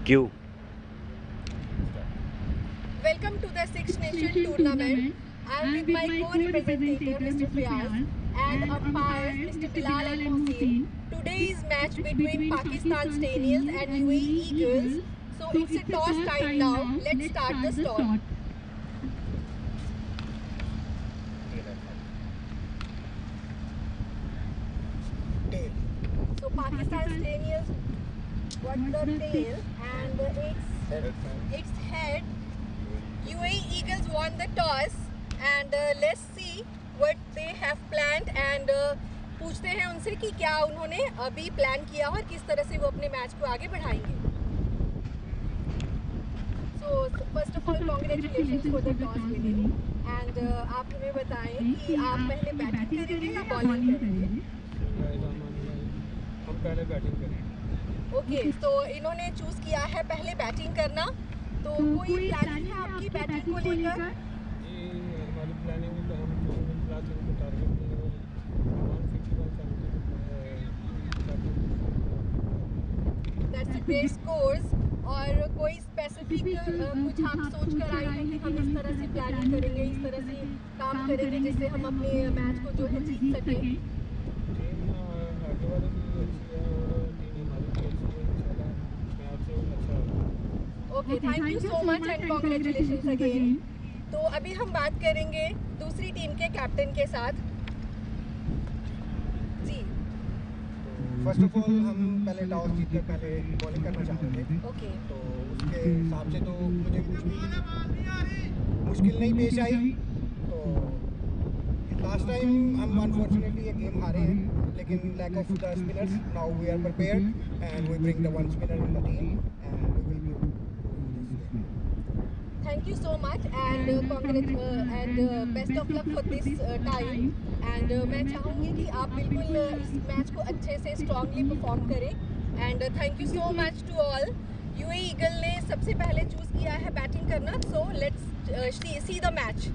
Q. Welcome to the Six Nation Tournament. I'm with my co-representative Mr. Fiyaz and umpires Mr. Bilal and Mohsin. Today's match between Pakistan Staniels and UAE Eagles. So it's a toss time now. Let's start the toss. So Pakistan Staniels got the tail and its head. UAE Eagles won the toss and let's see what they have planned and पूछते हैं उनसे कि क्या उन्होंने अभी plan किया और किस तरह से वो अपने मैच को आगे बढ़ाएंगे. So first of all congratulations for the toss winning and आप हमें बताएं कि आप पहले बैटिंग करेंगे या बॉलिंग करेंगे. हम पहले बैटिंग करेंगे. ओके तो इन्होंने चूज किया है पहले बैटिंग करना. तो कोई प्लानिंग है आपकी बैटिंग को लेकर? जी हमारी प्लानिंग है तो हम प्लानिंग को टारगेट में 150 दैट्स अ ग्रेट स्कोर्स. और कोई स्पेसिफिक कुछ आप सोच कर आए हैं कि हम इस तरह से प्लानिंग करेंगे, इस तरह से काम करेंगे जिससे हम अपने मैच को जो है जीत सकें? टीम आगे वाले की अच्छी है और टीम हमारी भी अच्छी है. इंशाल्लाह मैच अच्छा होगा. Okay thank you so much and congratulations again. तो अभी हम बात करेंगे दूसरी टीम के कैप्टन के साथ. जी फर्स्ट ऑफ ऑल हम पहले टॉस जीतकर पहले बॉलिंग करना चाह रहे थे. ओके तो उसके हिसाब से तो मुझे कुछ भी मुश्किल नहीं पेश आई. तो लास्ट टाइम हम अनफॉर्चुनेटली ये गेम हारे हैं, लेकिन lack of the spinners now we are prepared and we bring the one spinner in the team and we will thank you so much and best of luck for this time. And मैं चाहूँगी कि आप बिल्कुल इस match को अच्छे से strongly perform करें. And thank you so much to all. UAE Eagle ने सबसे पहले चूज़ किया है बैटिंग करना. So let's see the match.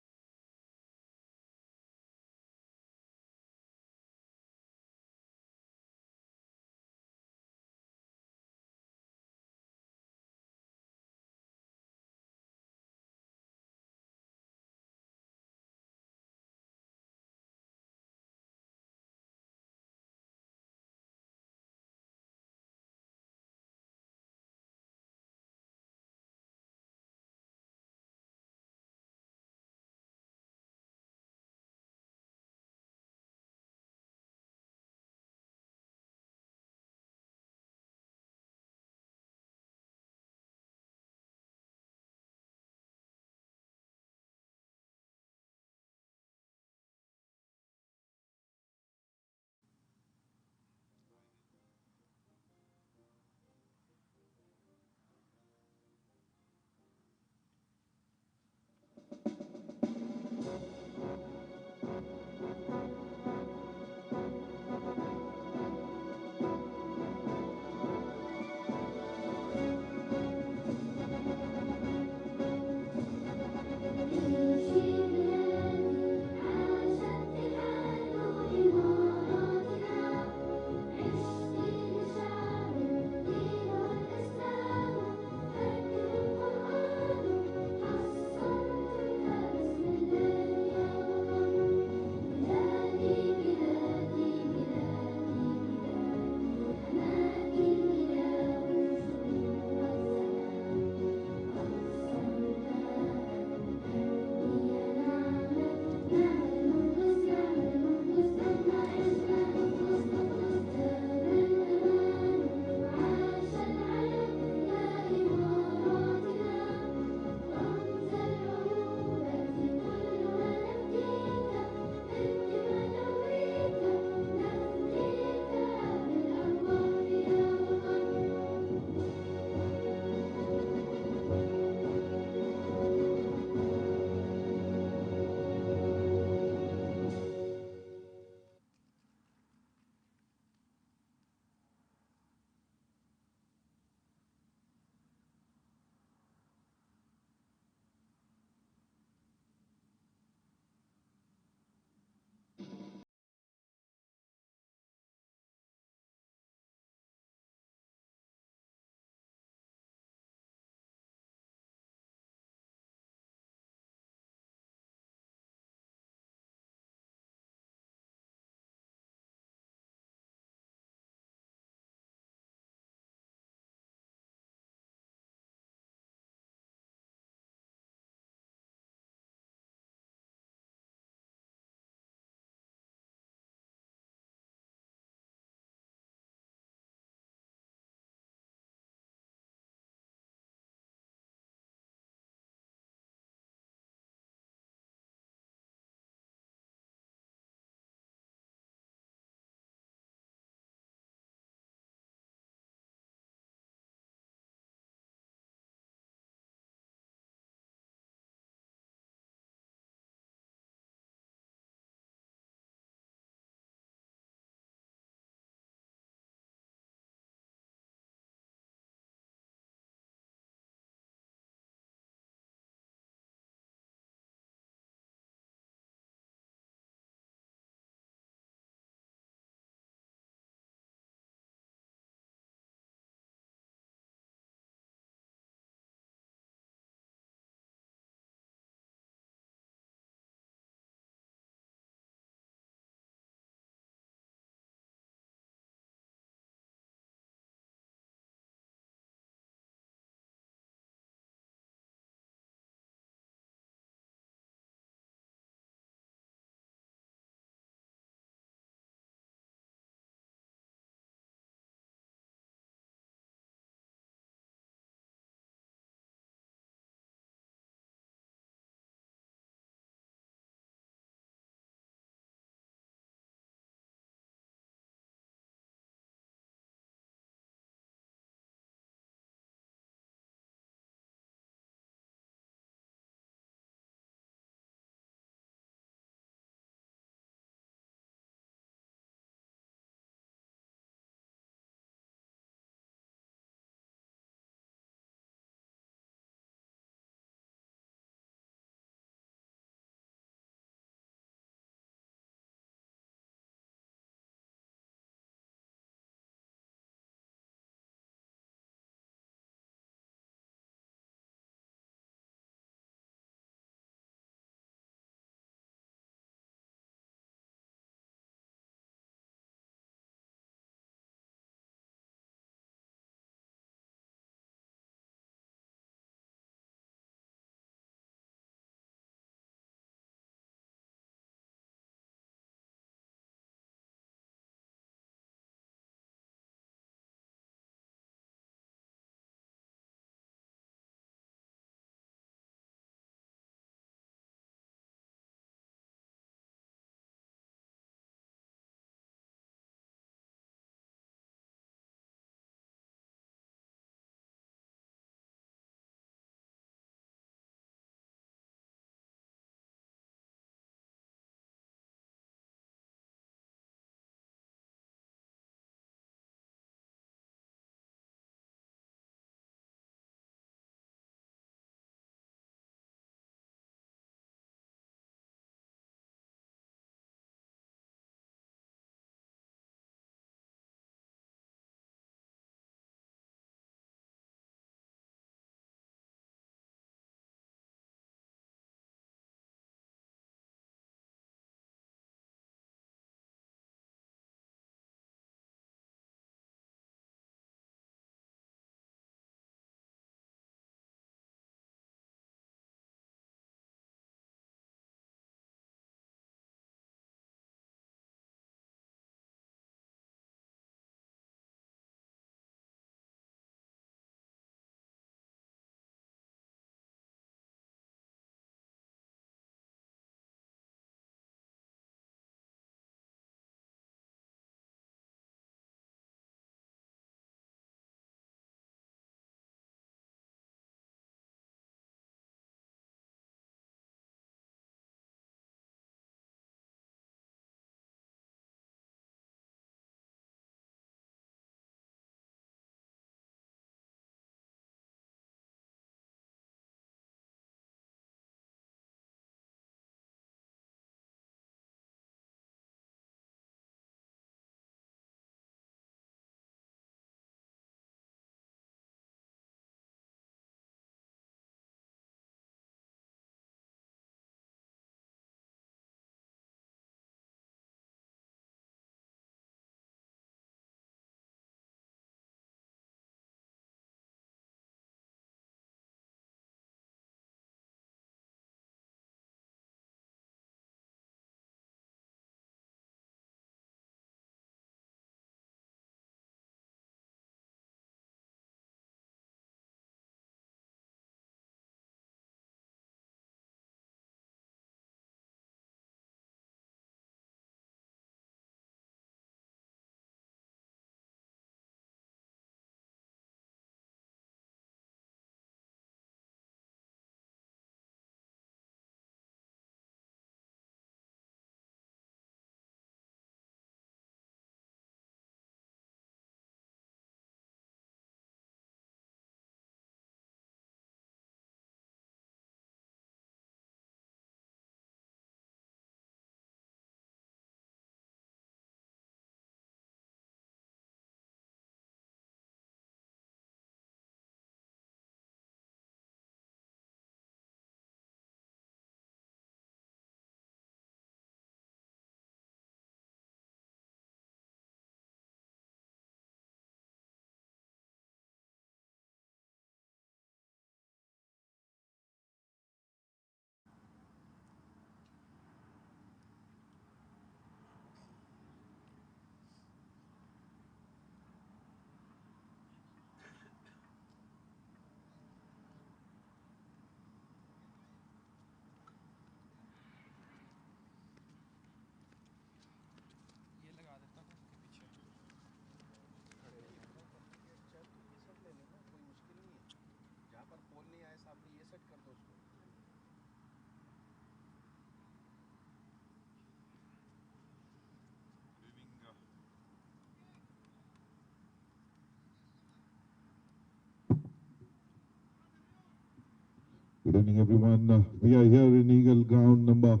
Good evening, everyone. We are here in Eagle Ground number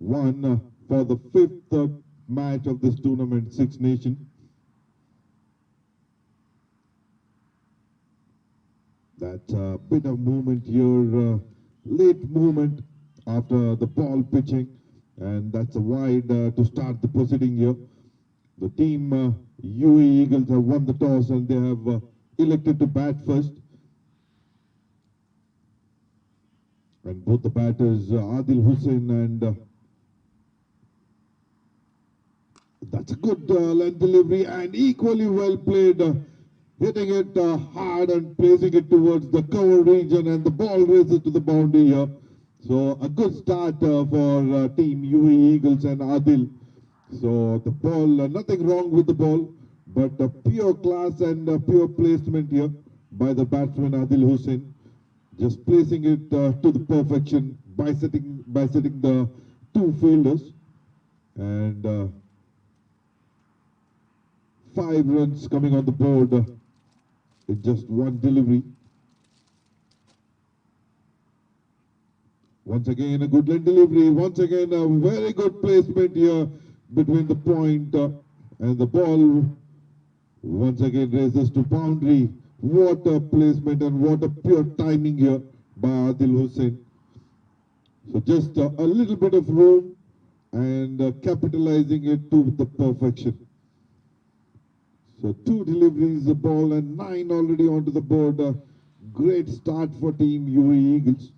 1 for the 5th match of this tournament, Six Nation. That's a bit of movement here, late movement after the ball pitching, and that's a wide to start the proceeding here. The team UAE Eagles have won the toss and they have elected to bat first. And both the batters, Adil Hussain and that's a good length delivery and equally well played, hitting it hard and placing it towards the cover region, and the ball races to the boundary here. So a good start for team UAE Eagles and Adil. So the ball, nothing wrong with the ball, but pure class and pure placement here by the batsman Adil Hussain, just placing it to the perfection by setting the two fielders, and 5 runs coming on the board in just one delivery. Once again a good line delivery, once again a very good placement here between the point and the ball. Once again races to boundary. What a placement and what a pure timing here by Adil Hussain. So just a little bit of room and capitalizing it to the perfection. So 2 deliveries, the ball, and 9 already onto the board. Great start for team UAE Eagles.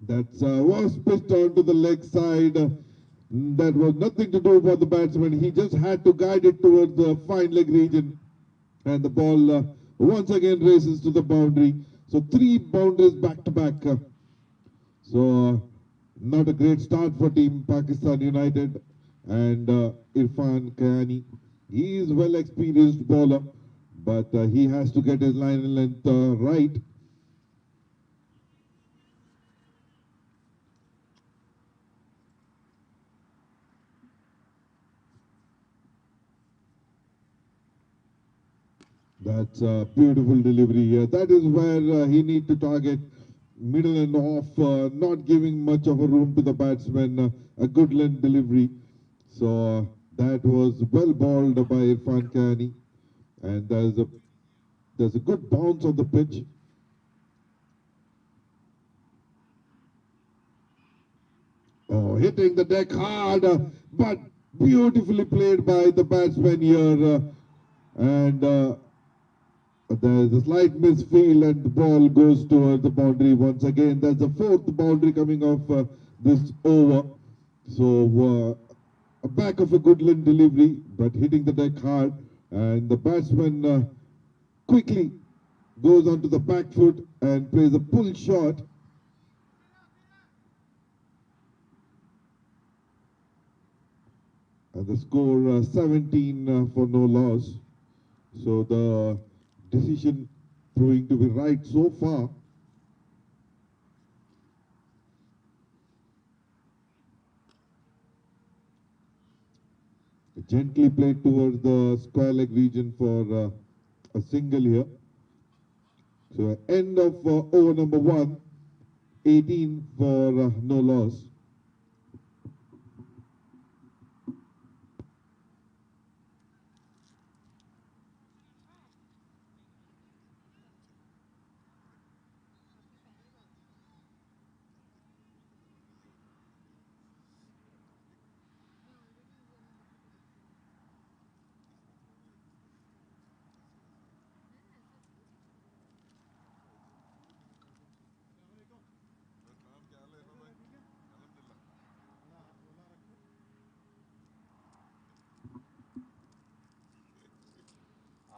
That was pitched onto the leg side. That was nothing to do for the batsman. He just had to guide it towards the fine leg region. And the ball once again races to the boundary. So 3 boundaries back to back. So not a great start for team Pakistan United. And Irfan Kayani, he is well experienced bowler, but he has to get his line and length right. That's a beautiful delivery here. That is where he need to target middle and off, not giving much of a room to the batsman. A good length delivery. So that was well bowled by Irfan Kayani, and there's a good bounce on the pitch. Oh, hitting the deck hard, but beautifully played by the batsman here, and there's a slight misfield and the ball goes towards the boundary once again. There's a 4th boundary coming off this over. So a back of a good length delivery, but hitting the deck hard, and the batsman quickly goes onto the back foot and plays a pull shot. And the score 17 for no loss. So the decision proving to be right so far. Gently played towards the square leg region for a single here. So end of over number 1, 18 for no loss.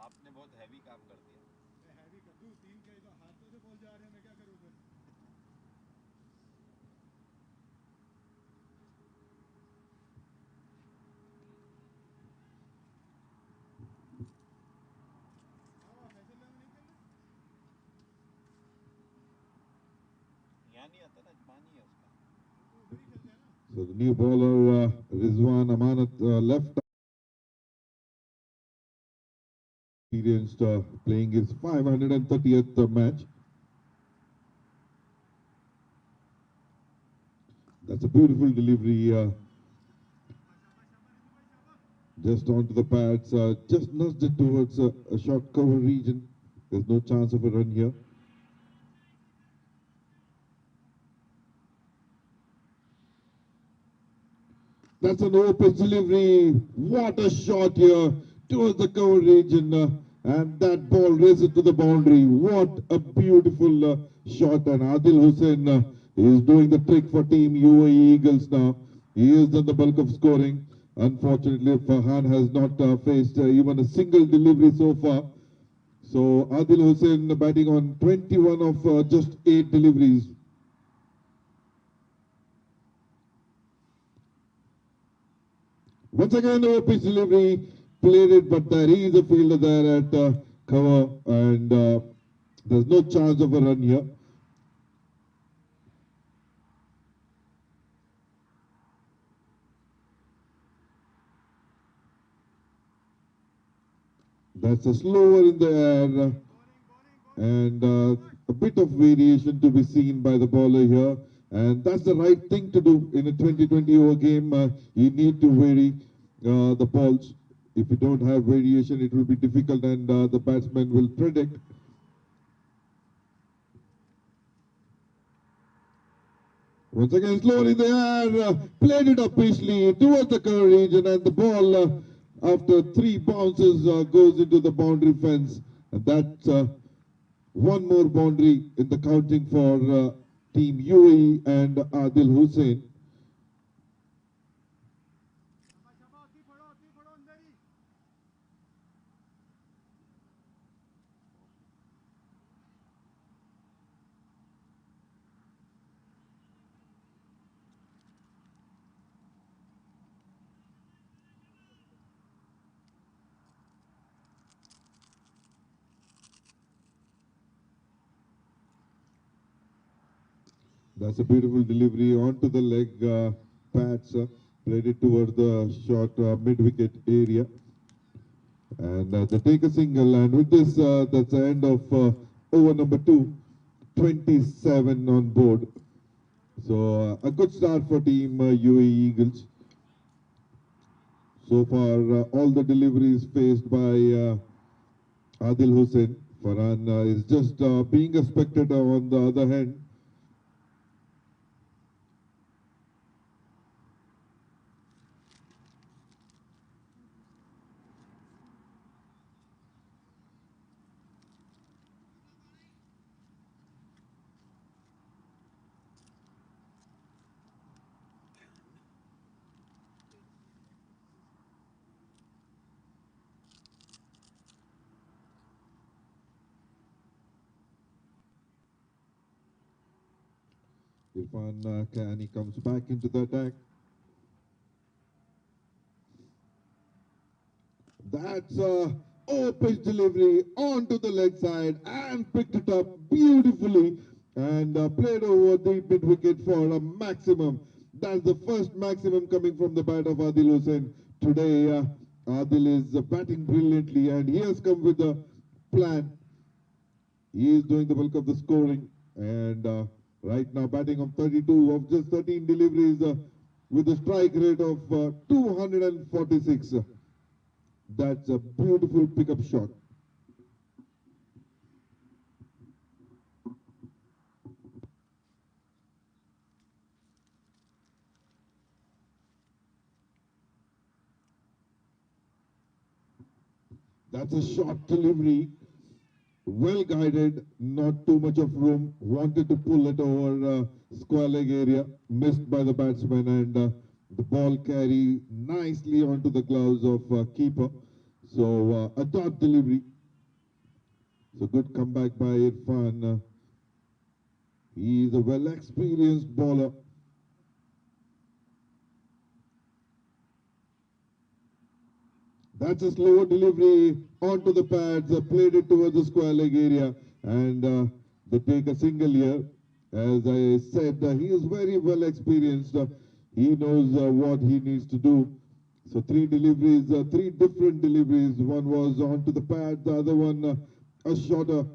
आपने बहुत heavy काम कर दिया। मैं heavy कर दूँ 3 के तो हाथों से बॉल जा रहे हैं, मैं क्या करूँ फिर? यहाँ नहीं आता ना, पानी है उसका। So the new bowler Rizwan Amanat left Experienced playing his 530th match. That's a beautiful delivery. Just onto the pads, just nudged it towards a short cover region. There's no chance of a run here. That's an open delivery. What a shot here towards the cover region. And that ball races to the boundary. What a beautiful shot. And Adil Hussain is doing the trick for Team UAE Eagles now. He has done the bulk of scoring. Unfortunately, Farhan has not faced even a single delivery so far. So Adil Hussain batting on 21 of just 8 deliveries. Once again, the pitch delivery played it, but there is a fielder there at cover, and there's no chance of a run here. That's a slower in the air, and a bit of variation to be seen by the bowler here. And that's the right thing to do in a 2020 over game. You need to vary the balls. If you don't have variation, it will be difficult, and the batsman will predict. Once again, slowly in the air, played it up peacefully towards the cover region, and the ball, after 3 bounces, goes into the boundary fence. And that's one more boundary in the counting for Team UAE and Adil Hussain. That's a beautiful delivery onto the leg pads, played it towards the short mid-wicket area. And they take a single, and with this, that's the end of over number 2, 27 on board. So a good start for Team UAE Eagles. So far, all the deliveries faced by Adil Hussain. Farhan is just being a spectator on the other hand. Irfan Kani comes back into the attack. That's a pitch delivery onto the leg side and picked it up beautifully and played over the mid wicket for a maximum. That's the first maximum coming from the bat of Adil Hussain. Today, Adil is batting brilliantly, and he has come with a plan. He is doing the bulk of the scoring, and right now batting on 32 of just 13 deliveries with a strike rate of 246. That's a beautiful pickup shot. That's a short delivery, well guided, not too much of room. Wanted to pull it over square leg area, missed by the batsman, and the ball carry nicely onto the gloves of keeper. So a dot delivery. So good comeback by Irfan. He is a well experienced bowler. That's a slower delivery onto the pads, played it towards the square leg area, and they take a single here. As I said, he is very well experienced. He knows what he needs to do. So three deliveries, three different deliveries. One was onto the pad, the other one a shorter,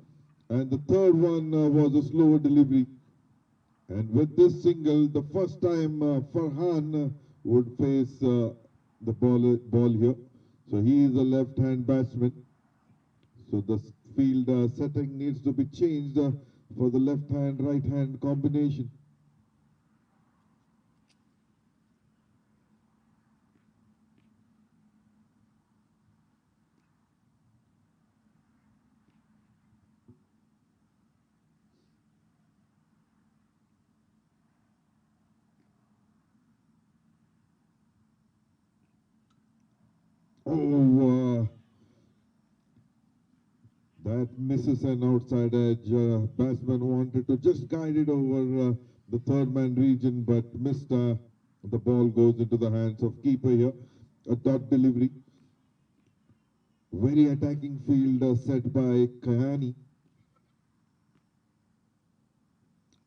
and the third one was a slower delivery. And with this single, the first time Farhan would face the ball here. So he is a left-hand batsman. So the field setting needs to be changed for the left-hand, right-hand combination. Oh, that misses an outside edge. Batsman wanted to just guide it over the third man region, but missed. The ball goes into the hands of keeper here. A dot delivery. Very attacking field set by Kayani.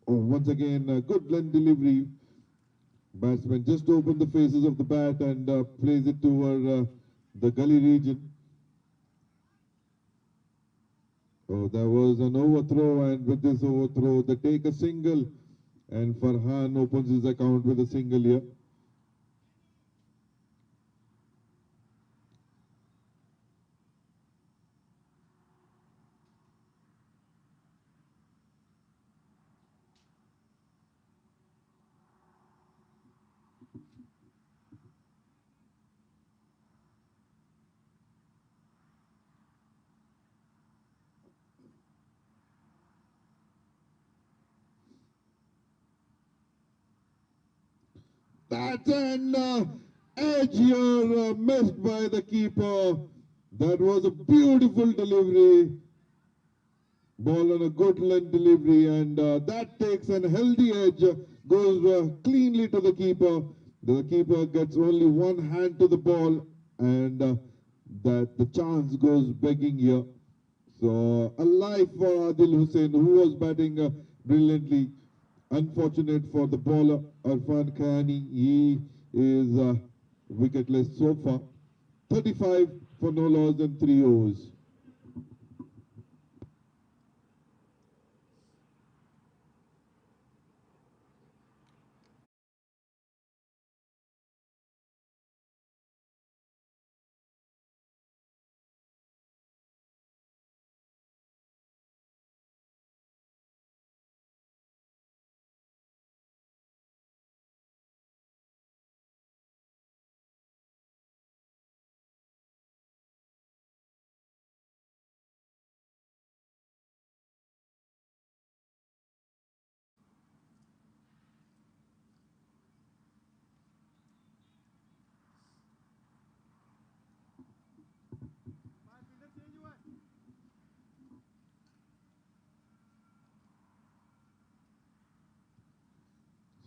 Oh, once again, a good length delivery. Batsman just opened the faces of the bat and plays it toward the gully region. Oh, there was an overthrow, and with this overthrow, they take a single, and Farhan opens his account with a single here. That's an edge here missed by the keeper. That was a beautiful delivery. Ball on a good length delivery, and that takes an healthy edge, goes cleanly to the keeper. The keeper gets only one hand to the ball, and that the chance goes begging here. So a life for Adil Hussain, who was batting brilliantly. Unfortunate for the bowler, Irfan Khani. He is wicketless so far. 35 for no loss and 3 overs.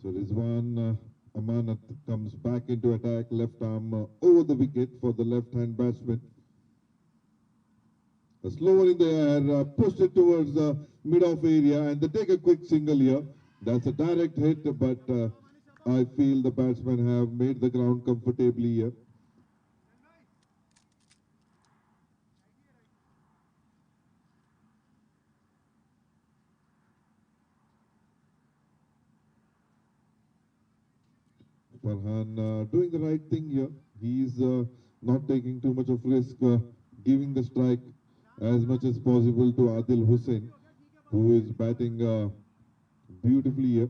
So Rizwan Amanat comes back into attack, left arm over the wicket for the left-hand batsman. A slower in the air, pushed it towards the mid-off area, and they take a quick single here. That's a direct hit, but I feel the batsmen have made the ground comfortably here. Farhan doing the right thing here. He's not taking too much of risk, giving the strike as much as possible to Adil Hussain, who is batting beautifully here.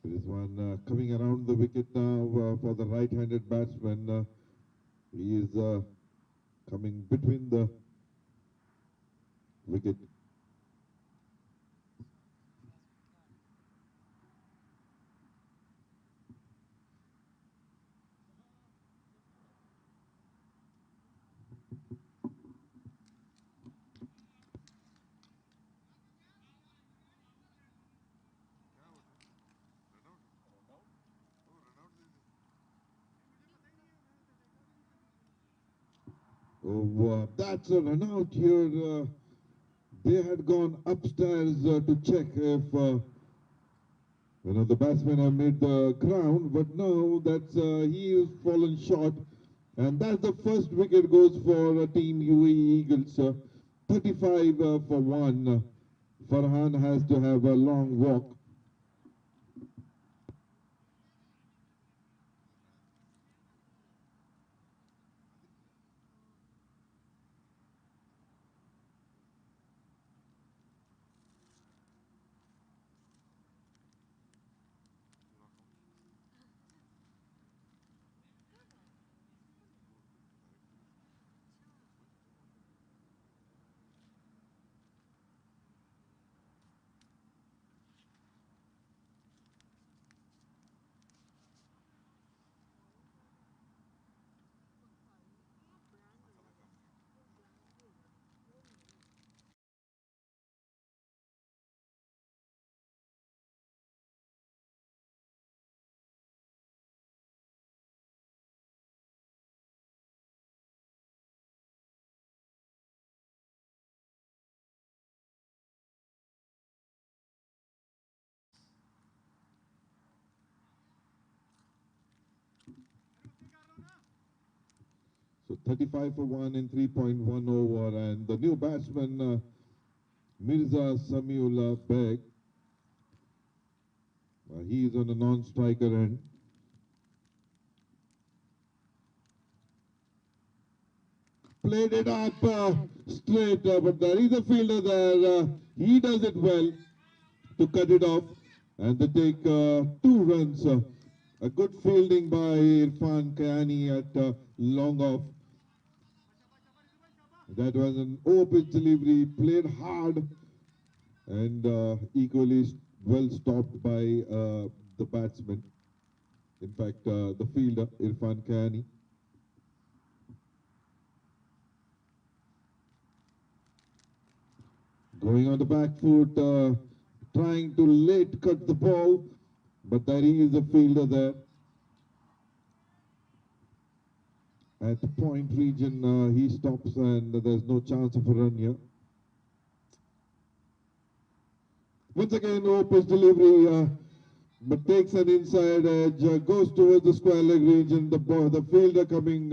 There is one coming around the wicket now for the right-handed batsman. He is coming between the wicket. Oh, that's a run out here. They had gone upstairs to check if the batsmen have made the ground, but no, that's he is fallen short, and that's the first wicket goes for Team UAE Eagles. 35 for one. Farhan has to have a long walk. So 35 for one in 3.1 over, and the new batsman Mirza Samiullah Beg. He is on a non-striker end. Played it up straight, but there is a fielder there. He does it well to cut it off, and they take 2 runs. A good fielding by Irfan Kayani at long off. That was an open delivery, played hard, and equally well stopped by the batsman. In fact, the fielder, Irfan Kayani. Going on the back foot, trying to late cut the ball, but there is a fielder there. At the point region, he stops and there's no chance of a run here. Once again, Opus delivery, but takes an inside edge, goes towards the square leg region. The fielder coming,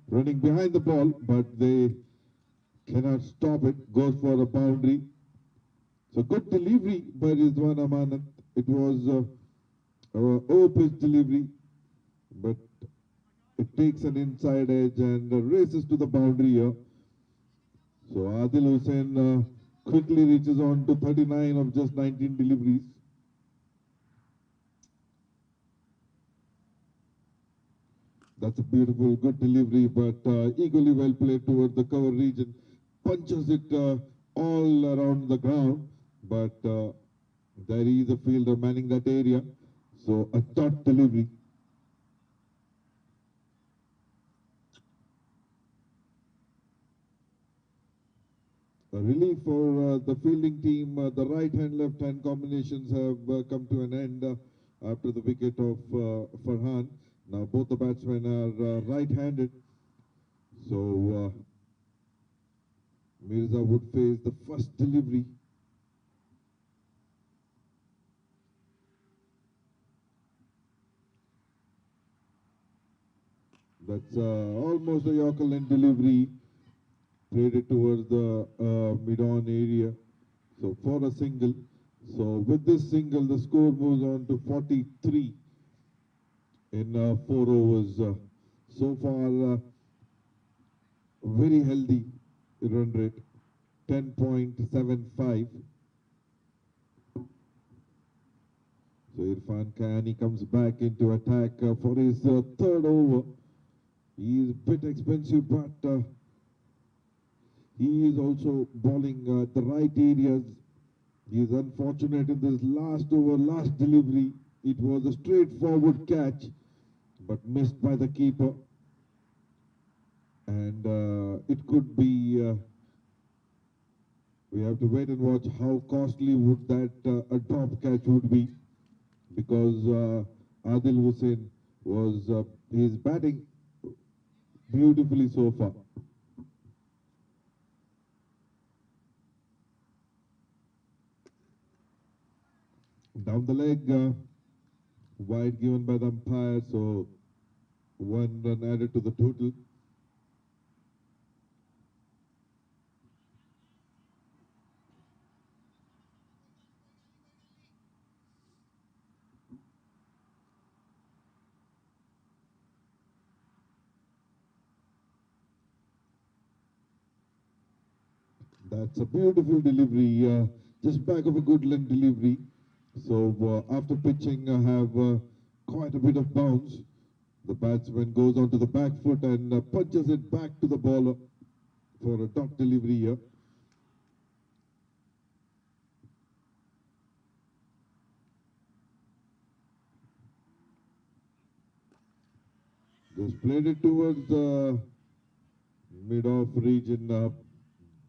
running behind the ball, but they cannot stop it. Goes for a boundary. So good delivery by Rizwan Amanat. It was Opus delivery, but it takes an inside edge and races to the boundary here. So Adil Hussain quickly reaches on to 39 of just 19 deliveries. That's a beautiful, good delivery, but equally well played towards the cover region. Punches it all around the ground, but there is a fielder manning that area. So a dot delivery. A relief for the fielding team. The right hand, left hand combinations have come to an end after the wicket of Farhan. Now both the batsmen are right-handed. So Mirza would face the first delivery. That's almost a Yorker length delivery. Played it towards the mid-on area. So for a single. So with this single, the score moves on to 43 in 4 overs. So far, very healthy run rate, 10.75. So Irfan Kayani comes back into attack for his third over. He is a bit expensive, but he is also bowling the right areas. He is unfortunate in this last over, last delivery. It was a straightforward catch, but missed by the keeper. And it could be, we have to wait and watch how costly would that a drop catch would be, because Adil Hussain was, he's batting beautifully so far. Down the leg, wide given by the umpire, so 1 run added to the total. That's a beautiful delivery, just back of a good length delivery. So after pitching, I have quite a bit of bounce. The batsman goes onto the back foot and punches it back to the bowler for a dot delivery here. Just played it towards the mid-off region.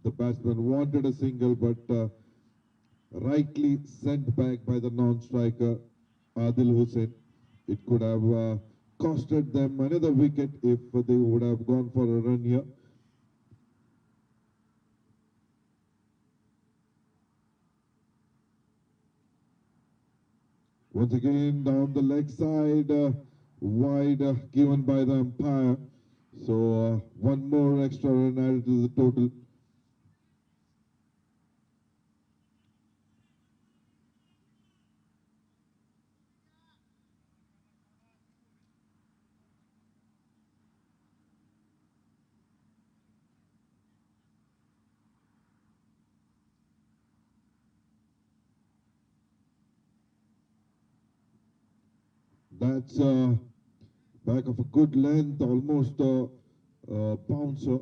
The batsman wanted a single, but rightly sent back by the non-striker Adil Hussain. It could have costed them another wicket if they would have gone for a run here. Once again down the leg side, wide given by the umpire. So one more extra run added to the total. That's back of a good length, almost bouncer.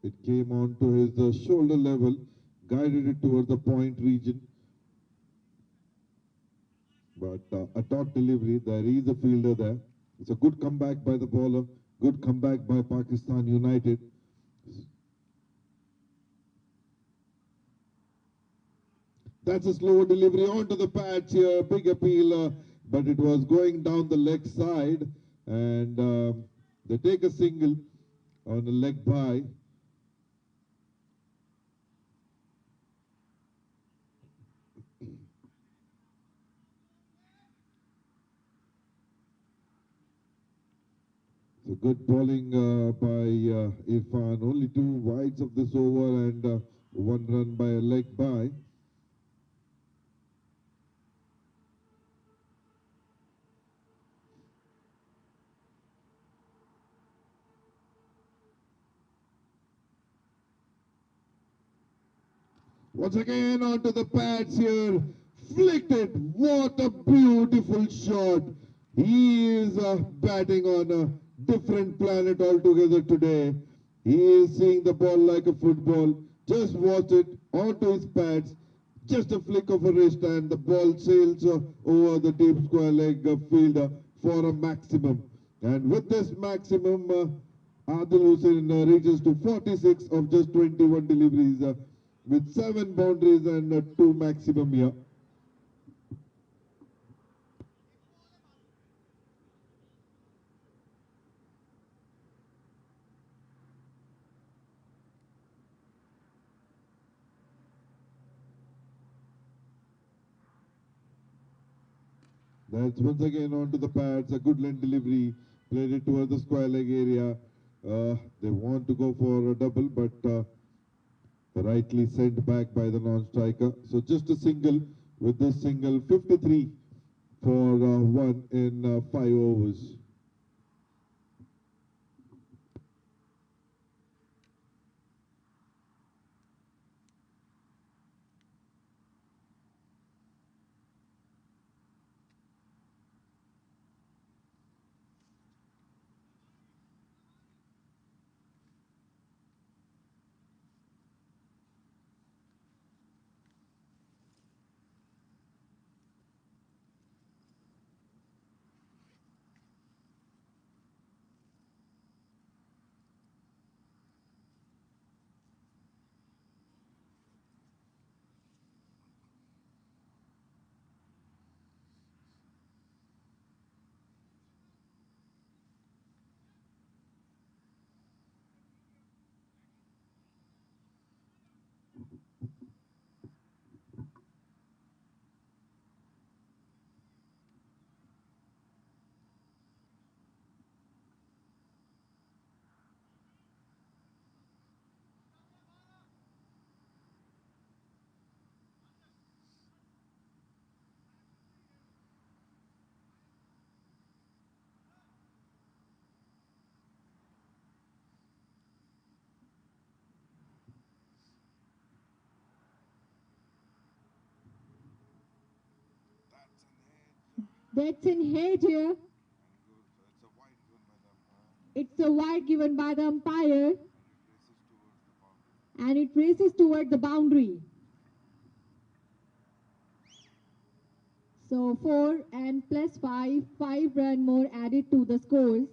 It came on to his shoulder level, guided it towards the point region. But a dot delivery, there is a fielder there. It's a good comeback by the bowler, good comeback by Pakistan United. That's a slow delivery onto the pads here, big appeal, but it was going down the leg side, and they take a single on the leg by. So good bowling by Irfan. Only 2 wides of this over and 1 run by a leg by. Once again onto the pads here. Flicked it. What a beautiful shot. He is batting on a different planet altogether today. He is seeing the ball like a football. Just watch it onto his pads. Just a flick of a wrist and the ball sails over the deep square leg fielder for a maximum. And with this maximum, Adil Hussain reaches to 46 of just 21 deliveries with 7 boundaries and 2 maximum here. That's once again onto the pads, a good length delivery, played it towards the square leg area. They want to go for a double, but rightly sent back by the non-striker. So just a single, with this single 53 for 1 in 5 overs. That's in hedge here. It's a wide given by the umpire. It's a wide given by the umpire, and it races toward the boundary. So 4 and plus 5, 5 run more added to the scores.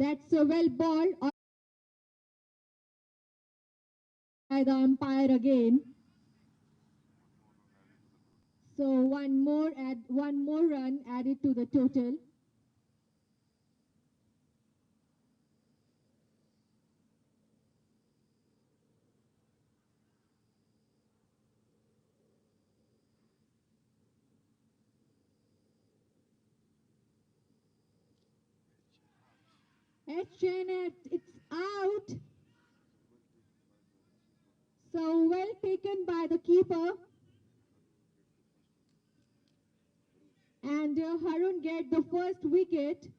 That's a well ball onto the leg side. That's a well ball by the umpire again. So one more run added to the total. It's out. So well taken by the keeper. And Harun get the first wicket.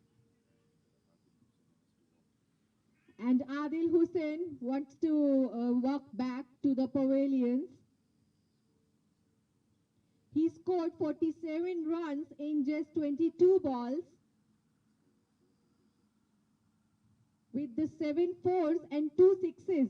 And Adil Hussain wants to walk back to the pavilions. He scored 47 runs in just 22 balls with the 7 fours and 2 sixes.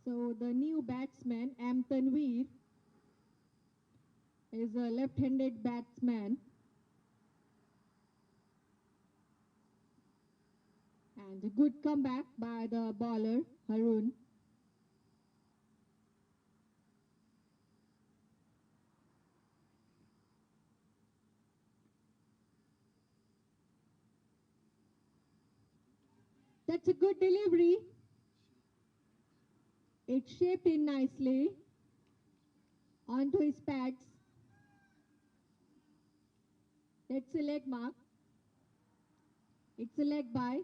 So the new batsman, M. Tanveer, is a left-handed batsman. And a good comeback by the bowler, Harun. That's a good delivery. It shaped in nicely onto his pads. That's a leg mark. It's a leg by.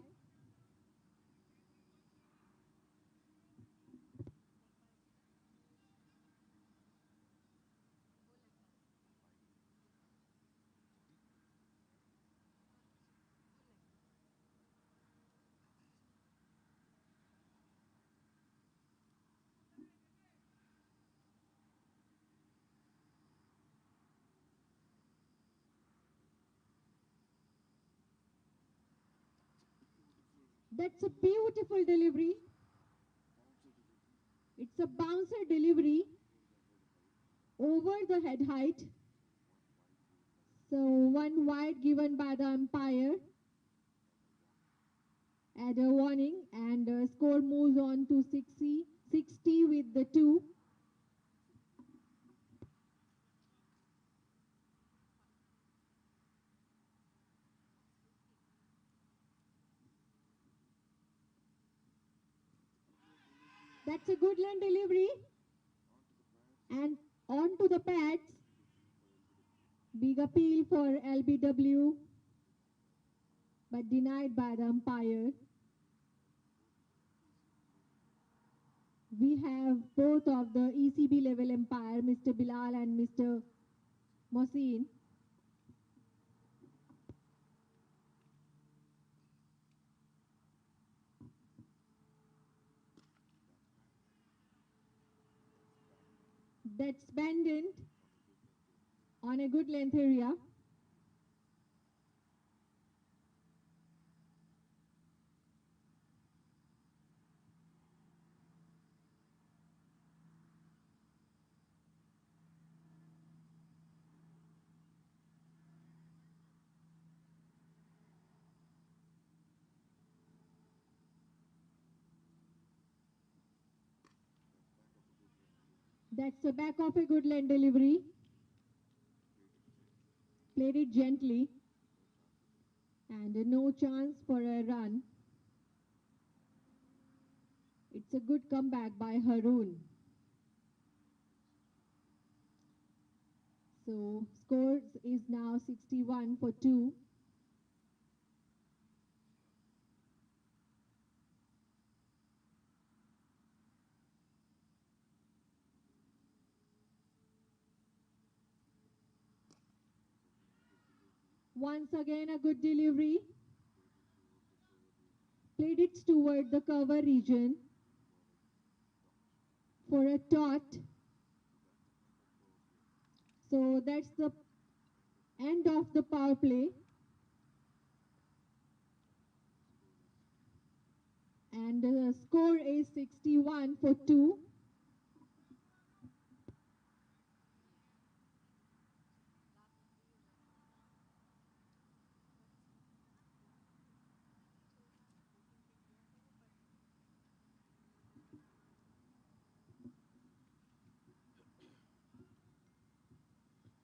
That's a beautiful delivery. It's a bouncer delivery over the head height. So one wide given by the umpire. Add a warning, and score moves on to 60 with the 2. That's a good line delivery. And onto the pads. Big appeal for LBW, but denied by the umpire. We have both of the ECB level umpire, Mr. Bilal and Mr. Mohsin. That's abandoned on a good length area. That's the back of a good length delivery. Played it gently. And no chance for a run. It's a good comeback by Haroon. So scores is now 61 for 2. Once again a good delivery. Played it toward the cover region for a tot. So that's the end of the power play. And the score is 61 for 2.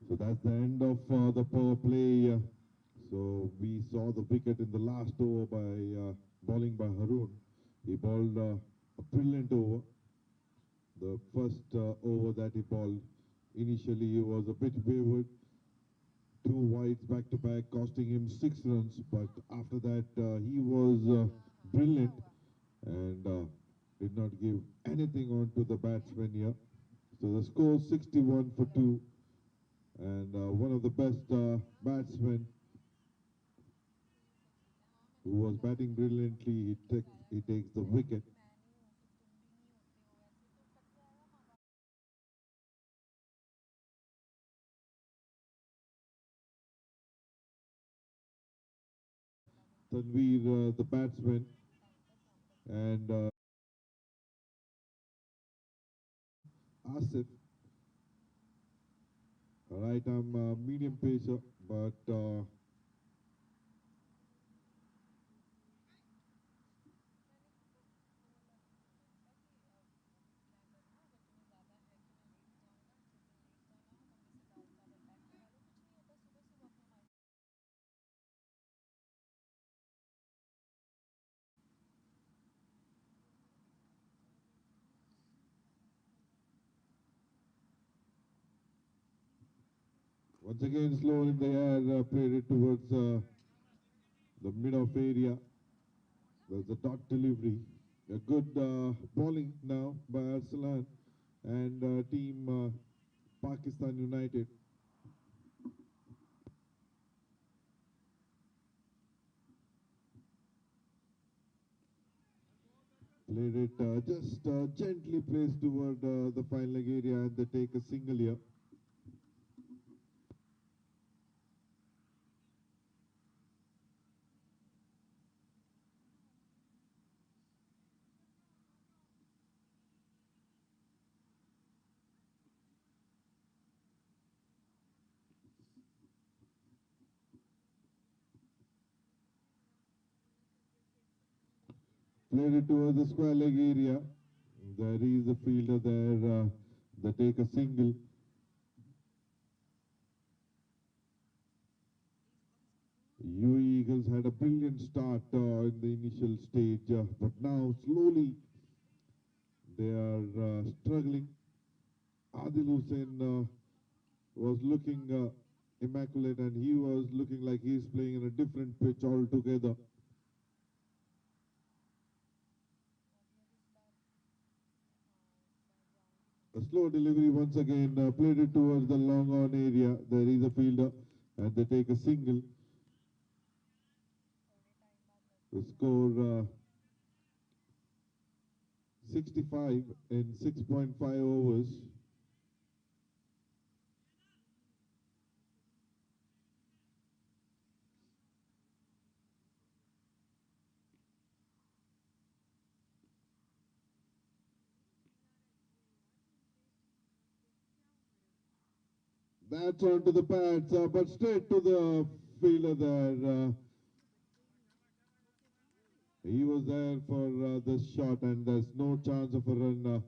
So that's the end of the power play. So we saw the wicket in the last over by bowling by Haroon. He bowled a brilliant over. The first over that he bowled, initially he was a bit wayward. Two wides back to back, costing him 6 runs. But after that, he was brilliant and did not give anything on to the batsman here. So the score 61 for 2. And one of the best batsmen who was batting brilliantly, he takes the wicket. Tanveer, the batsman, and Asif, right arm medium pacer, but once again slow in the air, played it towards the mid-off area. There's a dot delivery. A good bowling now by Arsalan and team Pakistan United. Played it just gently placed toward the fine leg area and they take a single here. Played it towards the square leg area. There is a fielder there. They take a single. UAE Eagles had a brilliant start in the initial stage, but now slowly they are struggling. Adil Hussain was looking immaculate, and he was looking like he's playing in a different pitch altogether. A slow delivery once again, played it towards the long on area. There is a fielder, and they take a single. The score 65 in 6.5 overs. That's onto the pads, but straight to the fielder there. He was there for this shot, and there's no chance of a run.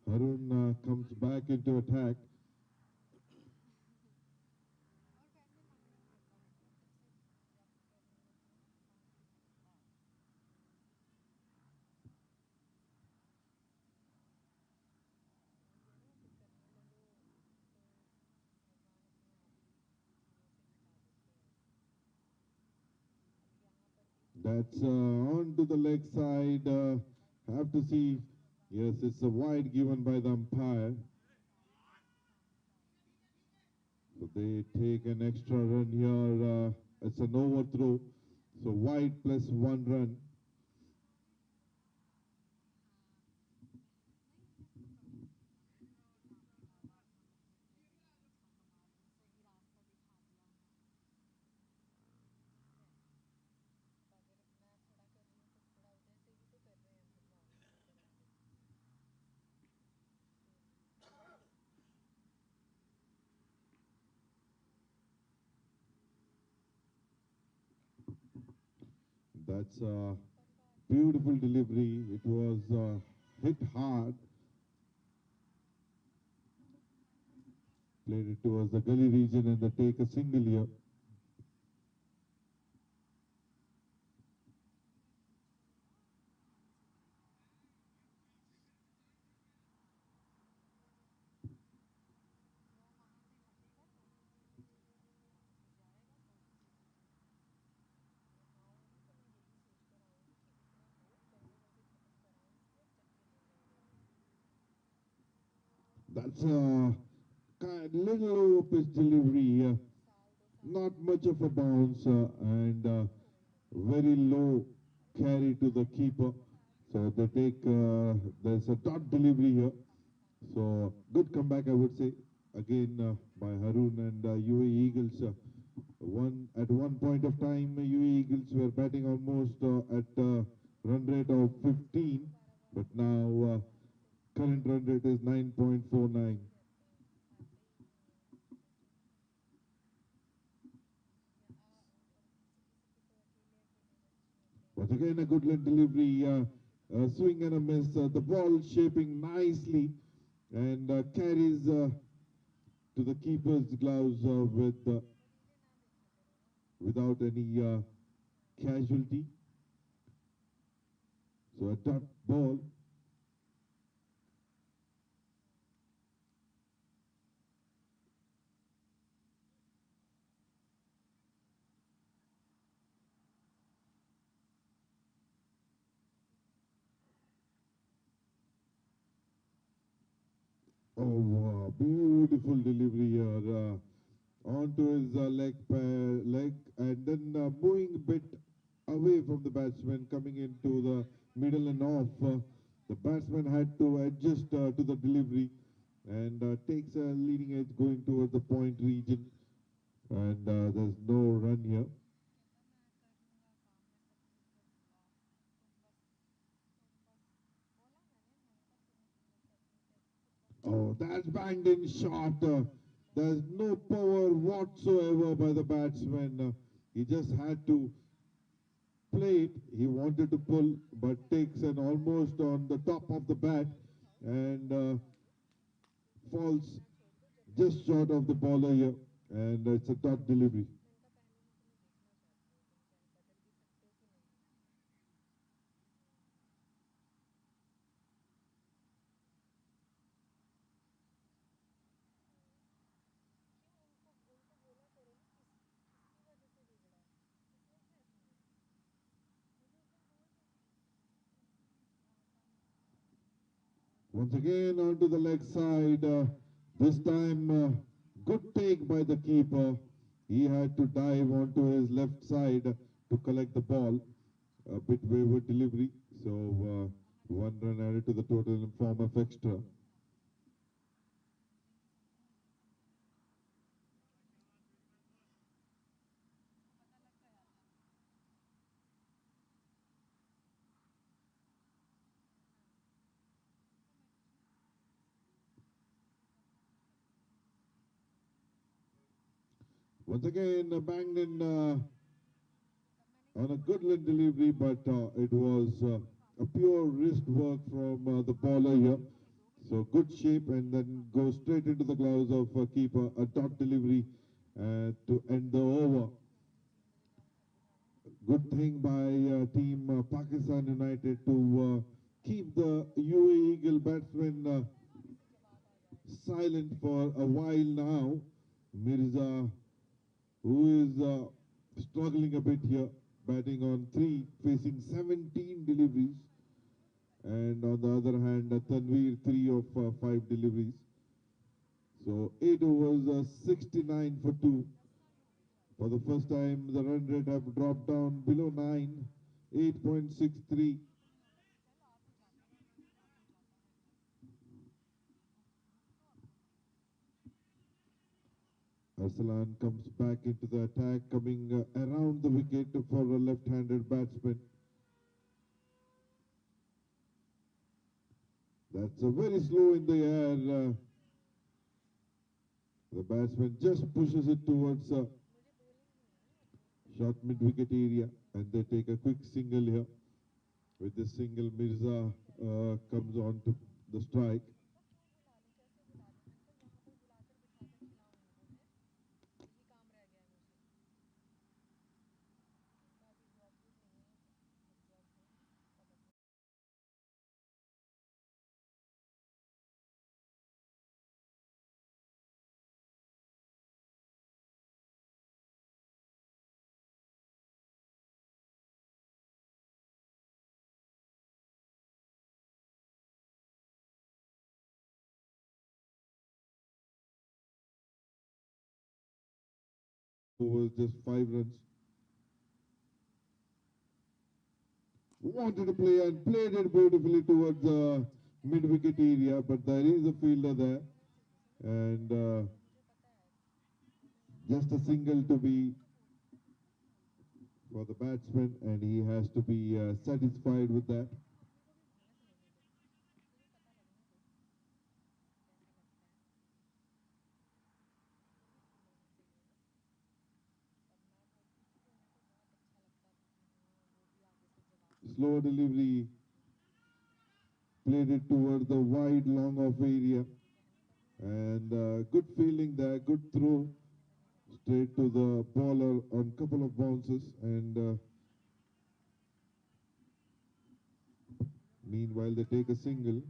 Harun comes back into attack. That's on to the leg side. Have to see. Yes, it's a wide given by the umpire. So they take an extra run here. It's an overthrow. So wide plus 1 run. That's a beautiful delivery. It was hit hard. Played it towards the gully region, and they take a single here. That's a little over pitch delivery here. Not much of a bounce, and very low carry to the keeper. So they take, there's a dot delivery here. So good comeback, I would say, again by Harun and UAE Eagles. At one point of time, UAE Eagles were batting almost at run rate of 15, but now current run rate is 9.49. But again, a good leg delivery, swing and a miss. The ball shaping nicely, and carries to the keeper's gloves without any casualty. So a dot ball. Oh, beautiful delivery here. Onto his leg, and then moving a bit away from the batsman, coming into the middle and off. The batsman had to adjust to the delivery, and takes a leading edge going towards the point region, and there's no run here. Oh, that's banged in shot. There's no power whatsoever by the batsman. He just had to play it. He wanted to pull, but takes an almost on the top of the bat and falls just short of the bowler here. And it's a dot delivery. Once again onto the leg side. This time, good take by the keeper. He had to dive onto his left side to collect the ball. A bit wayward delivery. So, one run added to the total in form of extra. Once again, banged in on a good leg delivery, but it was a pure wrist work from the bowler here. So good shape and then go straight into the gloves of keeper. A dot delivery to end the over. Good thing by team Pakistan United to keep the UAE Eagle batsman silent for a while now. Mirza, who is struggling a bit here, batting on 3, facing 17 deliveries. And on the other hand, Tanveer, 3 of 5 deliveries. So 8 overs, 69 for 2. For the first time, the run rate have dropped down below 9, 8.63. Arsalan comes back into the attack, coming around the wicket for a left-handed batsman. That's very slow in the air. The batsman just pushes it towards short mid-wicket area, and they take a quick single here. With this single, Mirza comes on to the strike. Over just 5 runs. Wanted to play and played it beautifully towards the mid-wicket area, but there is a fielder there. And just a single to be for the batsman, and he has to be satisfied with that. Slow delivery, played it towards the wide long off area, and good fielding there, good throw straight to the bowler on couple of bounces, and meanwhile they take a single.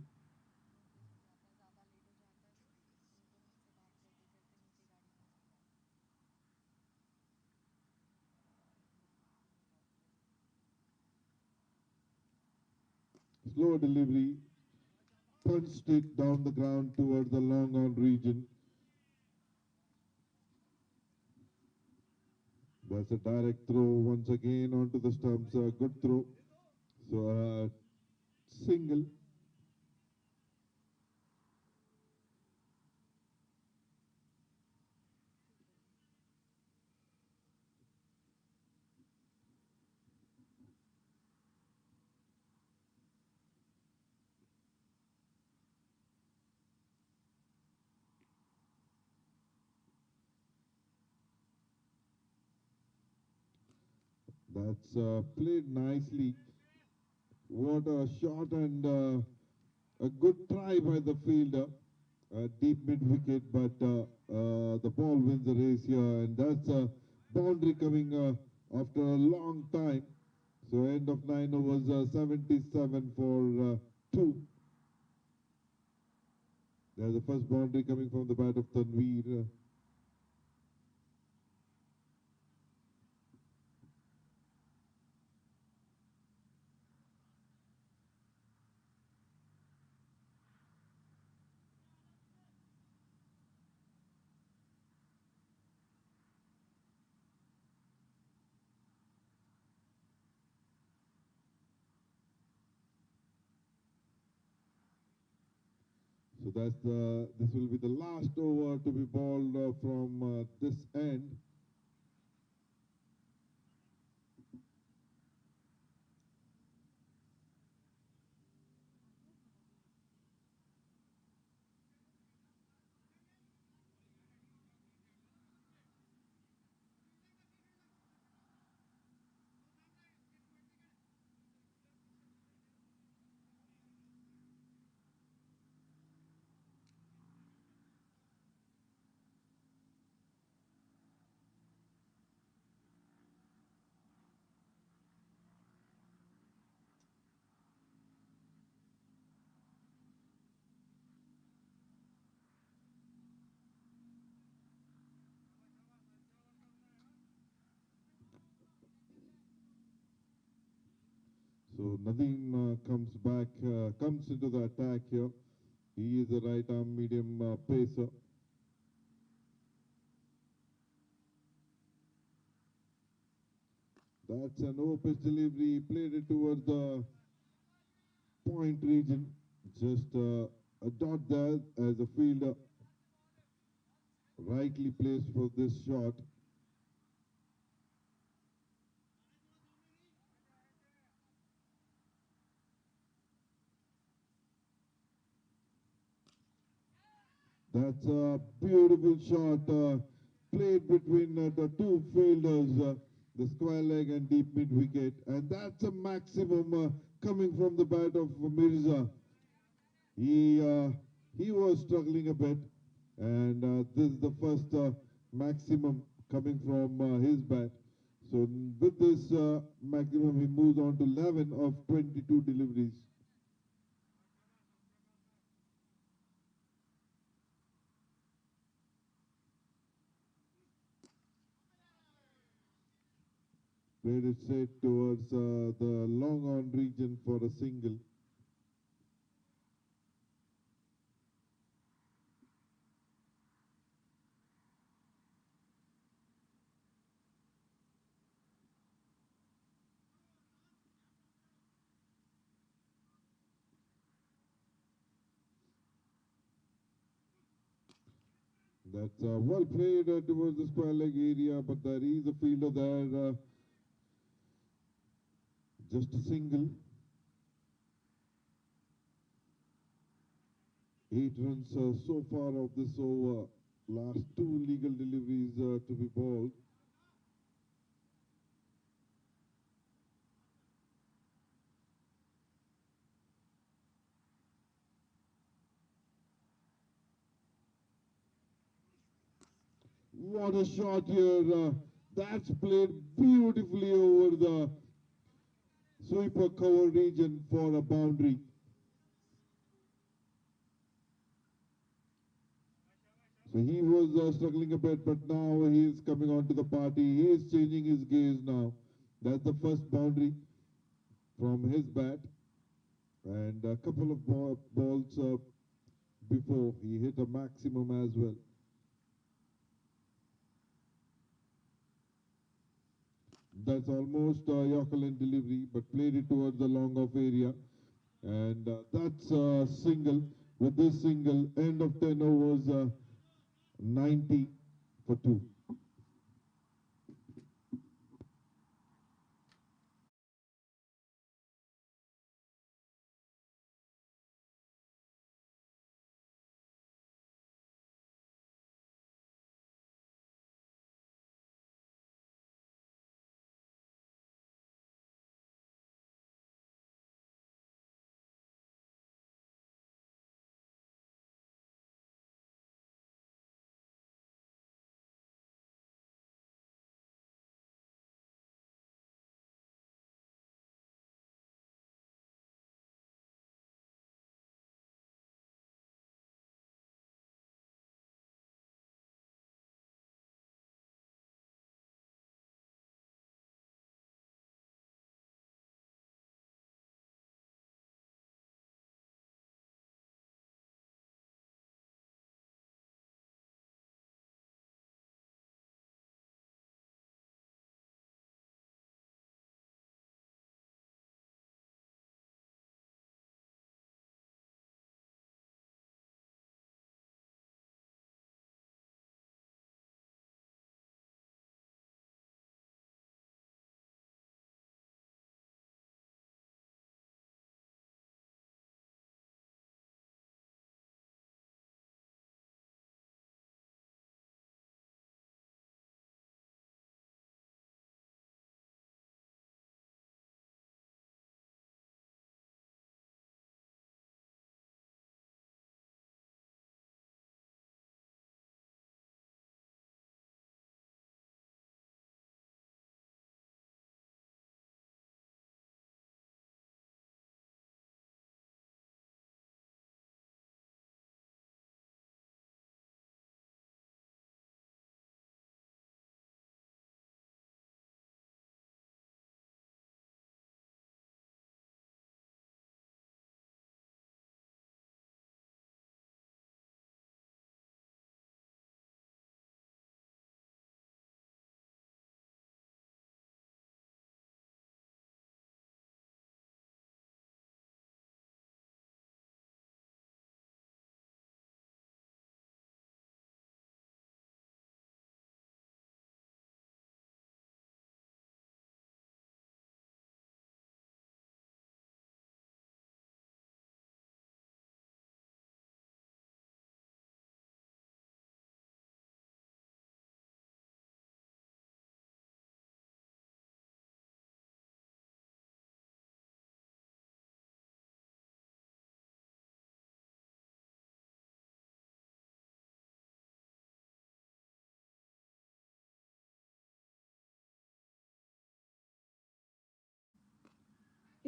Slow delivery, punched it down the ground towards the long on region. That's a direct throw once again onto the stumps. A good throw. So single. That's played nicely. What a shot and a good try by the fielder. Deep mid wicket, but the ball wins the race here, and that's a boundary coming after a long time. So end of 9 overs, 77 for 2. There's the first boundary coming from the bat of Tanveer. So this will be the last over to be bowled from this end. So Nadeem comes into the attack here. He is a right arm medium pacer. That's an over pitch delivery, played it towards the point region. Just a dot there as a fielder rightly placed for this shot. That's a beautiful shot played between the two fielders, the square leg and deep mid wicket. And that's a maximum coming from the bat of Mirza. He, uh, he was struggling a bit, and this is the first maximum coming from his bat. So with this maximum, he moves on to 11 of 22 deliveries. Played it straight towards the long on region for a single. That's well played towards the square leg area, but there is a fielder there. Just a single. 8 runs so far of this over. Last two legal deliveries to be bowled. What a shot here. That's played beautifully over the sweeper cover region for a boundary. So he was struggling a bit, but now he is coming on to the party. He is changing his gaze now. That's the first boundary from his bat. And a couple of balls before he hit a maximum as well. That's almost a Yorker delivery, but played it towards the long off area. And that's a single. With this single, end of 10 overs, 90 for 2.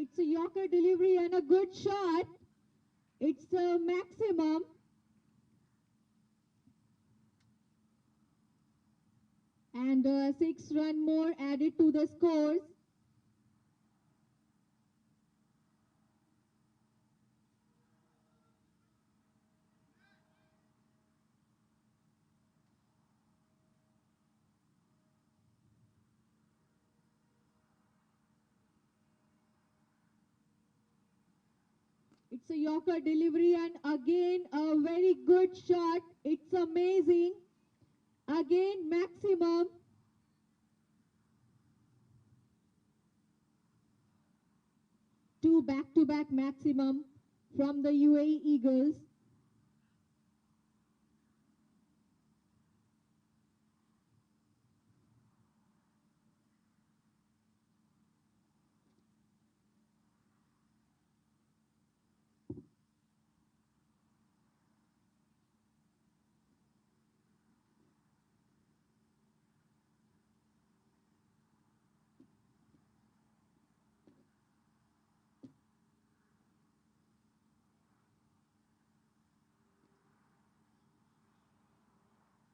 It's a Yorker delivery and a good shot. It's a maximum. And 6 run more added to the scores. It's a Yorker delivery and again a very good shot. It's amazing. Again maximum. Two back-to-back maximum from the UAE Eagles.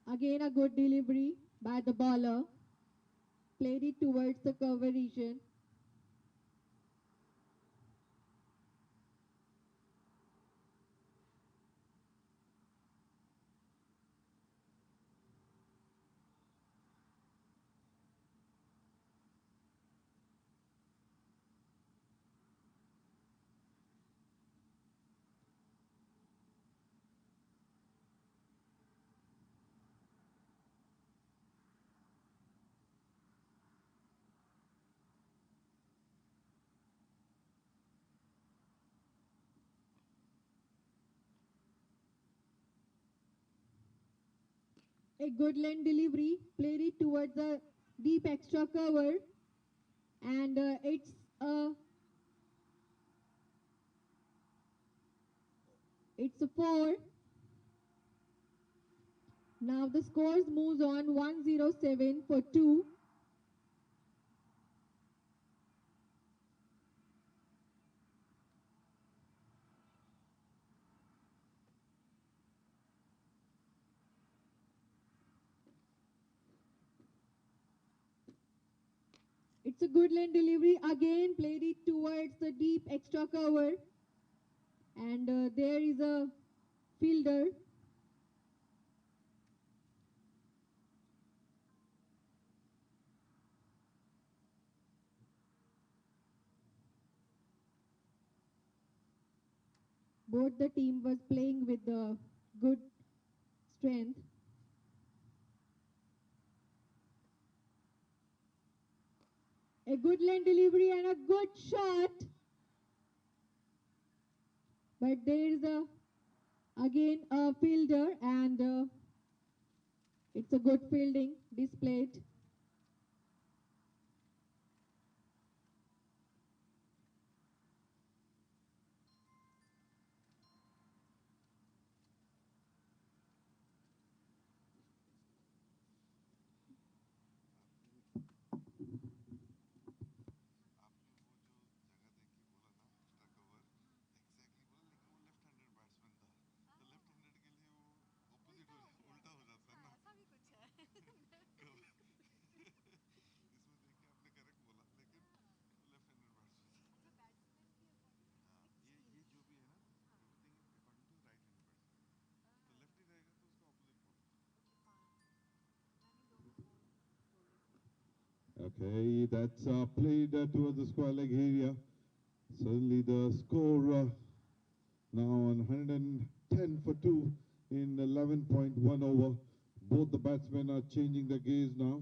Again a good delivery by the bowler. Played it towards the cover region. A good lane delivery, played it towards the deep extra cover, and it's a 4. Now the scores moves on 107 for 2. It's a good lane delivery again, played it towards the deep extra cover, and there is a fielder. Both the team was playing with the good strength. A good lane delivery and a good shot. But there is again a fielder, and it's a good fielding displayed. आपने वो जो जगह देख के बोला ना extra cover exactly बोला लेकिन वो लेफ्ट हैंडेड बैट्समैन था तो लेफ्ट हैंडेड के लिए वो ऑपोजिट हो उल्टा हो जाता है ना ऐसा भी कुछ है इसमें देख के आपने करेक्ट बोला लेकिन वो लेफ्ट हैंडेड बैट्समैन था अच्छा बैट्समैन की हाँ ये जो भी है ना everything is according to right handed batsman तो लेफ्ट ही रहेगा तो उसका ऑपोजिट बोलो Okay, that's played towards the square leg area. Suddenly the score now on 110 for 2 in 11.1 over. Both the batsmen are changing their gaze now.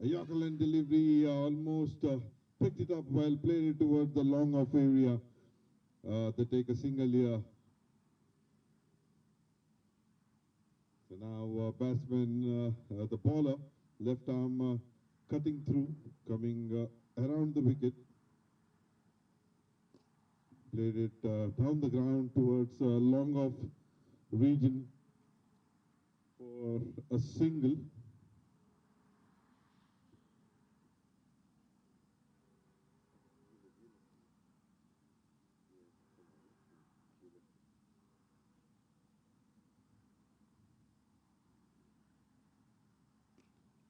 A Yorkerland delivery almost picked it up well, played it towards the long off area. They take a single here. So now batsman, the bowler, left arm cutting through, coming around the wicket. played it down the ground towards long off region for a single.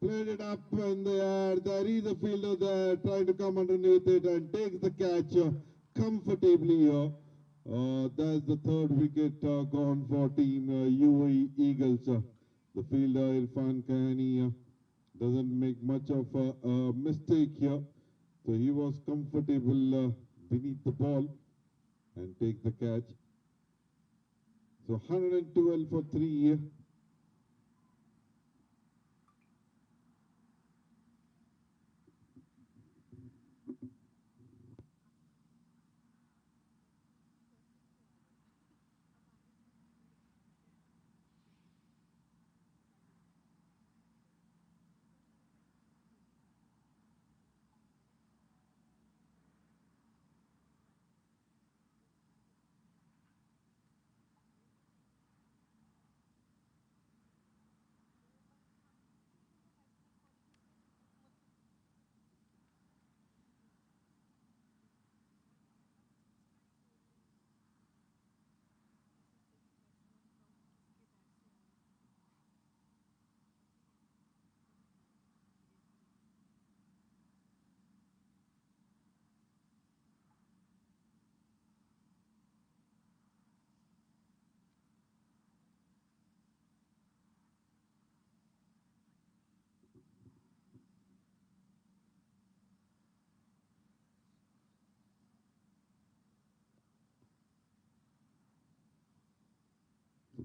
Played it up in the air. There is a fielder there trying to come underneath it and takes the catch comfortably here. That's the third wicket gone for team UAE Eagles. The fielder Irfan Kahani doesn't make much of a mistake here. So he was comfortable beneath the ball and take the catch. So 112 for 3.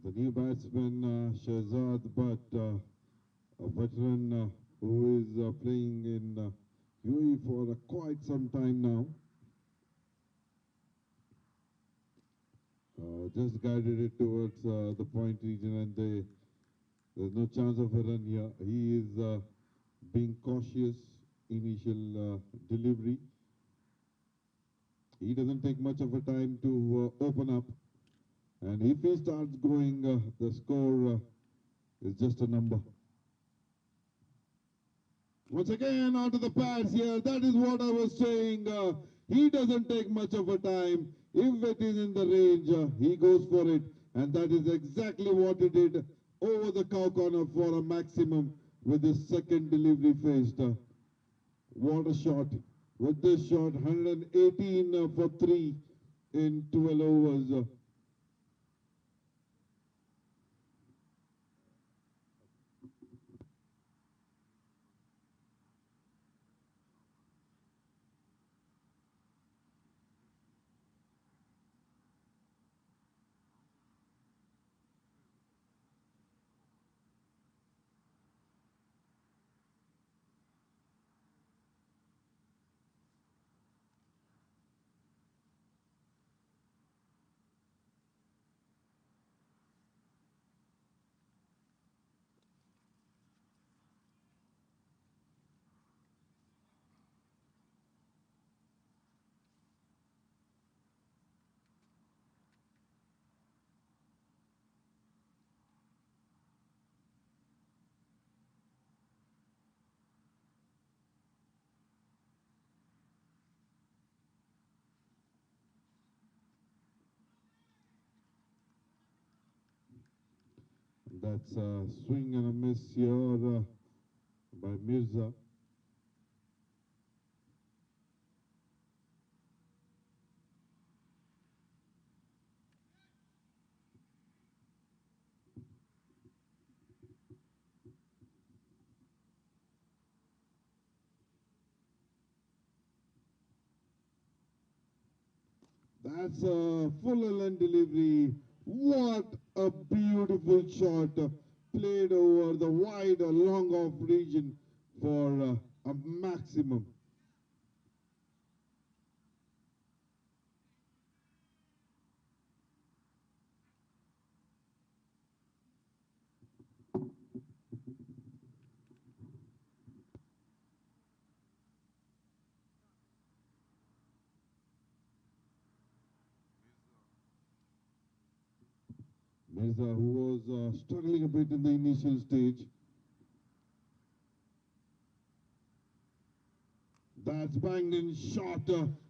The new batsman Shahzad Butt, a veteran who is playing in UAE for quite some time now. Just guided it towards the point region and there's no chance of a run here. He is being cautious, initial delivery. He doesn't take much of a time to open up. And if he starts going, the score is just a number. Once again, onto the pads here. That is what I was saying. He doesn't take much of a time. If it is in the range, he goes for it. And that is exactly what he did over the cow corner for a maximum with his second delivery faced. What a shot. With this shot, 118 for 3 in 12 overs. That's a swing and a miss here by Mirza. That's a full end delivery. What a beautiful shot played over the wide long off region for a maximum. Mirza, who was struggling a bit in the initial stage. That's banged in shot.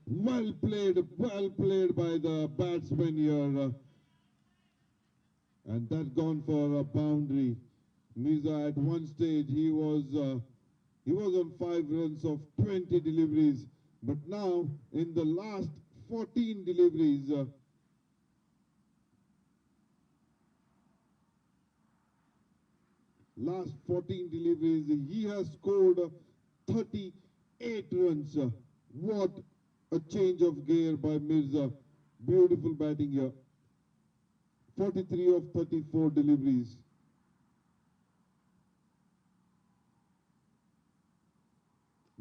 Well played by the batsman here. And that gone for a boundary. Mirza at one stage he was on 5 runs of 20 deliveries, but now in the last 14 deliveries, he has scored 38 runs. What a change of gear by Mirza. Beautiful batting here. 43 of 34 deliveries.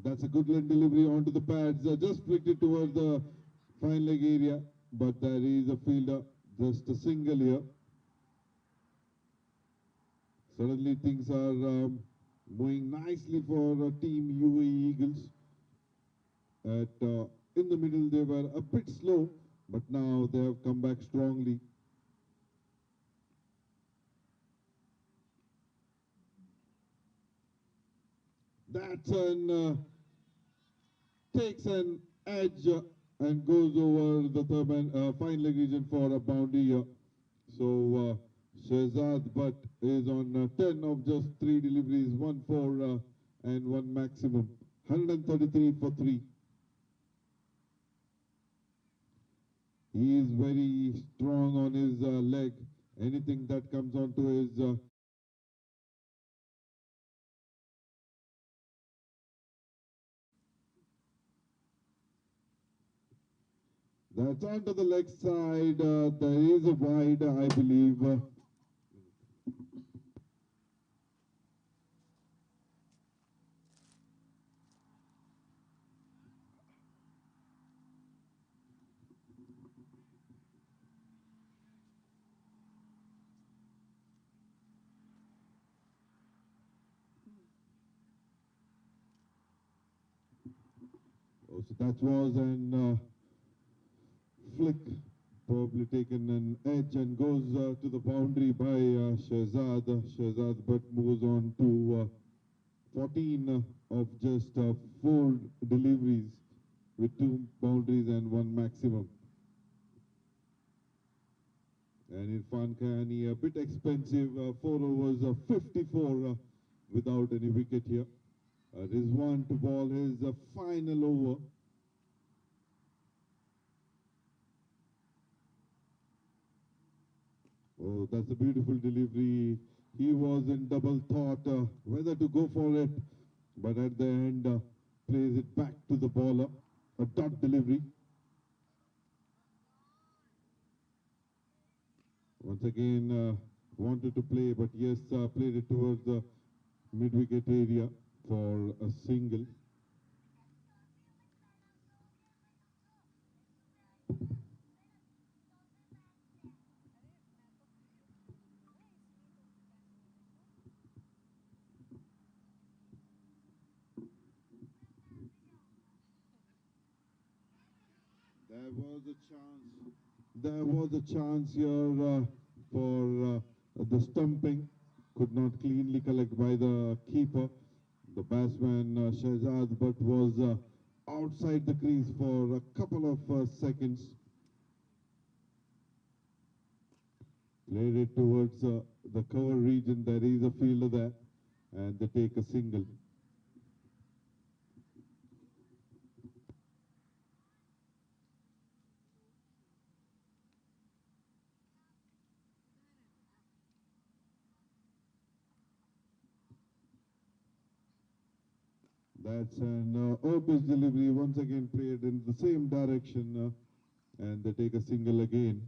That's a good line delivery onto the pads. Just flicked it towards the fine leg area, but there is a fielder. Just a single here. Suddenly things are moving nicely for Team UAE Eagles. In the middle they were a bit slow, but now they have come back strongly. That's takes an edge and goes over the fine leg region for a boundary here. So Shehzad Butt is on 10 of just 3 deliveries, 1 4 and 1 maximum. 133 for 3. He is very strong on his leg. Anything that comes onto his that's onto the leg side. There is a wide, I believe. Oh, so that was an flick, probably taken an edge and goes to the boundary by Shehzad. Shehzad but moves on to 14 of just 4 deliveries with 2 boundaries and 1 maximum. And Irfan Khayani a bit expensive, 4 overs, 54 without any wicket here. Rizwan to ball his final over. Oh, that's a beautiful delivery. He was in double thought whether to go for it, but at the end plays it back to the bowler. A dot delivery. Once again wanted to play, but yes, played it towards the mid-wicket area for a single. There was a chance. There was a chance here for the stumping. Could not cleanly collect by the keeper. The batsman Shehzad but was outside the crease for a couple of seconds. Played it towards the cover region. There is a fielder there, and they take a single. That's an Orbis delivery once again played in the same direction, and they take a single again.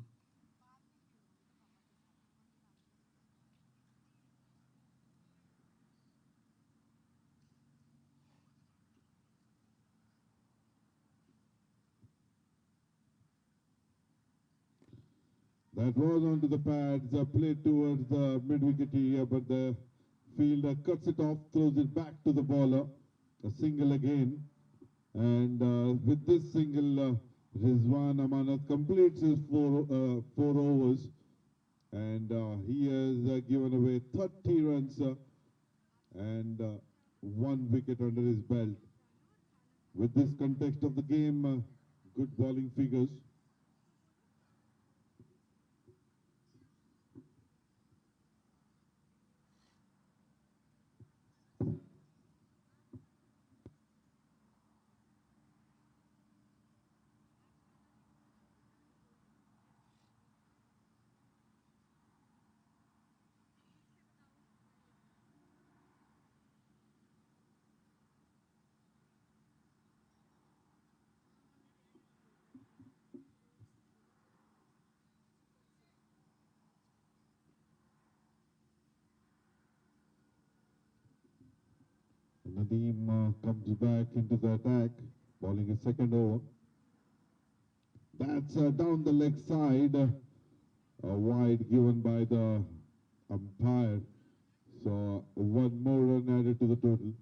That was onto the pads, played towards the mid-wicket area, but the fielder cuts it off, throws it back to the bowler. A single again. And with this single, Rizwan Amanat completes his four overs. and he has given away 30 runs and one wicket under his belt. With this context of the game, good bowling figures. Nadeem comes back into the attack, bowling his second over. That's down the leg side, a wide given by the umpire. So one more run added to the total.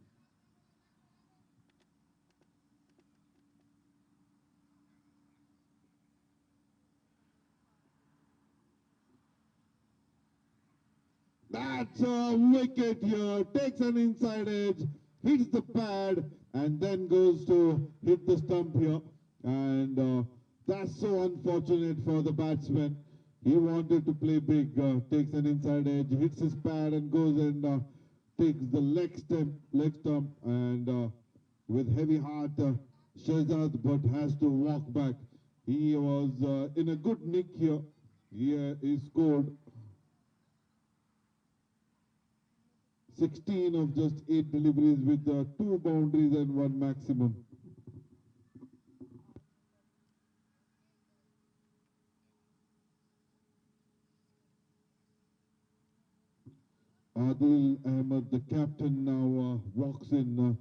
That's a wicket here. Takes an inside edge, hits the pad, and then goes to hit the stump here. And that's so unfortunate for the batsman. He wanted to play big, takes an inside edge, hits his pad, and goes and takes the leg stump, and with heavy heart, Shehzad but has to walk back. He was in a good nick here. He scored 16 of just 8 deliveries with 2 boundaries and 1 maximum. Adil Ahmed, the captain, now walks in.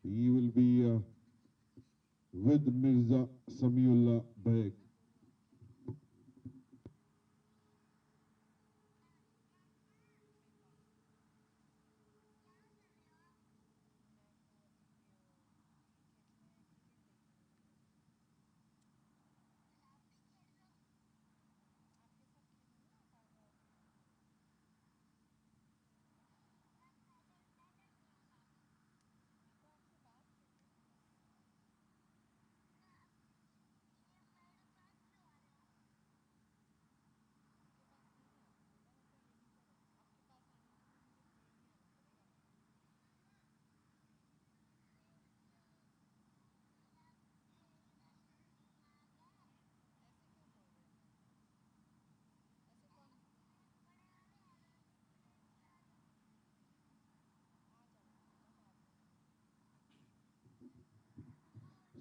He will be with Mirza Samiullah Beg.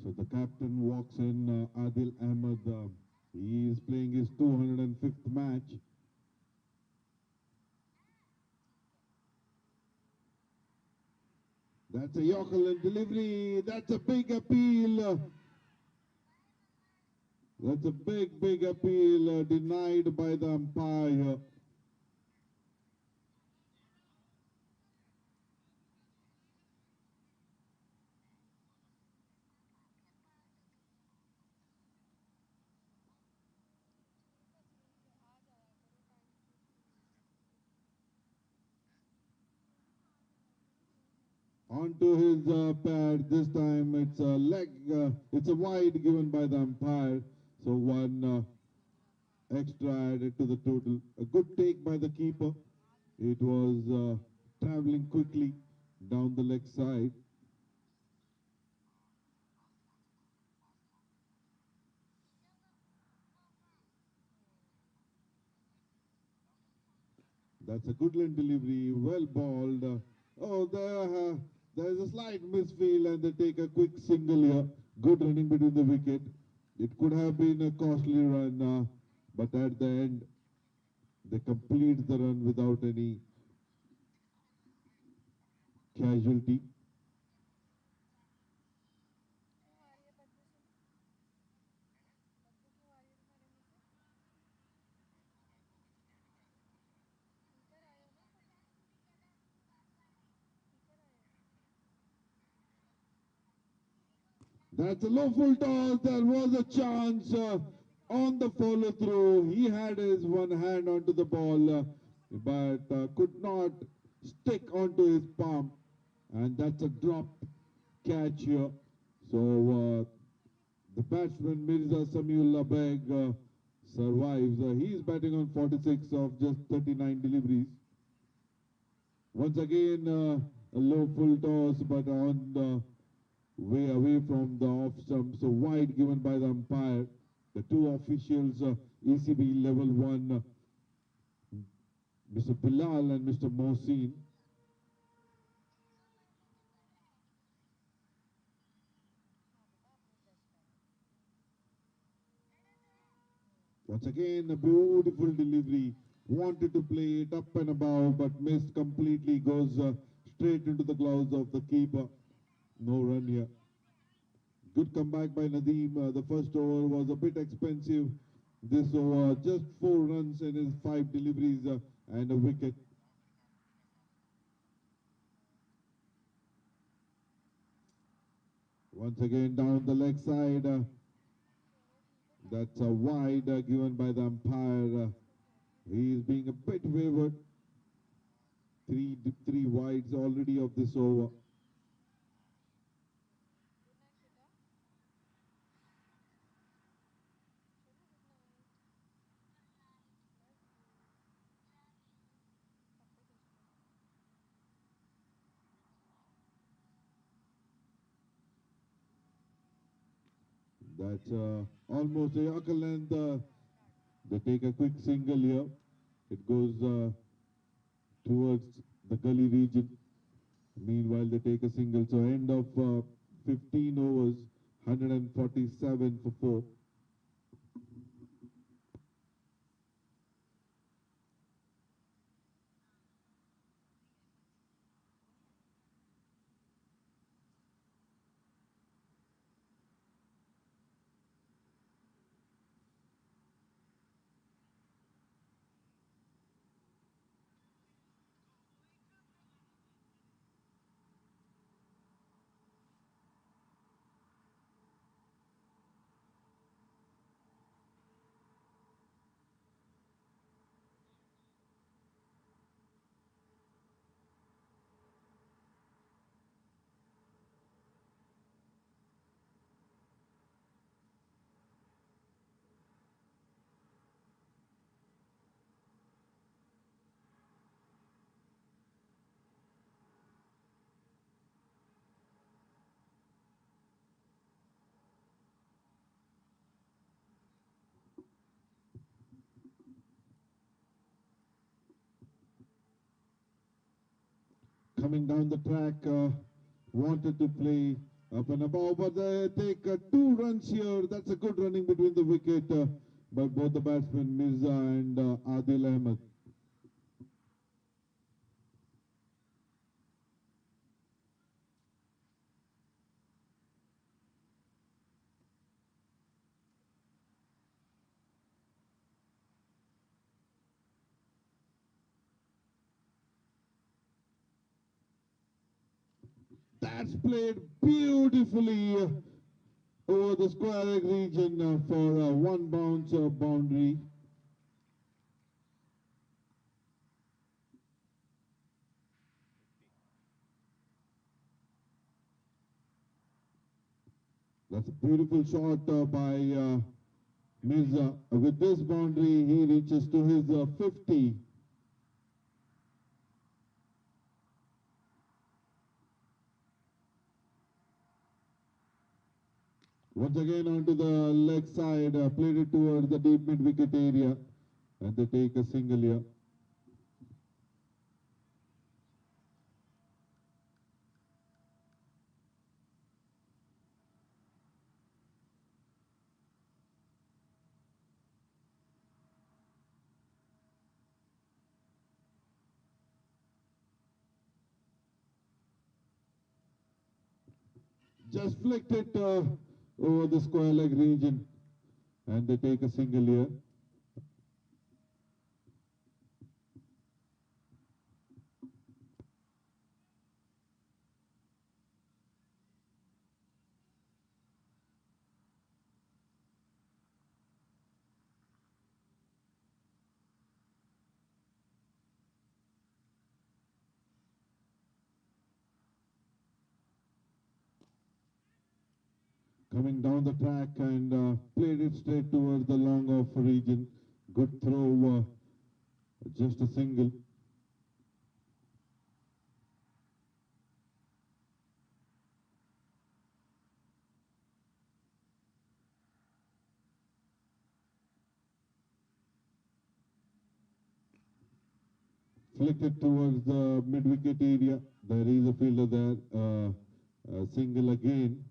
So the captain walks in, Adil Ahmed. He is playing his 205th match. That's a Yorker delivery. That's a big appeal. That's a big appeal denied by the umpire. Onto his pad. This time it's a leg, it's a wide given by the umpire. So one extra added to the total. A good take by the keeper. It was traveling quickly down the leg side. That's a good line delivery, well balled. There's a slight misfeel and they take a quick single here. Good running between the wicket. It could have been a costly run, but at the end they complete the run without any casualty. That's a low full toss. There was a chance. On the follow through, he had his one hand onto the ball, but could not stick onto his palm, and that's a drop catch here. So the batsman Mirza Samiullah Beg survives. He's batting on 46 of just 39 deliveries. Once again, a low full toss, but on the way away from the off stump, so wide given by the umpire. The two officials, ECB level 1, Mr. Bilal and Mr. Mohsin. Once again, a beautiful delivery. Wanted to play it up and above, but missed completely. Goes straight into the gloves of the keeper. No run here. Good comeback by Nadeem. The first over was a bit expensive. This over, just 4 runs in his 5 deliveries and a wicket. Once again down the leg side. That's a wide given by the umpire. He is being a bit wayward. Three wides already of this over. That's almost a Yorker length. They take a quick single here. It goes towards the gully region. Meanwhile, they take a single. So end of 15 overs, 147 for 4. Coming down the track, wanted to play up and above, but they take 2 runs here. That's a good running between the wicket by both the batsmen, Mirza and Adil Ahmed. That's played beautifully over the square leg region for a 1 bounce boundary. That's a beautiful shot by Mirza. With this boundary, he reaches to his 50. Once again onto the leg side, played it towards the deep mid wicket area, and they take a single here. Just flicked it over the square leg region, and they take a single here. coming down the track and played it straight towards the long off region. Good throw, just a single. Flicked it towards the mid-wicket area. There is a fielder there. Single again.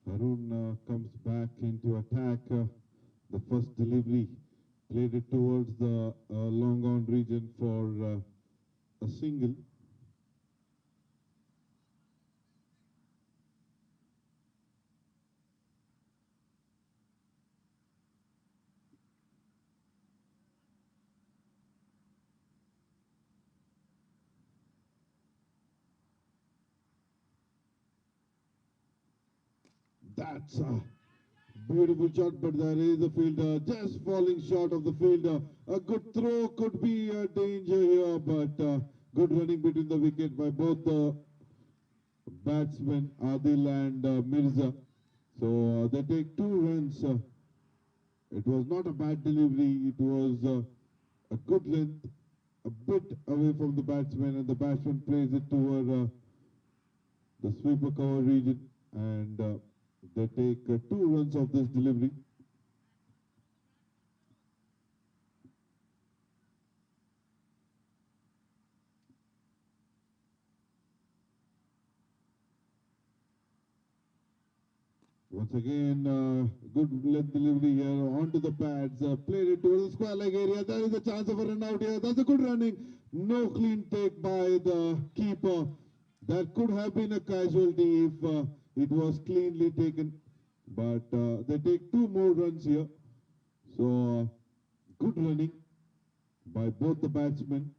Harun comes back into attack. The first delivery played it towards the long on region for a single. That's a beautiful shot, but there is a fielder just falling short of the fielder. A good throw could be a danger here, but good running between the wicket by both the batsmen, Adil and Mirza. So they take 2 runs. It was not a bad delivery. It was a good length, a bit away from the batsman, and the batsman plays it toward the sweeper cover region, and they take 2 runs of this delivery. Once again, good length delivery here onto the pads. Played it towards the square leg area. There is a chance of a run out here. That's a good running. No clean take by the keeper. That could have been a casualty if it was cleanly taken. But they take 2 more runs here. So good running by both the batsmen.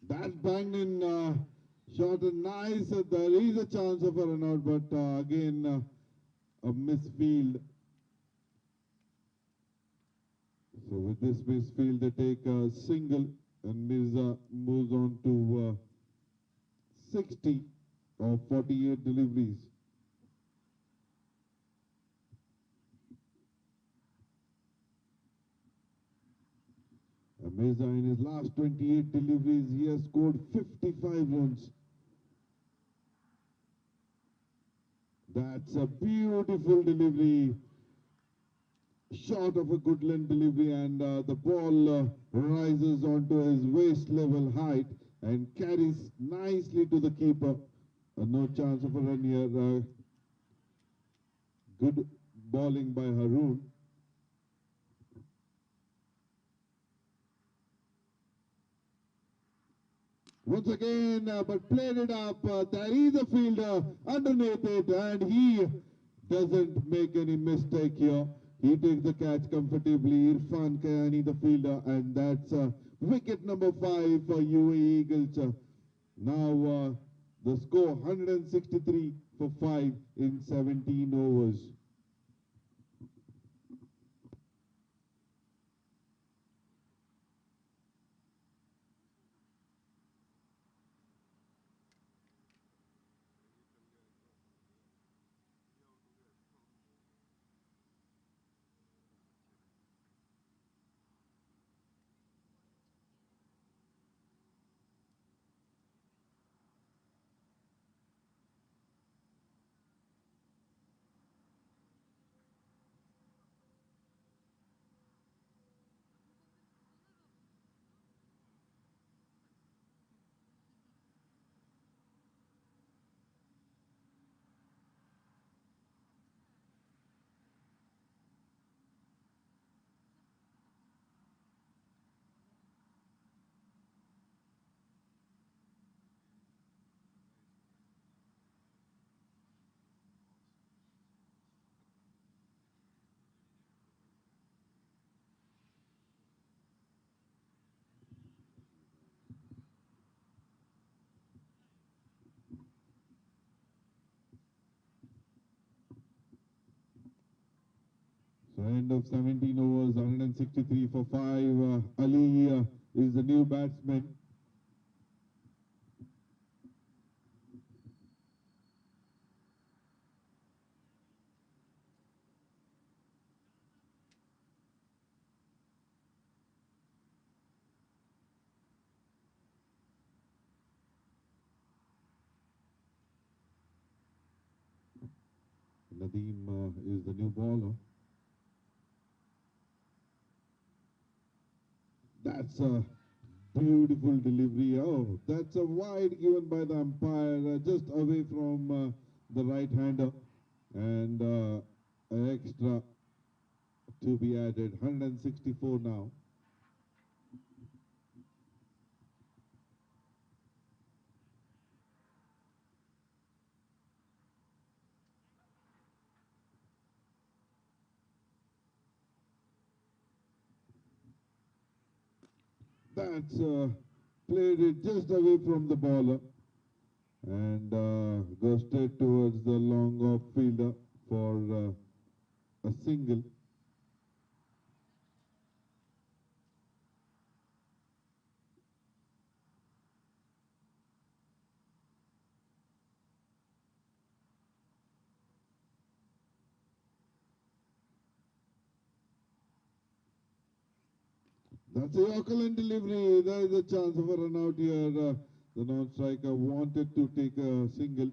That's banged in short and nice. There is a chance of a run out, but again a misfield. So with this misfield, they take a single, and Mirza moves on to 60 of 48 deliveries. And Mirza, in his last 28 deliveries, he has scored 55 runs. That's a beautiful delivery. Short of a good length delivery, and the ball rises onto his waist level height and carries nicely to the keeper. No chance of a run here. Good bowling by Haroon. Once again, but played it up. There is a fielder underneath it, and he doesn't make any mistake here. He takes the catch comfortably. Irfan Kayani, the fielder, and that's wicket number 5 for UAE Eagles. Now the score 163 for 5 in 17 overs. So end of 17 overs, 163 for 5. Ali is the new batsman. Nadeem is the new bowler. That's a beautiful delivery. Oh, that's a wide given by the umpire, just away from the right-hander. And an extra to be added, 164 now. That's played it just away from the bowler and goes straight towards the long off fielder for a single. That's a Yorkerland delivery. There is a chance of a run out here. The non-striker wanted to take a single.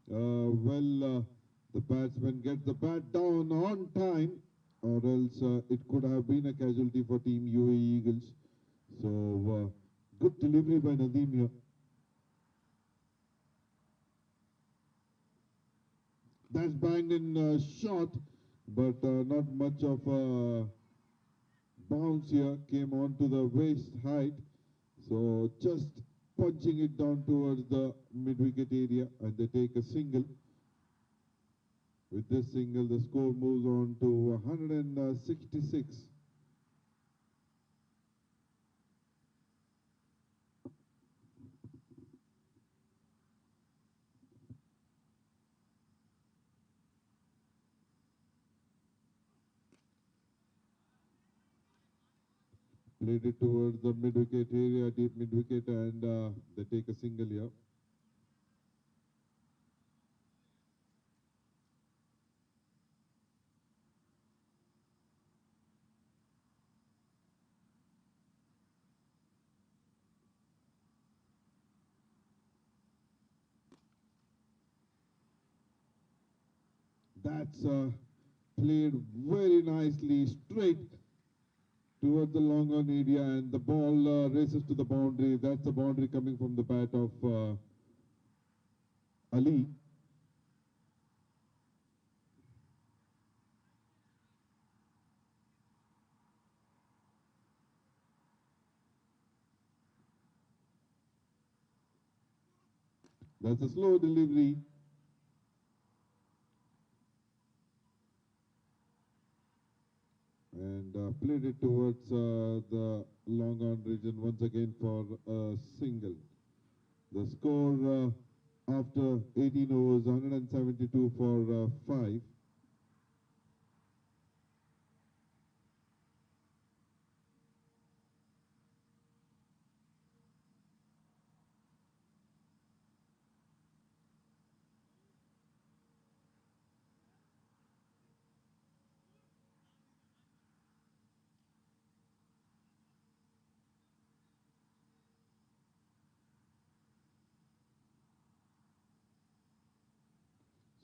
The batsman gets the bat down on time, or else it could have been a casualty for Team UAE Eagles. So, good delivery by Nadeem here. That's banged in short, but not much of a bounce here. Came on to the waist height. So just punching it down towards the mid-wicket area, and they take a single. With this single, the score moves on to 166. Played it towards the mid wicket area, deep mid wicket, and they take a single here. That's played very nicely straight toward the long on area, and the ball races to the boundary. That's the boundary coming from the bat of Ali. That's a slow delivery. And played it towards the long on region once again for a single. The score after 18 overs, 172 for 5.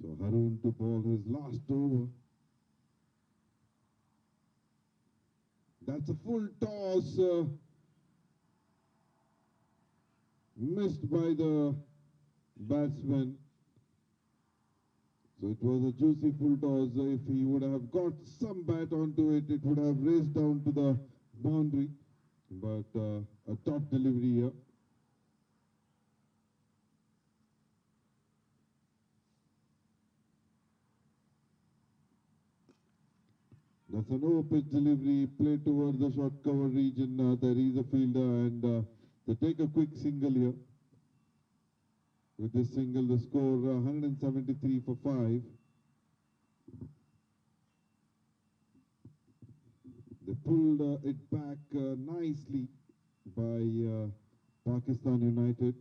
So Harun to ball his last over. That's a full toss, missed by the batsman. So it was a juicy full toss. If he would have got some bat onto it, it would have raced down to the boundary. But a top delivery here. That's an over pitch delivery played towards the short cover region. There is a fielder, and they take a quick single here. With this single, the score 173 for 5. They pulled it back nicely by Pakistan United.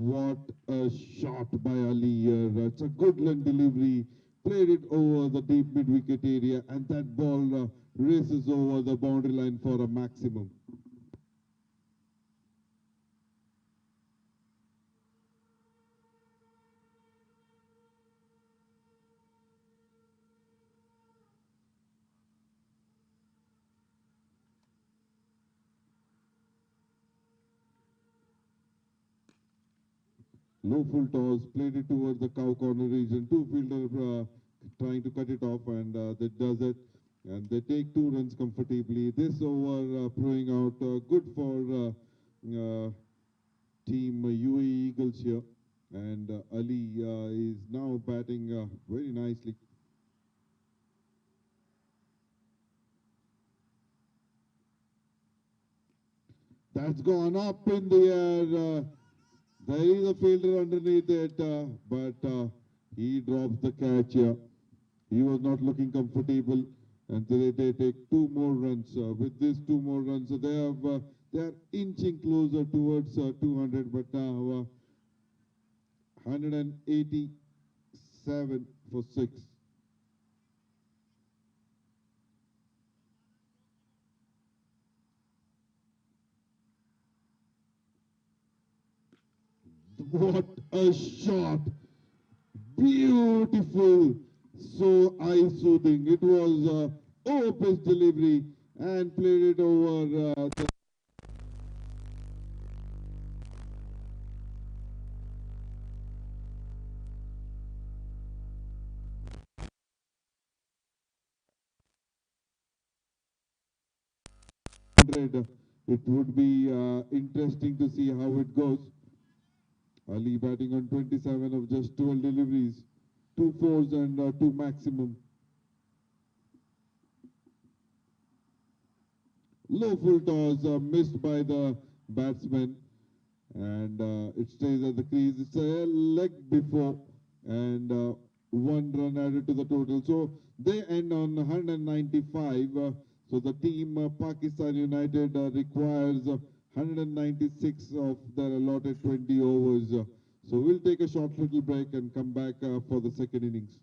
What a shot by Ali here. It's a good line delivery. Played it over the deep mid-wicket area, and that ball races over the boundary line for a maximum. Low full toss, played it towards the cow corner region. Two fielder trying to cut it off, and that does it. And they take 2 runs comfortably. This over throwing out good for team UAE Eagles here. And Ali is now batting very nicely. That's gone up in the air. There is a fielder underneath it, but he drops the catch here. He was not looking comfortable, and they take 2 more runs. With these 2 more runs, they are inching closer towards 200, but now 187 for 6. What a shot! Beautiful, so eye-soothing. It was over-pitch delivery and played it over the hundred. It would be interesting to see how it goes. Ali batting on 27 of just 12 deliveries, 2 fours and 2 maximum. Low full toss missed by the batsman, and it stays at the crease. It's a leg before, and 1 run added to the total. So they end on 195. So the team Pakistan United requires 196 of their allotted 20 overs. So we'll take a short little break and come back for the second innings.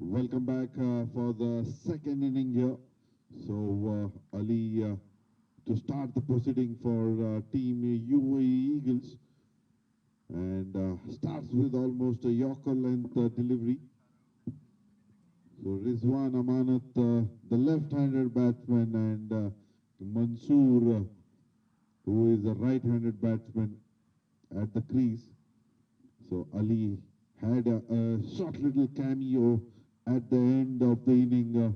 Welcome back for the second inning here. So, Ali, to start the proceeding for Team UAE Eagles, and starts with almost a Yorker length delivery. So, Rizwan Amanat, the left-handed batsman, and Mansoor, who is a right-handed batsman at the crease. So Ali had a short little cameo at the end of the inning.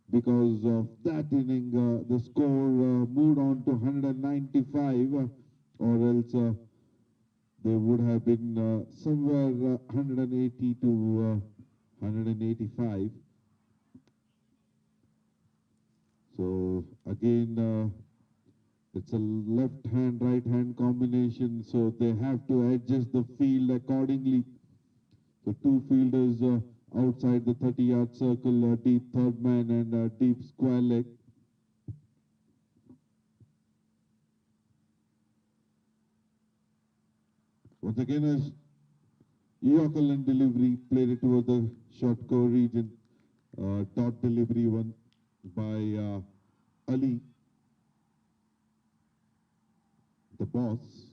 Because of that inning, the score moved on to 195, or else they would have been somewhere 180 to 185. So again, it's a left hand, right hand combination, so they have to adjust the field accordingly. So two fielders outside the 30-yard circle, deep third man and deep square leg. Once again, a Yorker delivery played it towards the short cover region. Dot delivery one by Ali, the boss.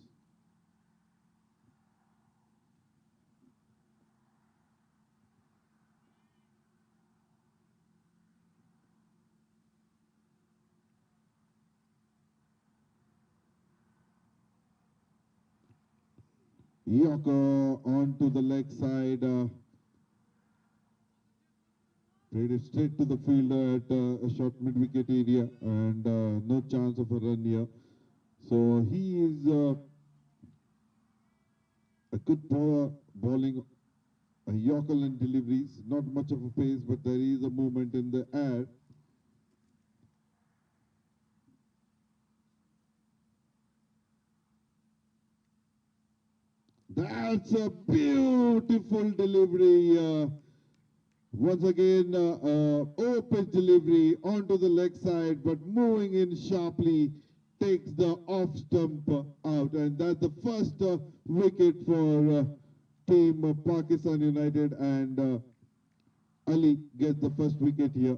Yorker onto the leg side. Played it straight to the fielder at a short mid-wicket area, and no chance of a run here. So he is a good power bowling, a Yorker deliveries, not much of a pace, but there is a movement in the air. That's a beautiful delivery. Once again, open delivery onto the leg side, but moving in sharply takes the off stump out, and that's the first wicket for team Pakistan United, and Ali gets the first wicket here.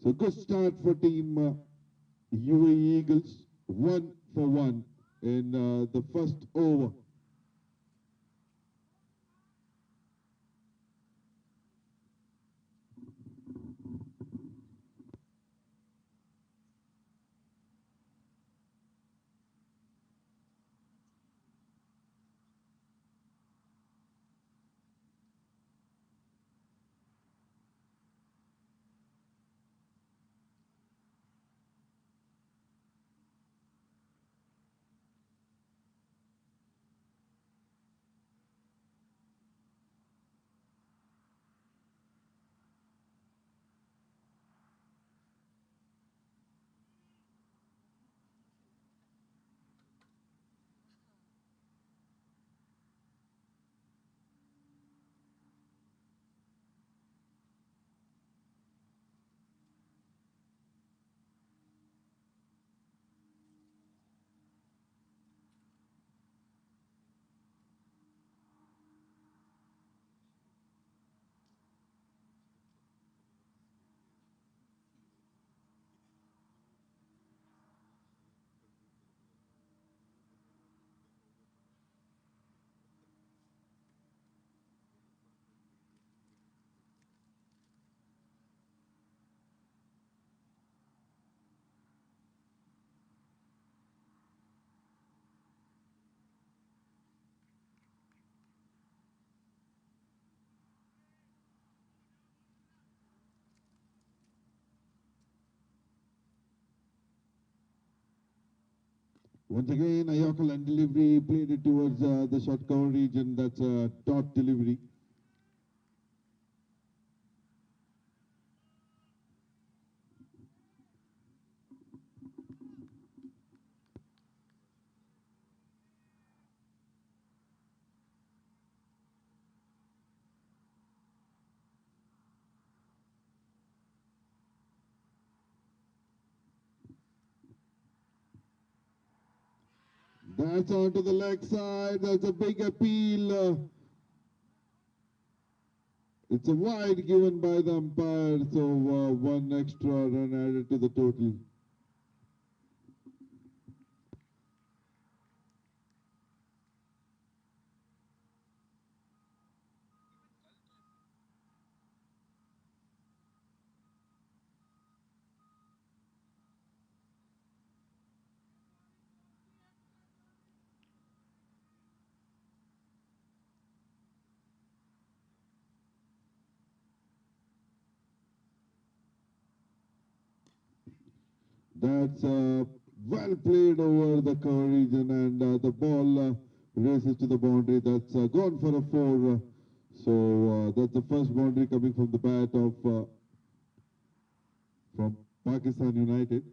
So good start for team UAE Eagles, 1 for 1 in the first over. Once again, a Yorker delivery played it towards the short cover region. That's a dot delivery. That's onto the leg side. That's a big appeal. It's a wide given by the umpire, so one extra run added to the total. That's well played over the cover region, and the ball races to the boundary. That's gone for a four. So that's the first boundary coming from the bat of from Pakistan United.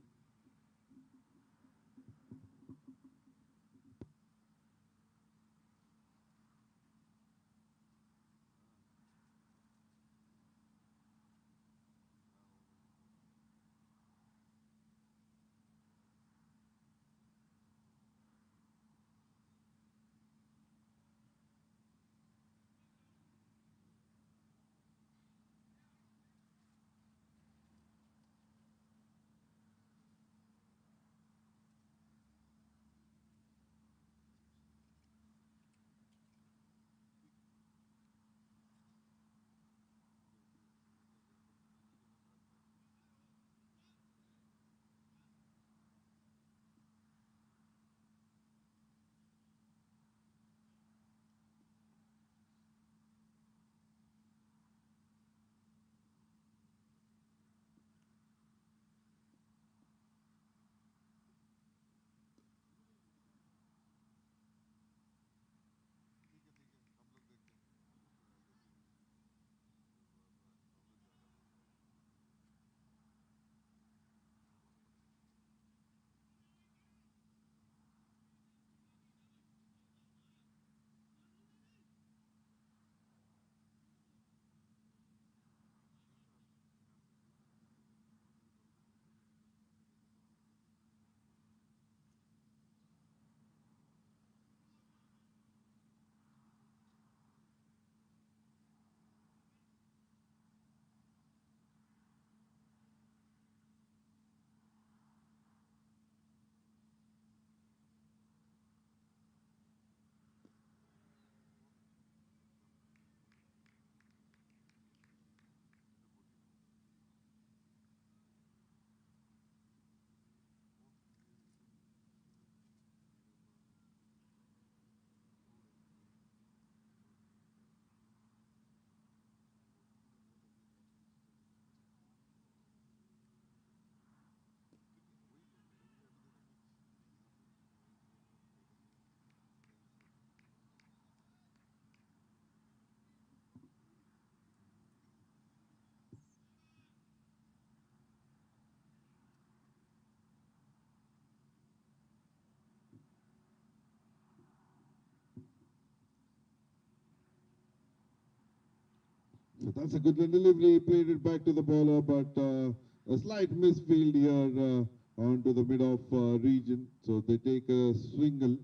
So that's a good delivery. Played it back to the bowler, but a slight misfield here onto the mid of region. So they take a single.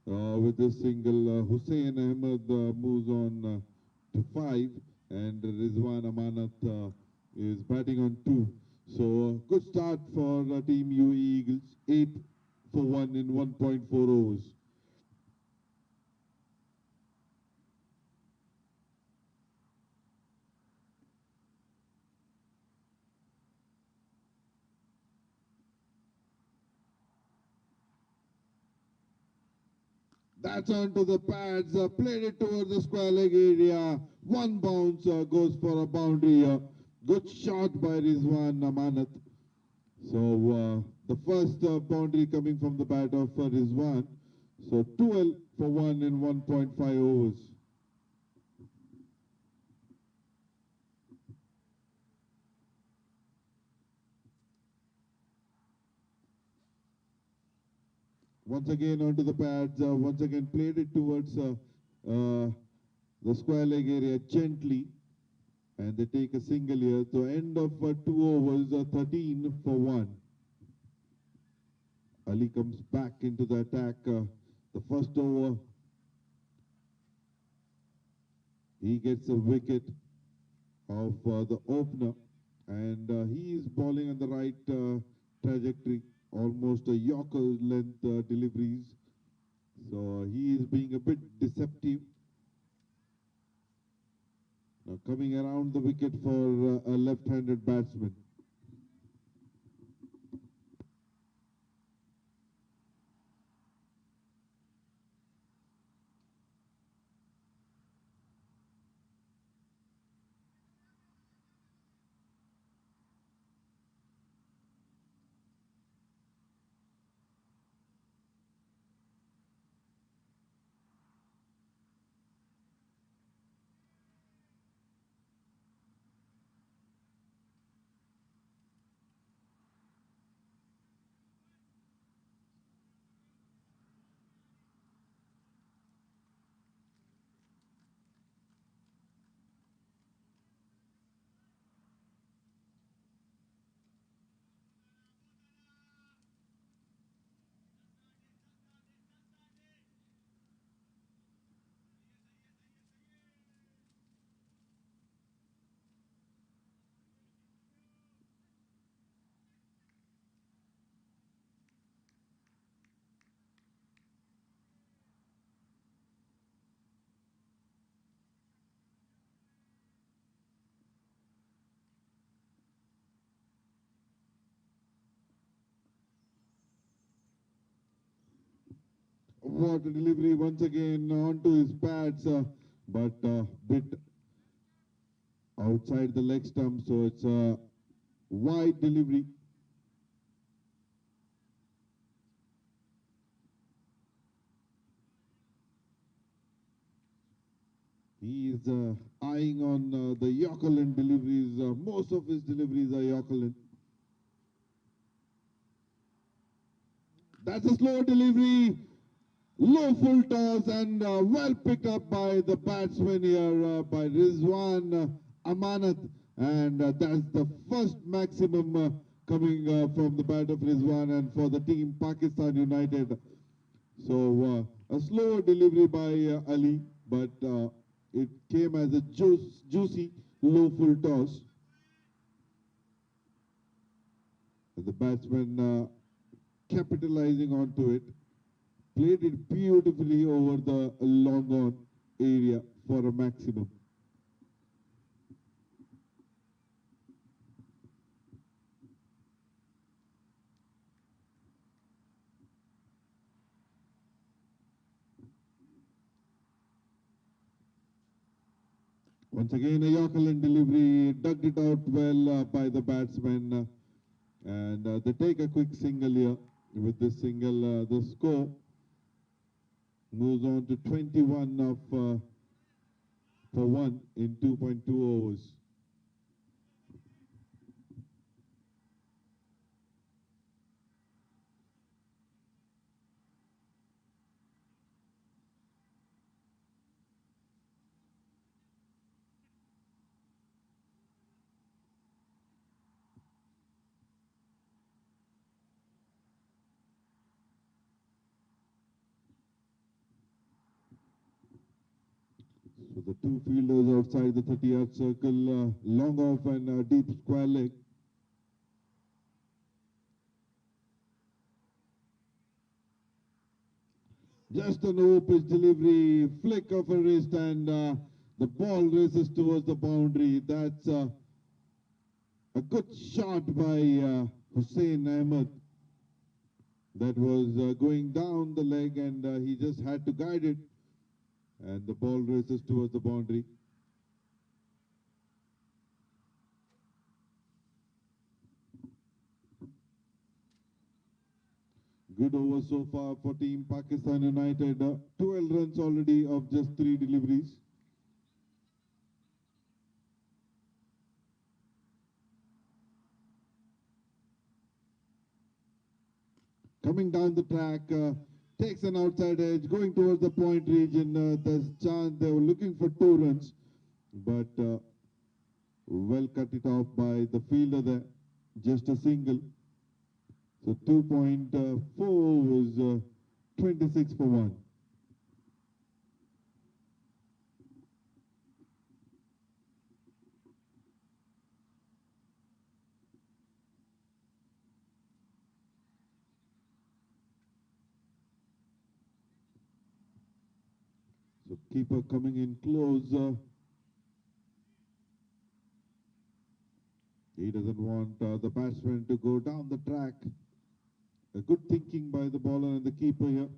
With this single, Hussein Ahmed moves on to 5, and Rizwan Amanat is batting on 2. So good start for Team UAE Eagles. 8 for 1 in 1.4 overs. That's onto the pads, played it towards the square leg area. One bounce goes for a boundary. Good shot by Rizwan Amanat. So the first boundary coming from the bat of Rizwan. So 12 for 1 in 1.5 overs. Once again onto the pads, once again played it towards the square leg area gently, and they take a single here. So end of 2 overs, 13 for 1. Ali comes back into the attack. The first over, he gets a wicket. of the opener, and he is bowling on the right trajectory, almost a Yorker length deliveries. So he is being a bit deceptive. Now coming around the wicket for a left-handed batsman. What a delivery once again onto his pads, but bit outside the leg stump, so it's a wide delivery. He is eyeing on the Yorkerland deliveries. Most of his deliveries are Yorkerland. That's a slow delivery. Low full toss and well picked up by the batsman here by Rizwan Amanat, and that's the first maximum coming from the bat of Rizwan and for the team Pakistan United. So a slower delivery by Ali, but it came as a juicy low full toss. The batsman capitalizing onto it. Played it beautifully over the long on area for a maximum. Once again, a Yorkerland delivery, dug it out well by the batsman, and they take a quick single here. With this single, the score moves on to 21 of for 1 in 2.2 overs. So the two fielders outside the 30-yard circle, long off and deep square leg. Just an open delivery, flick of a wrist, and the ball races towards the boundary. That's a good shot by Hussein Ahmed. That was going down the leg, and he just had to guide it. And the ball races towards the boundary. Good over so far for Team Pakistan United. 12 runs already of just 3 deliveries. Coming down the track, takes an outside edge, going towards the point region. There's chance they were looking for 2 runs, but well cut it off by the fielder there. Just a single. So 2.4 was 26 for 1. So keeper coming in close. He doesn't want the batsman to go down the track. A good thinking by the bowler and the keeper here.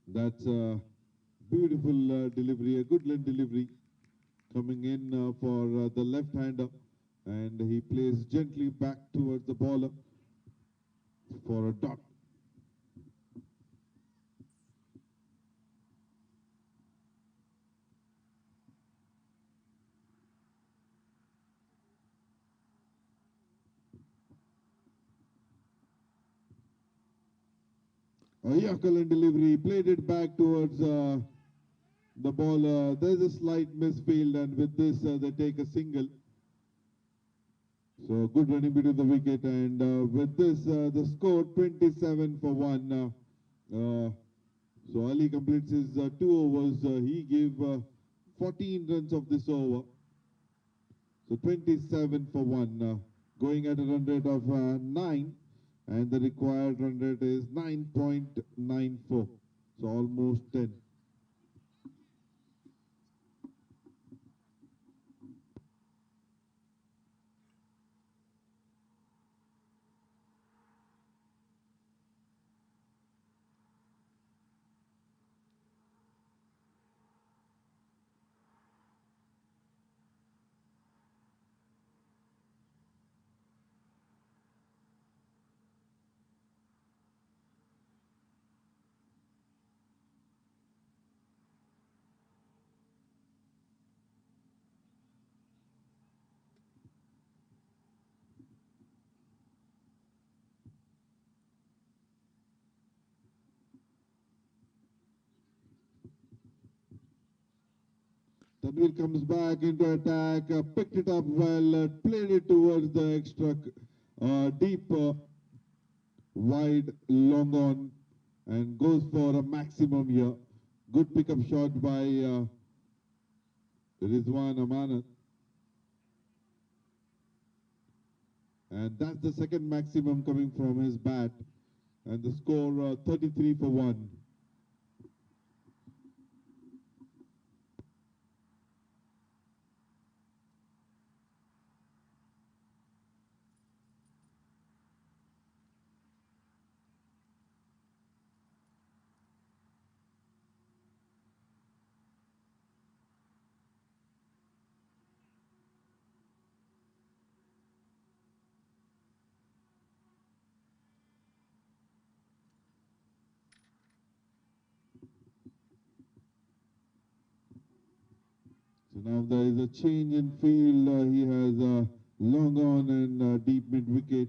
That's a beautiful delivery, a good leg delivery coming in for the left-hander, and he plays gently back towards the bowler for a dot. A Yorker delivery, played it back towards the ball. There's a slight misfield, and with this they take a single. So good running between the wicket, and with this the score 27 for 1. So Ali completes his 2 overs. He gave 14 runs of this over. So 27 for 1. Going at a run rate of 9, and the required run rate is 9.94. So almost 10. Tanvir comes back into attack, picked it up well, played it towards the extra deep, wide, long on, and goes for a maximum here. Good pickup shot by Rizwan Amanat. And that's the second maximum coming from his bat. And the score 33 for 1. So now there is a change in field. He has long on and deep mid wicket.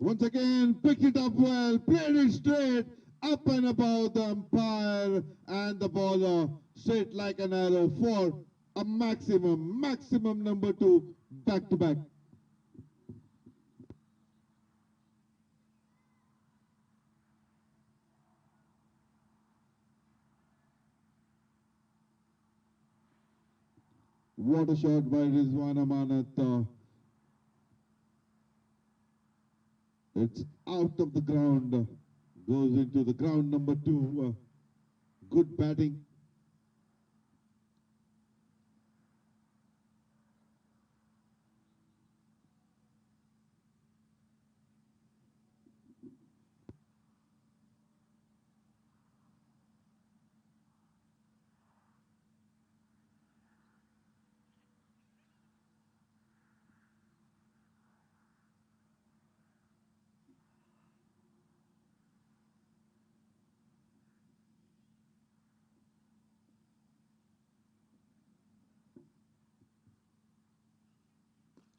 Once again, picked it up well, played it straight, up and above the umpire and the bowler, straight like an arrow for a maximum number 2, back to back. What a shot by Rizwan Amanat. It's out of the ground, goes into the ground number 2. Good batting.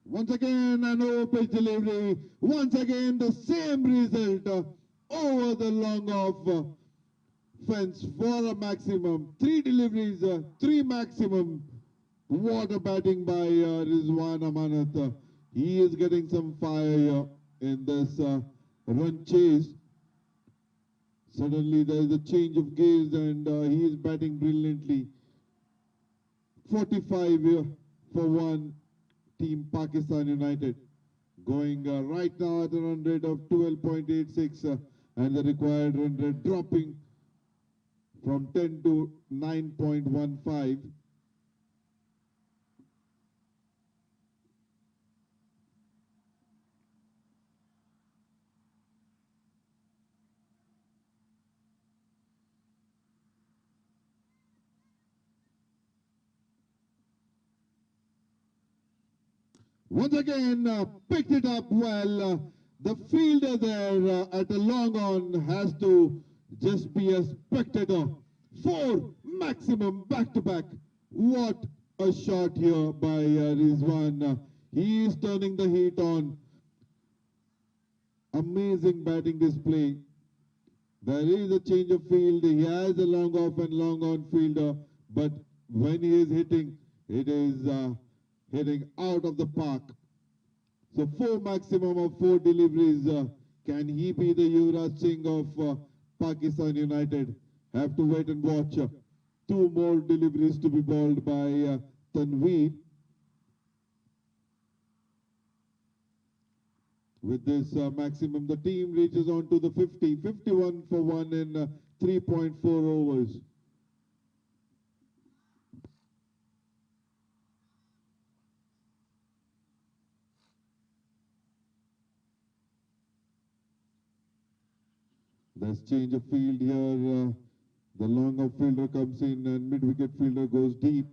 Once again, an over-pitch delivery. Once again, the same result over the long off fence for a maximum. 3 deliveries, 3 maximum. What a batting by Rizwan Amanat. He is getting some fire here in this run chase. Suddenly there is a change of gears, and he is batting brilliantly. 45 for 1. Team Pakistan United. Going right now at a run rate of 12.86 and the required run rate dropping from 10 to 9.15. Once again, picked it up well. The fielder there at a long on has to just be a spectator. Four maximum back to back. What a shot here by Rizwan. He is turning the heat on. Amazing batting display. There is a change of field. He has a long off and long on fielder, but when he is hitting, it is hitting out of the park. So four maximum of four deliveries. Can he be the Yuvraj Singh of Pakistan United? Have to wait and watch. Two more deliveries to be bowled by Tanveer. With this maximum, the team reaches on to the 50, 51 for 1 in 3.4 overs. There's change of field here. The long off fielder comes in and mid-wicket fielder goes deep.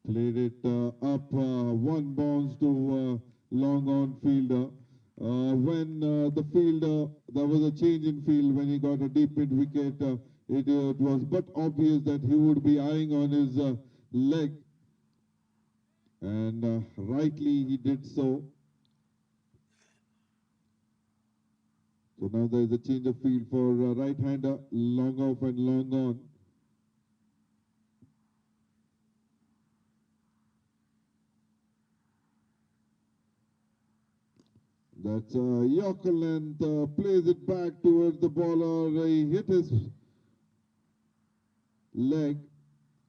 Played it up, one bounce to long on fielder. When the fielder, there was a change in field when he got a deep mid wicket. It was but obvious that he would be eyeing on his leg, and rightly he did so. So now there is a change of field for right-hander, long off and long on. That's Yorker length, plays it back towards the bowler. He hit his leg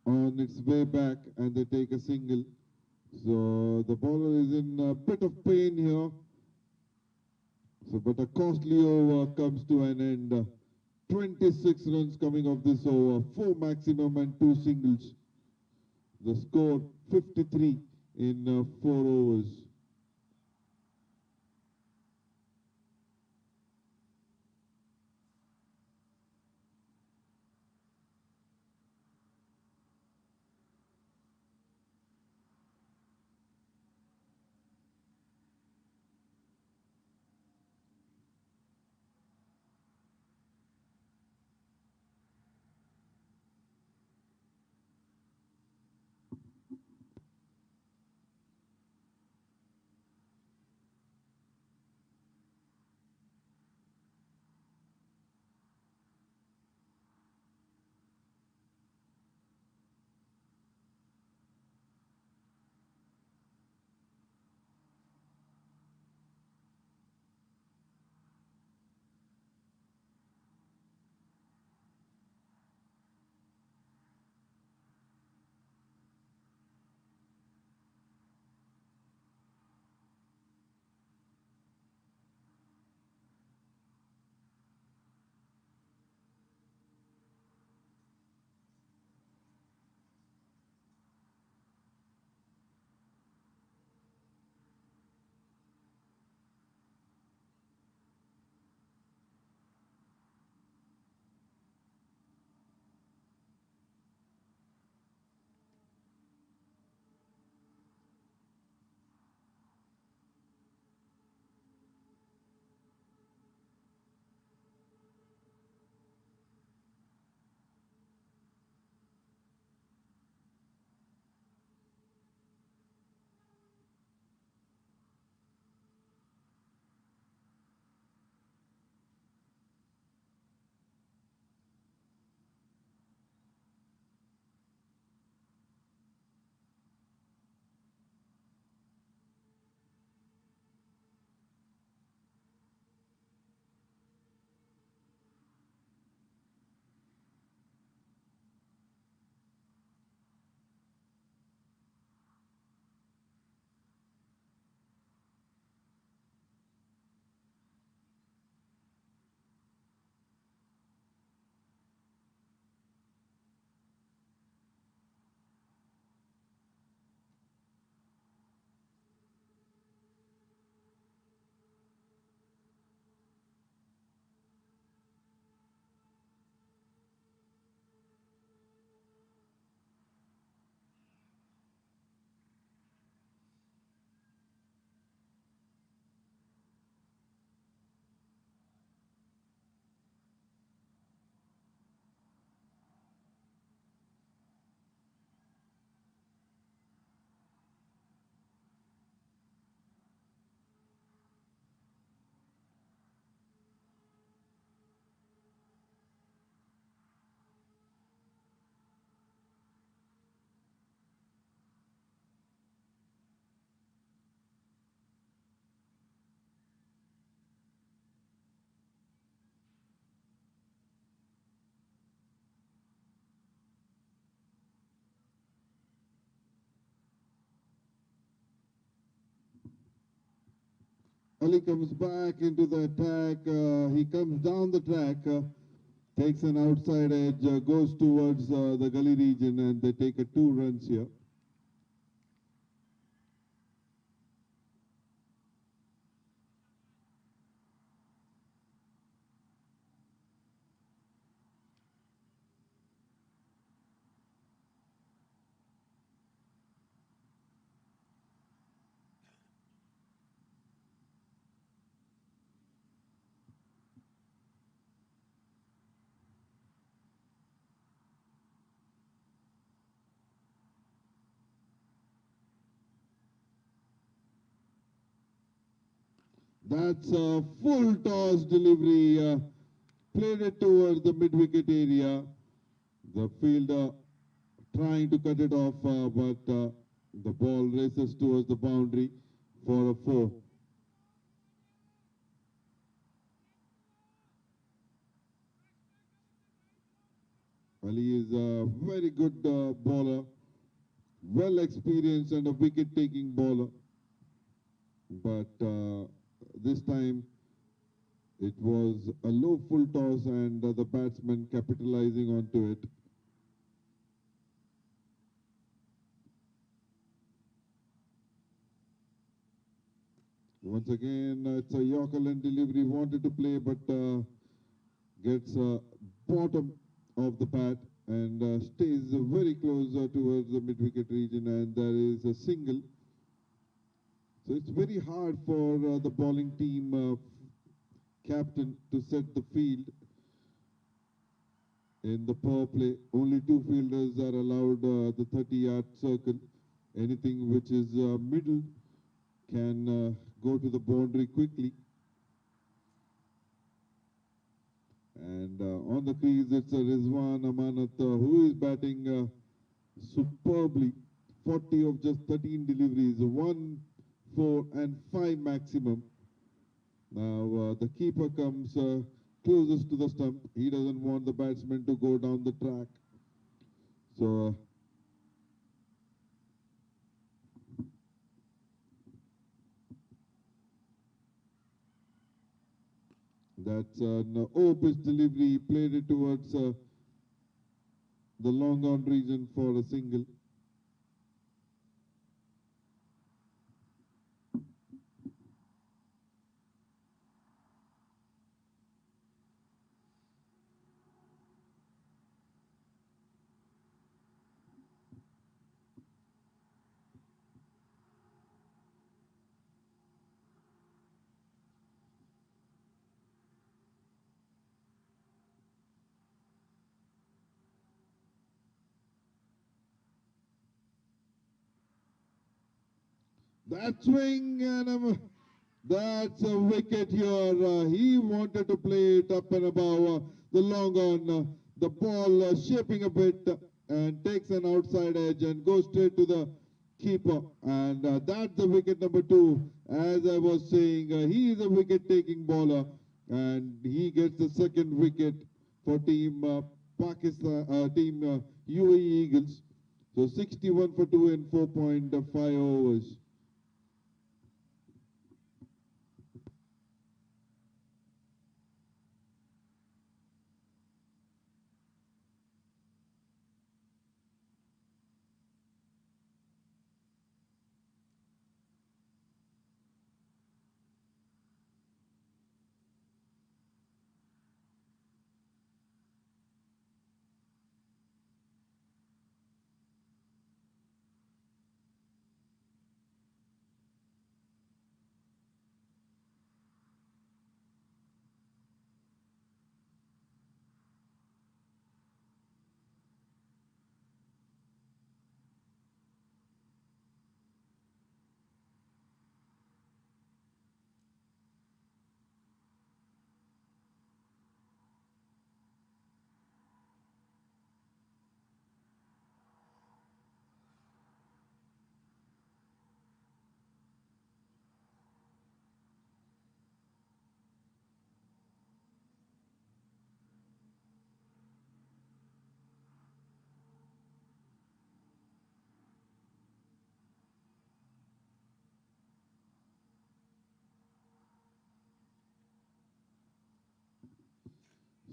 on its way back and they take a single. So the bowler is in a bit of pain here. So, but a costly over comes to an end. 26 runs coming off this over, 4 maximum and 2 singles. The score 53 in 4 overs. Ali comes back into the attack. He comes down the track, takes an outside edge, goes towards the gully region, and they take a 2 runs here. That's a full toss delivery. Played it towards the mid-wicket area. The fielder trying to cut it off, but the ball races towards the boundary for a 4. Ali is a very good bowler, well experienced and a wicket-taking bowler. But this time it was a low full toss and the batsman capitalizing onto it. Once again, it's a Yorker and delivery, wanted to play but gets bottom of the bat and stays very close towards the mid-wicket region, and there is a single. So it's very hard for the bowling team captain to set the field in the power play. Only 2 fielders are allowed the 30-yard circle. Anything which is middle can go to the boundary quickly. And on the crease, it's Rizwan Amanat who is batting superbly. 40 of just 13 deliveries, 1, 4 and 5 maximum. Now the keeper comes closest to the stump. He doesn't want the batsman to go down the track. So that's an O-pitch delivery. He played it towards the long on region for a single. That swing and that's a wicket here. He wanted to play it up and above the long on. The ball shaping a bit and takes an outside edge and goes straight to the keeper. And that's the wicket number 2. As I was saying, he is a wicket-taking bowler and he gets the second wicket for team UAE Eagles. So 61 for 2 in 4.5 overs.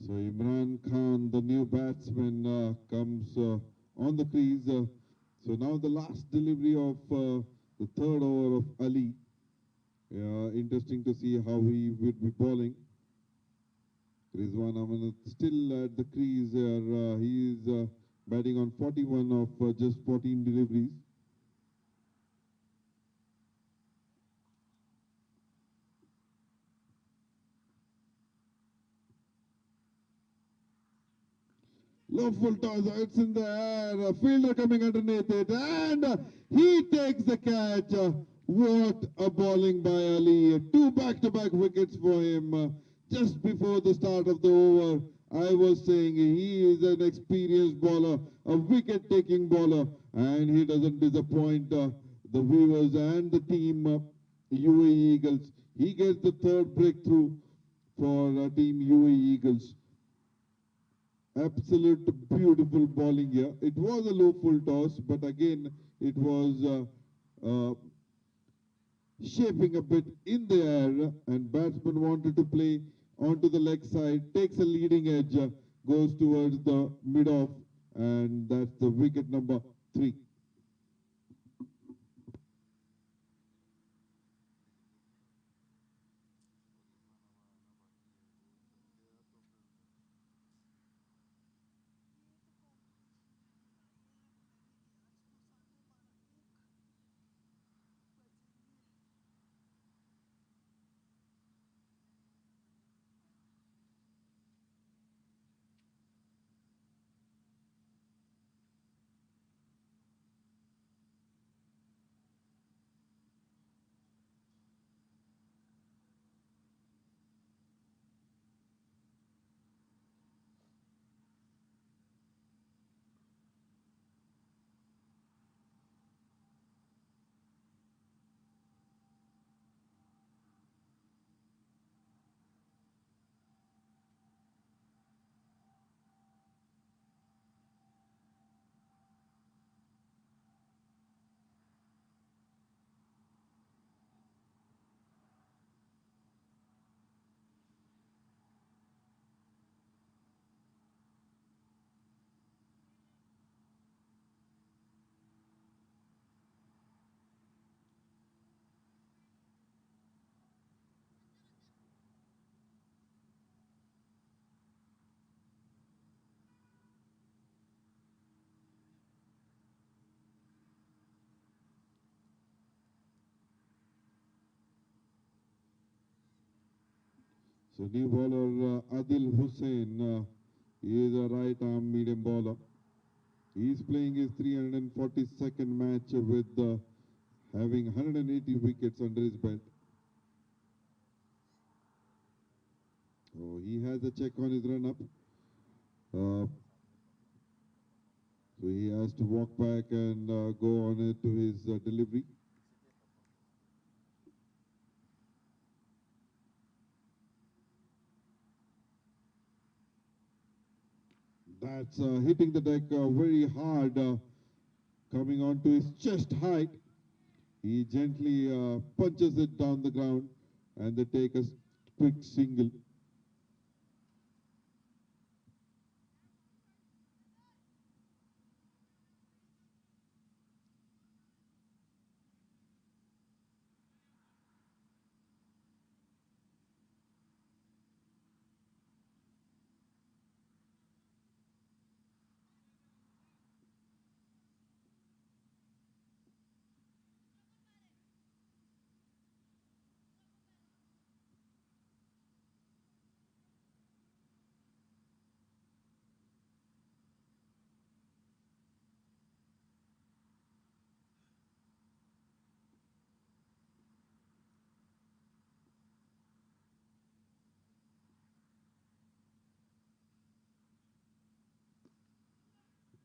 So Imran Khan, the new batsman, comes on the crease. So now the last delivery of the third over of Ali. Interesting to see how he would be bowling. Rizwan Amanat still at the crease here. He is batting on 41 of just 14 deliveries. Low full toss, it's in the air. A fielder coming underneath it, and he takes the catch. What a bowling by Ali. Two back-to-back wickets for him. Just before the start of the over, I was saying he is an experienced bowler, a wicket-taking bowler, and he doesn't disappoint the viewers and the team UAE Eagles. He gets the third breakthrough for team UAE Eagles. Absolute beautiful bowling here. It was a low full toss, but again, it was shaping a bit in the air, and batsman wanted to play onto the leg side, takes a leading edge, goes towards the mid-off, and that's the wicket number 3. So new bowler Adil Hussain, he is a right arm medium bowler. He is playing his 342nd match with having 180 wickets under his belt. Oh, he has a check on his run up. Uh, so he has to walk back and go on it to his delivery. That's hitting the deck very hard, coming on to his chest height. He gently punches it down the ground, and they take a quick single.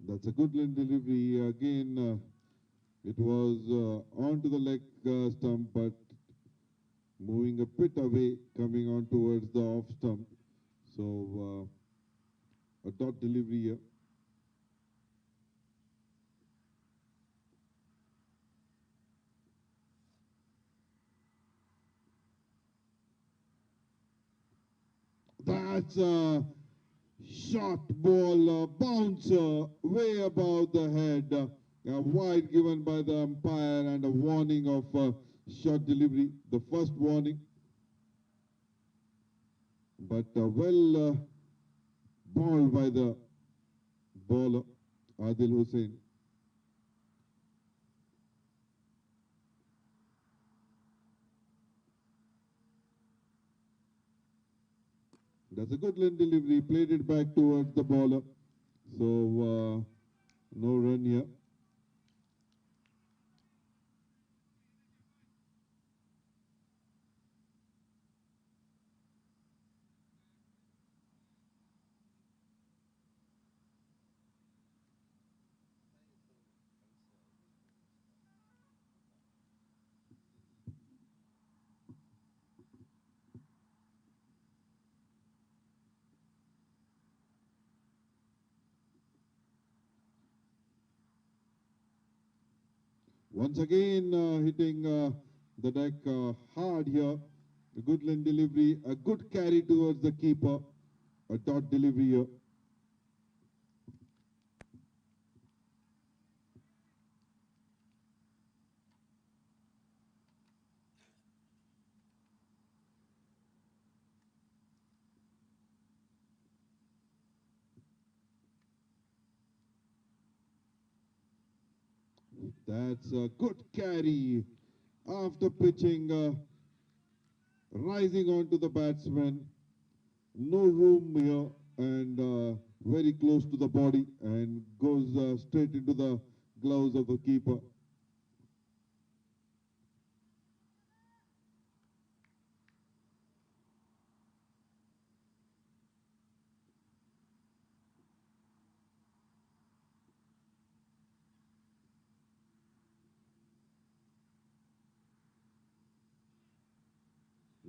That's a good line delivery. Again, it was onto the leg stump, but moving a bit away, coming on towards the off stump. So a dot delivery here. That's Short ball bouncer way above the head. A wide given by the umpire and a warning of short delivery. The first warning. But well balled by the bowler, Adil Hussain. That's a good line delivery. Played it back towards the bowler. So no run here. Once again hitting the deck hard here. A good line delivery. A good carry towards the keeper. A dot delivery here. That's a good carry after pitching, rising onto the batsman. No room here and very close to the body and goes straight into the gloves of the keeper.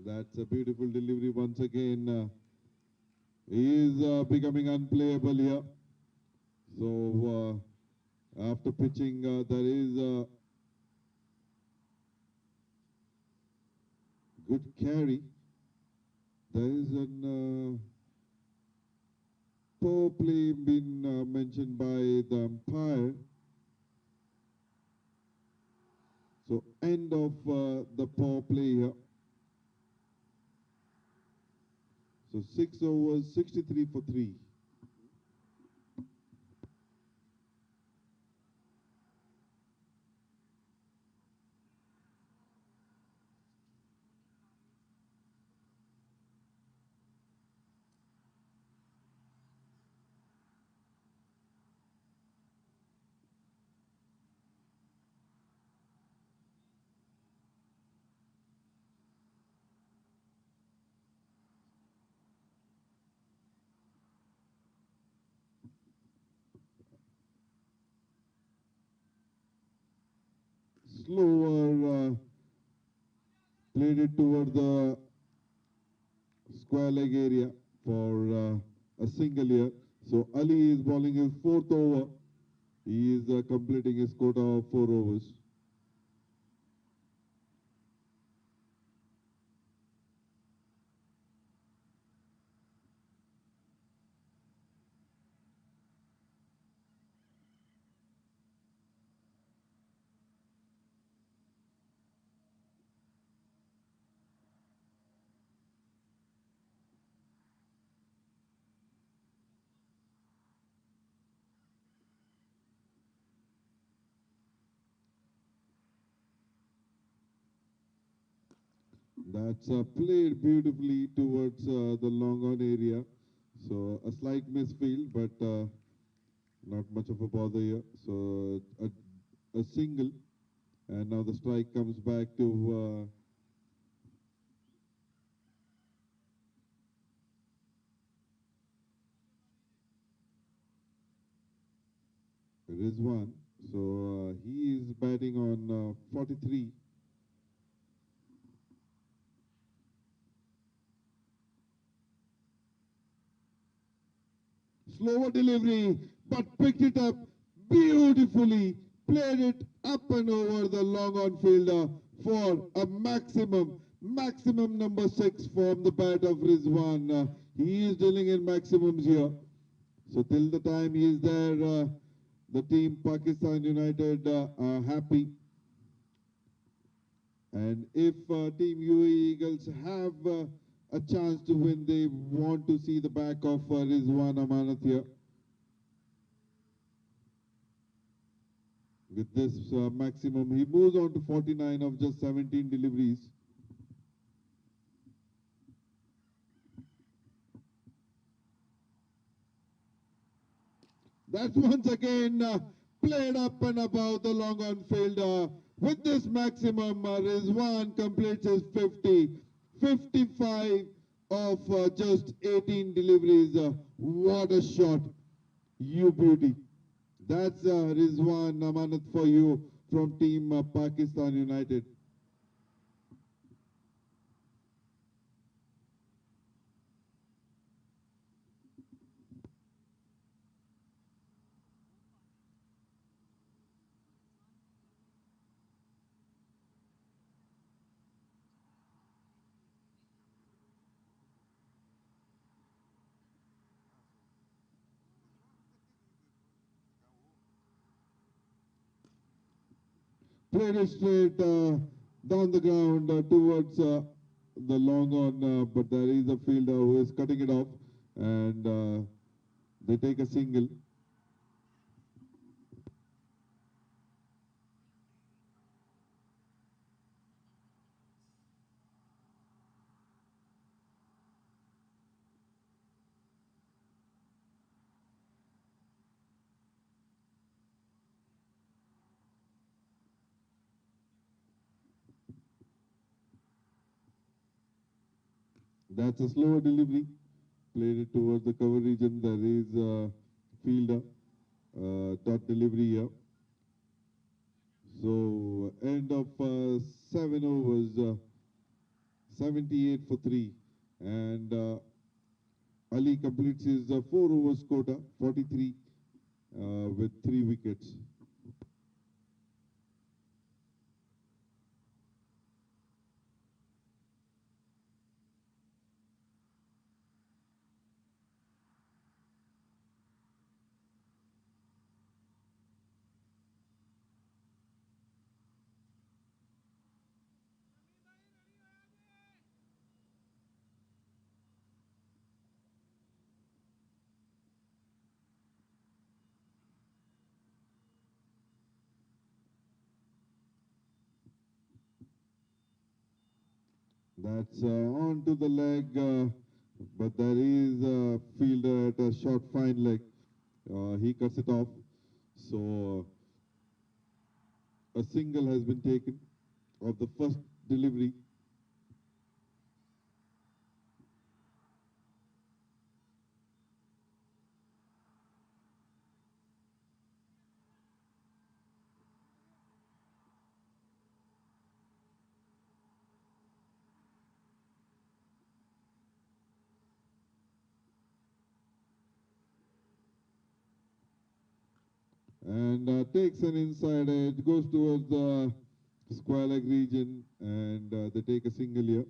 That's a beautiful delivery once again. He is becoming unplayable here. So after pitching, there is a good carry. There is an poor play been mentioned by the umpire. So end of the power play here. So 6 overs, 63 for 3. Slower played it toward the square leg area for a single here. So Ali is bowling his 4th over. He is completing his quota of 4 overs. That's played beautifully towards the long on area. So a slight misfield, but not much of a bother here. So a single, and now the strike comes back to Rizwan. So he is batting on 43. Slower delivery, but picked it up beautifully. Played it up and over the long on fielder for a maximum number 6 from the bat of Rizwan. He is dealing in maximums here. So till the time he is there, the team Pakistan United are happy. And if Team UAE Eagles have a chance to win, they want to see the back of Rizwan Amanat here. With this maximum, he moves on to 49 of just 17 deliveries. That's once again played up and above the long on field. With this maximum, Rizwan completes his 50, 55 of just 18 deliveries. What a shot, you beauty. That's Rizwan Amanat for you from Team Pakistan United. Played it straight down the ground towards the long on, but there is a fielder who is cutting it off, and they take a single. That's a slower delivery. Played it towards the cover region. There is a fielder dot delivery here. So end of 7 overs, 78 for 3, and Ali completes his 4 overs quota, 43 with 3 wickets. That's on to the leg, but there is a fielder at a short fine leg. He cuts it off. So a single has been taken of the first delivery. And takes an inside edge, goes towards the square leg region, and they take a single here.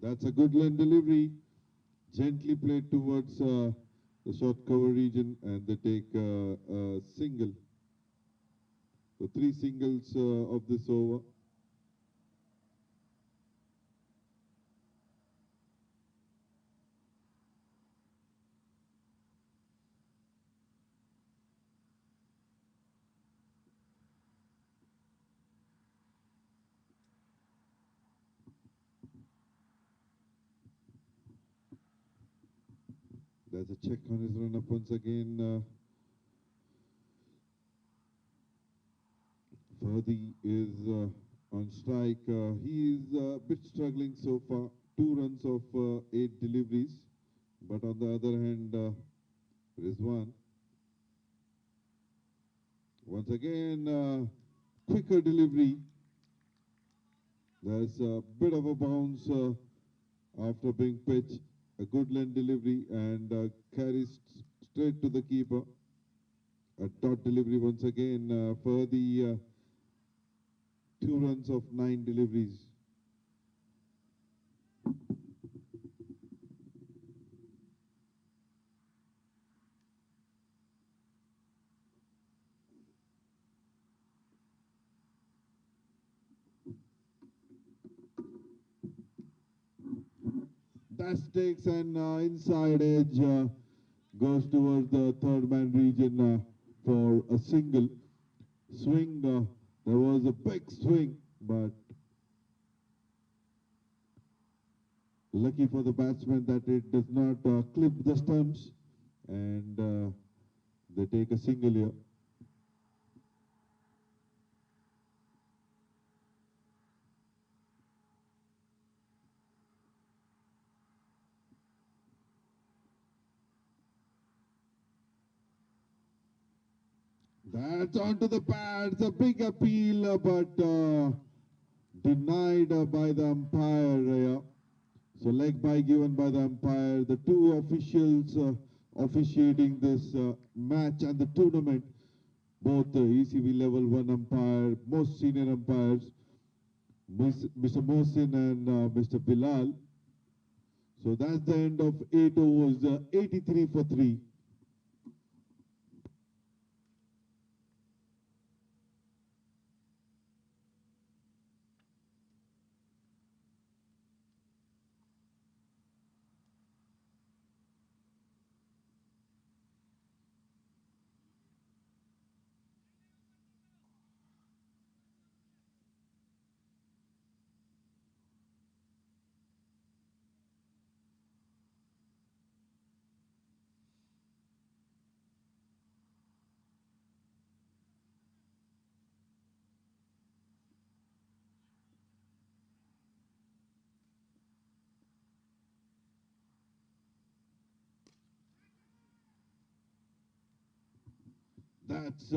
That's a good line delivery, gently played towards the short cover region, and they take a single. So 3 singles of this over. There's a check on his run up once again. Fadi is on strike. He is a bit struggling so far. 2 runs of 8 deliveries. But on the other hand, Rizwan once again quicker delivery. There's a bit of a bounce after being pitched. A good length delivery and carries straight to the keeper. A dot delivery once again for the 2 runs of 9 deliveries. That takes an inside edge, goes towards the third man region for a single swing. There was a big swing, but lucky for the batsman that it does not clip the stumps, and they take a single here. That's onto the pads, a big appeal, but denied by the umpire. So leg bye given by the umpire. The two officials officiating this match and the tournament, both ECB level 1 umpire, most senior umpires, Mr. Mohsin and Mr. Bilal. So that's the end of 8 overs, 83 for 3. That's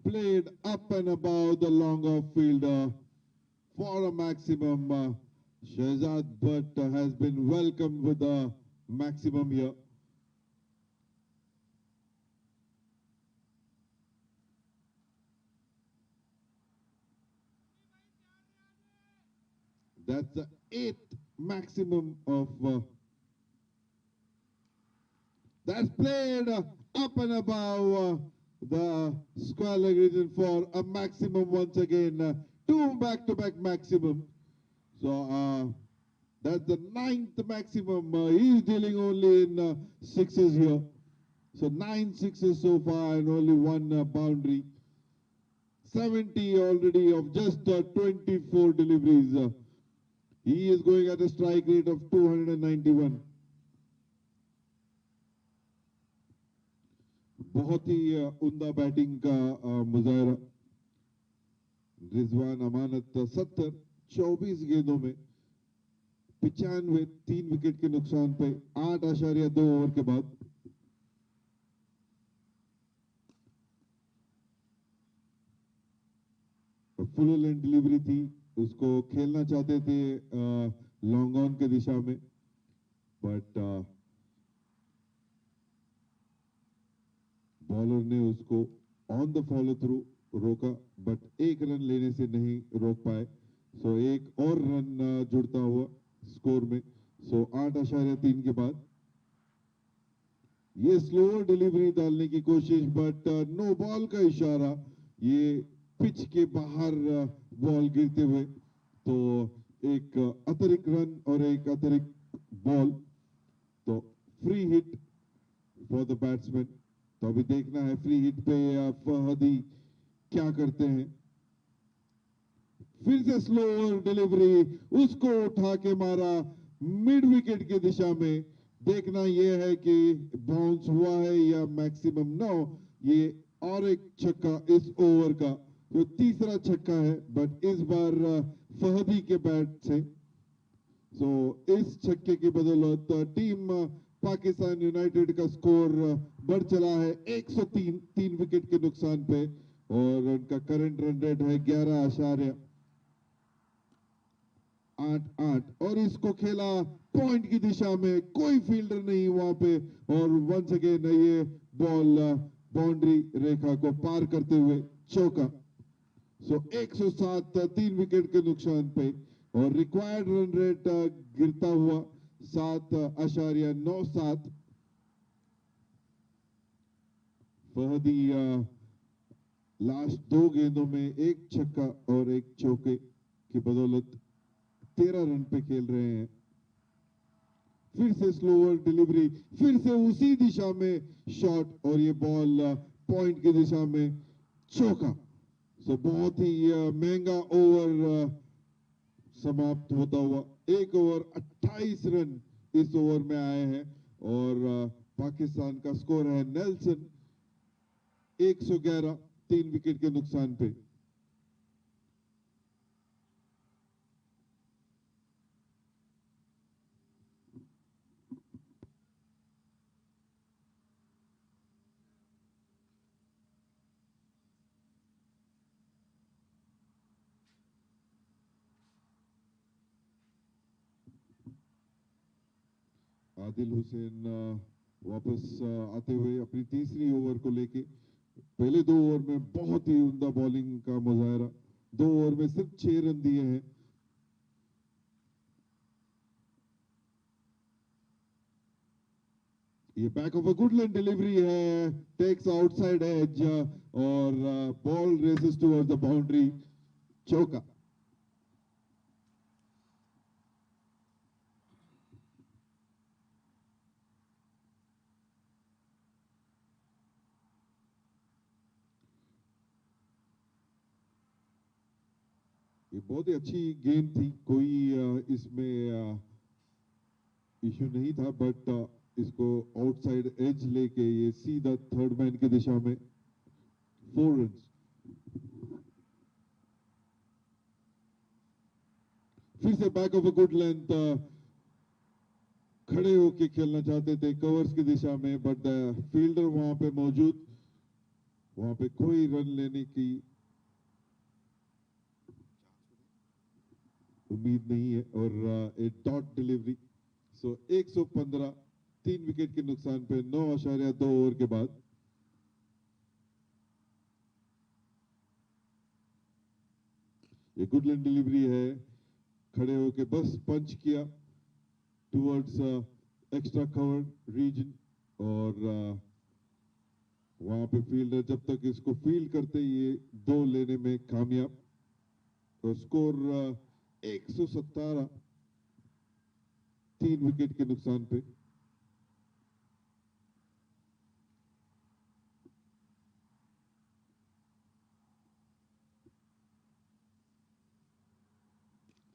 played up and above the long off field for a maximum. Shehzad Butt has been welcomed with a maximum here. That's the 8th maximum of that's played up and above the square leg region for a maximum once again. 2 back-to-back maximum. So that's the 9th maximum. He's dealing only in sixes here. So 9 sixes so far and only 1 boundary. 70 already of just 24 deliveries. He is going at a strike rate of 291. बहुत ही उम्दा batting का मुजाहरा। रिजवान अमानत 70 24 गेंदों में 95 3 wicket के नुकसान पे 8.2 over के बाद फुल लेंथ डिलीवरी थी, उसको खेलना चाहते थे लॉन्ग ऑन के दिशा में, बट बॉलर ने उसको ऑन द फॉलो थ्रू रोका, बट 1 रन लेने से नहीं रोक पाए। सो एक और रन जुड़ता हुआ स्कोर में। सो 8.3 के बाद ये स्लोअर डिलीवरी डालने की कोशिश, बट नो बॉल का इशारा। ये पिच के बाहर बॉल गिरते हुए, तो एक अतिरिक्त रन और एक अतिरिक्त बॉल, तो free hit for the batsman. तो अभी देखना है फ्री हिट पे फहदी क्या करते हैं। फिर से स्लोअर डिलीवरी, उसको उठा के मारा मिड विकेट की दिशा में। देखना यह है कि बाउंस हुआ है या मैक्सिमम। नो, ये और एक छक्का इस ओवर का, जो तीसरा छक्का है, बट इस बार फहदी के बैट से। सो इस छक्के की बदौलत टीम पाकिस्तान यूनाइटेड का स्कोर बढ़ चला है 103 3 विकेट के नुकसान पे। और उनका करंट रन रेट है 11.88 और इसको खेला पॉइंट की दिशा में, कोई फील्डर नहीं वहां पे और वंस अगेन ये बॉल बाउंड्री रेखा को पार करते हुए चौका। सो 107 3 विकेट के नुकसान पे और रिक्वायर्ड रन रेट गिरता हुआ 7.97। फहदी लास्ट 2 गेंदों में एक छक्का और एक चौके की बदौलत 13 रन पे खेल रहे हैं। फिर से स्लोअर डिलीवरी, फिर से उसी दिशा में शॉट और ये बॉल पॉइंट की दिशा में चौका। सो बहुत ही महंगा ओवर समाप्त होता हुआ। 1 ओवर 28 रन इस ओवर में आए हैं और पाकिस्तान का स्कोर है नेल्सन 111 3 विकेट के नुकसान पे। आदिल हुसैन वापस आते हुए अपनी तीसरी ओवर को लेके। पहले 2 ओवर में बहुत ही उम्दा बॉलिंग का मुजाहरा, 2 ओवर में सिर्फ 6 रन दिए हैं। ये back of a good length delivery है, टेक्स आउटसाइड एज और ball races towards the boundary, चौका। ये बहुत ही अच्छी गेंद थी, कोई इसमें इश्यू नहीं था, बट इसको आउटसाइड एज लेके ये सीधा थर्ड मैन की दिशा में 4 रन। फिर से back of a good length, खड़े होके खेलना चाहते थे कवर्स की दिशा में, बट फील्डर वहां पे मौजूद, वहां पे कोई रन लेने की उम्मीद नहीं है और एक डॉट डिलीवरी। सो 115 3 विकेट के नुकसान पे 9.2 ओवर के बाद। ये गुड लेंथ डिलीवरी है, खड़े होके बस पंच किया टुवर्ड्स एक्स्ट्रा कवर रीजन और वहां पे फील्डर जब तक इसको फील्ड करते ये 2 लेने में कामयाब और स्कोर 117 3 विकेट के नुकसान पे।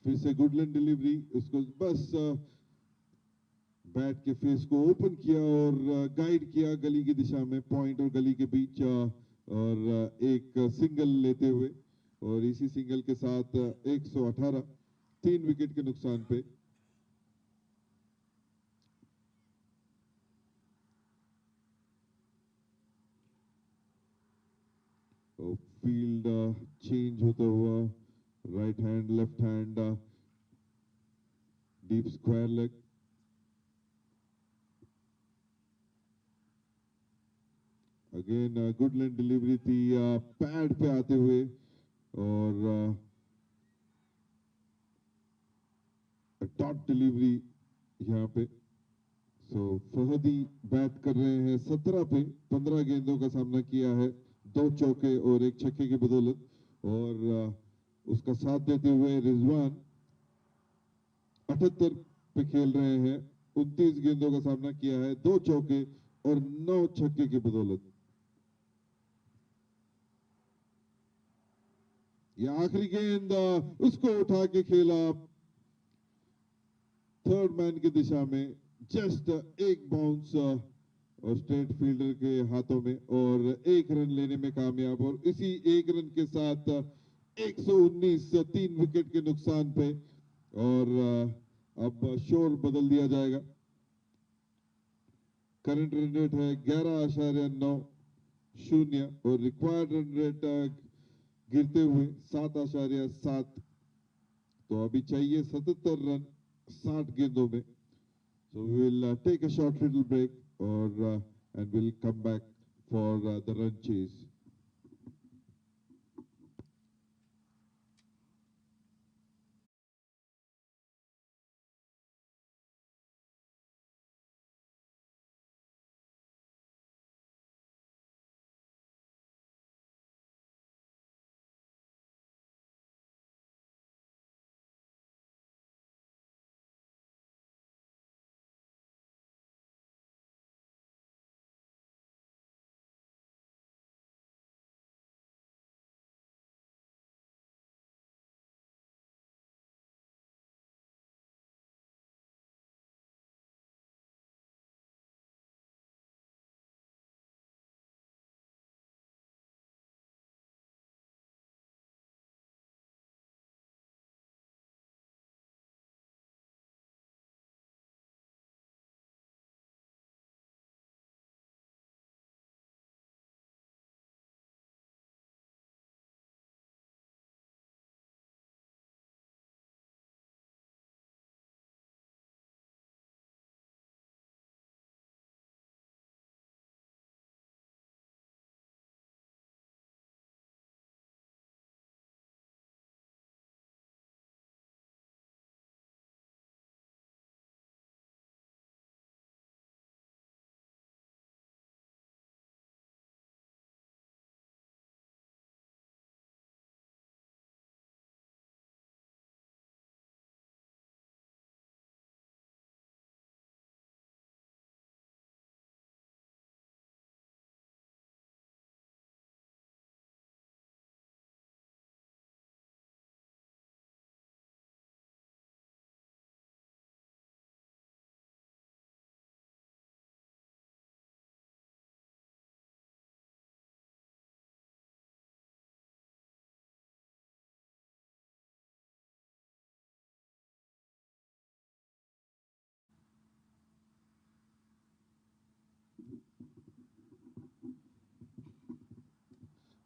फिर से गुड लेंथ डिलीवरी, उसको बस बैट के फेस को ओपन किया और गाइड किया गली की दिशा में, पॉइंट और गली के बीच और एक सिंगल लेते हुए और इसी सिंगल के साथ 118 3 विकेट के नुकसान पे। फील्ड चेंज होता हुआ, right hand left hand deep square leg. Again good length delivery थी पैड पे आते हुए और डॉट डिलीवरी यहाँ पे। सो फहदी बैट कर रहे हैं 17 पे, 15 गेंदों का सामना किया है, 2 चौके और 1 छक्के की बदौलत और उसका साथ देते हुए रिजवान 78 पे खेल रहे हैं, 29 गेंदों का सामना किया है, 2 चौके और 9 छक्के की बदौलत। ये आखिरी गेंद उसको उठा के खेला थर्ड मैन की दिशा में, जस्ट एक बाउंस और स्ट्रेट फील्डर के हाथों में और 1 रन लेने में कामयाब और इसी 1 रन के साथ 119 3 विकेट के नुकसान पे और अब शोर बदल दिया जाएगा। करंट रन रेट है 11.9 शून्य और रिक्वायर्ड रन रेट गिरते हुए 7.7। तो अभी चाहिए 77 रन 60 गेंदों में. So we will take a short little break and we'll come back for the run chase.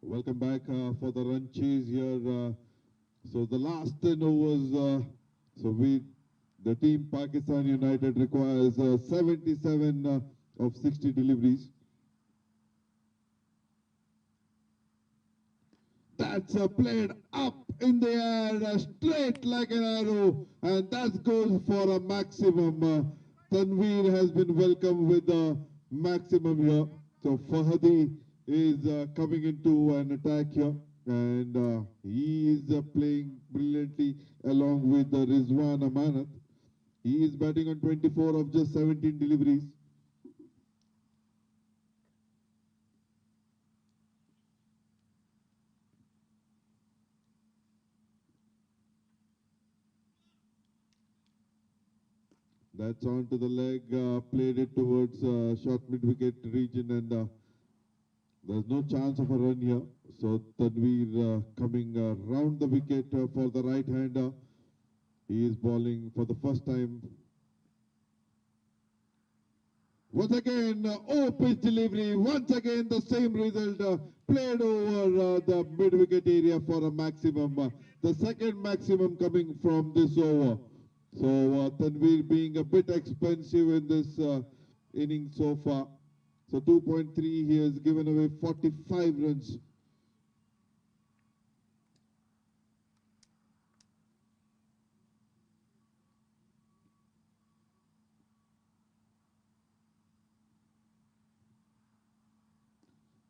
Welcome back for the run chase here. So the last 10 overs, the team Pakistan United requires 77 of 60 deliveries. That's played up in the air, straight like an arrow, and that goes for a maximum. Tanveer has been welcomed with a maximum here. So Fahadi is coming into an attack here, and he is playing brilliantly along with Rizwan Amanat. He is batting on 24 of just 17 deliveries. That's on to the leg, played it towards short mid-wicket region, and there's no chance of a run here. So Tanveer coming round the wicket for the right-hander. He is bowling for the first time. Once again, pitch delivery. Once again, the same result. Played over the mid-wicket area for a maximum. The second maximum coming from this over. So Tanveer being a bit expensive in this inning so far. So 2.3, he has given away 45 runs.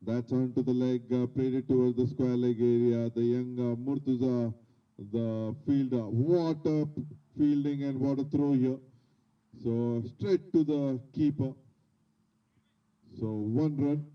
That's onto the leg, played it towards the square leg area. The young Murtuza, the fielder, what a fielding and what a throw here. So straight to the keeper. So 1 run.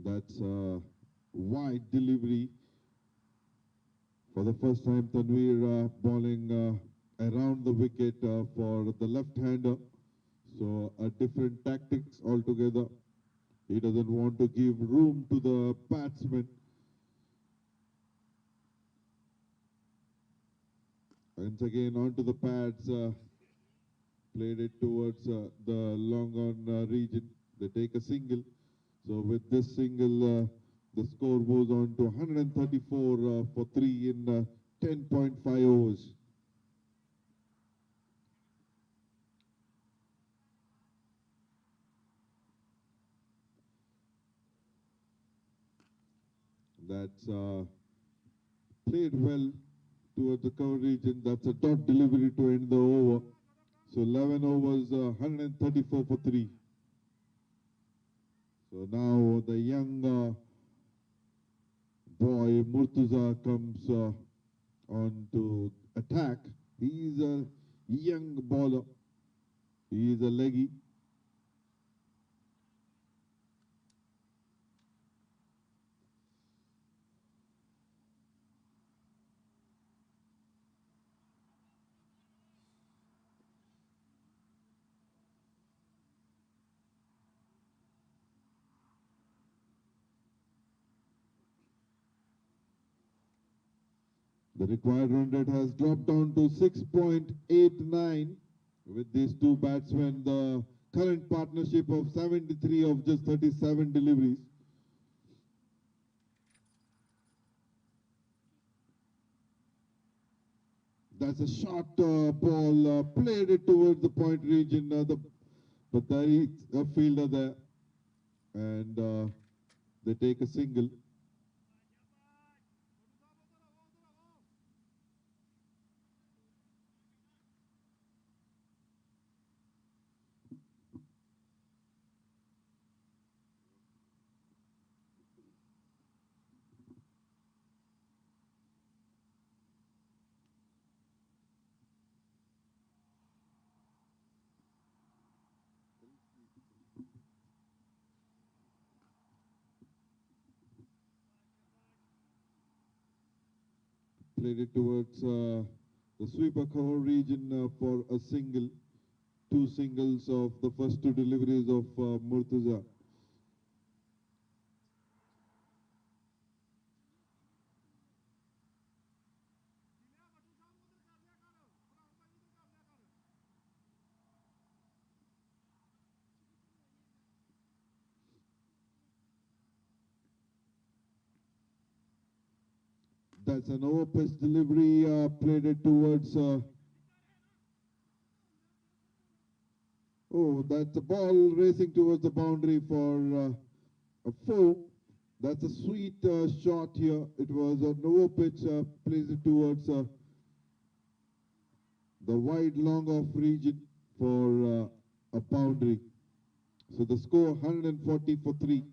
That's a wide delivery. For the first time, Tanvir bowling around the wicket for the left-hander. So a different tactics altogether. He doesn't want to give room to the batsman. Once again onto the pads, played it towards the long on region. They take a single. So with this single, the score goes on to 134 for 3 in 10.5 overs. That's played well towards the cover region. That's a dot delivery to end the over. So 11 overs, 134 for 3. So now the young boy Murtuza comes on to attack. He is a young bowler. He is a leggy. The required run rate has dropped down to 6.89 with these two batsmen. The current partnership of 73 of just 37 deliveries. That's a short ball, played it towards the point region, but there is a fielder there, and they take a single. Played it towards the sweeper cover region for a single. Two singles of the first two deliveries of Murtuza. That's an over pitch delivery, played it towards. Oh, that's a ball racing towards the boundary for a 4. That's a sweet shot here. It was an over pitch, plays it towards the wide long off region for a boundary. So the score 140 for 3.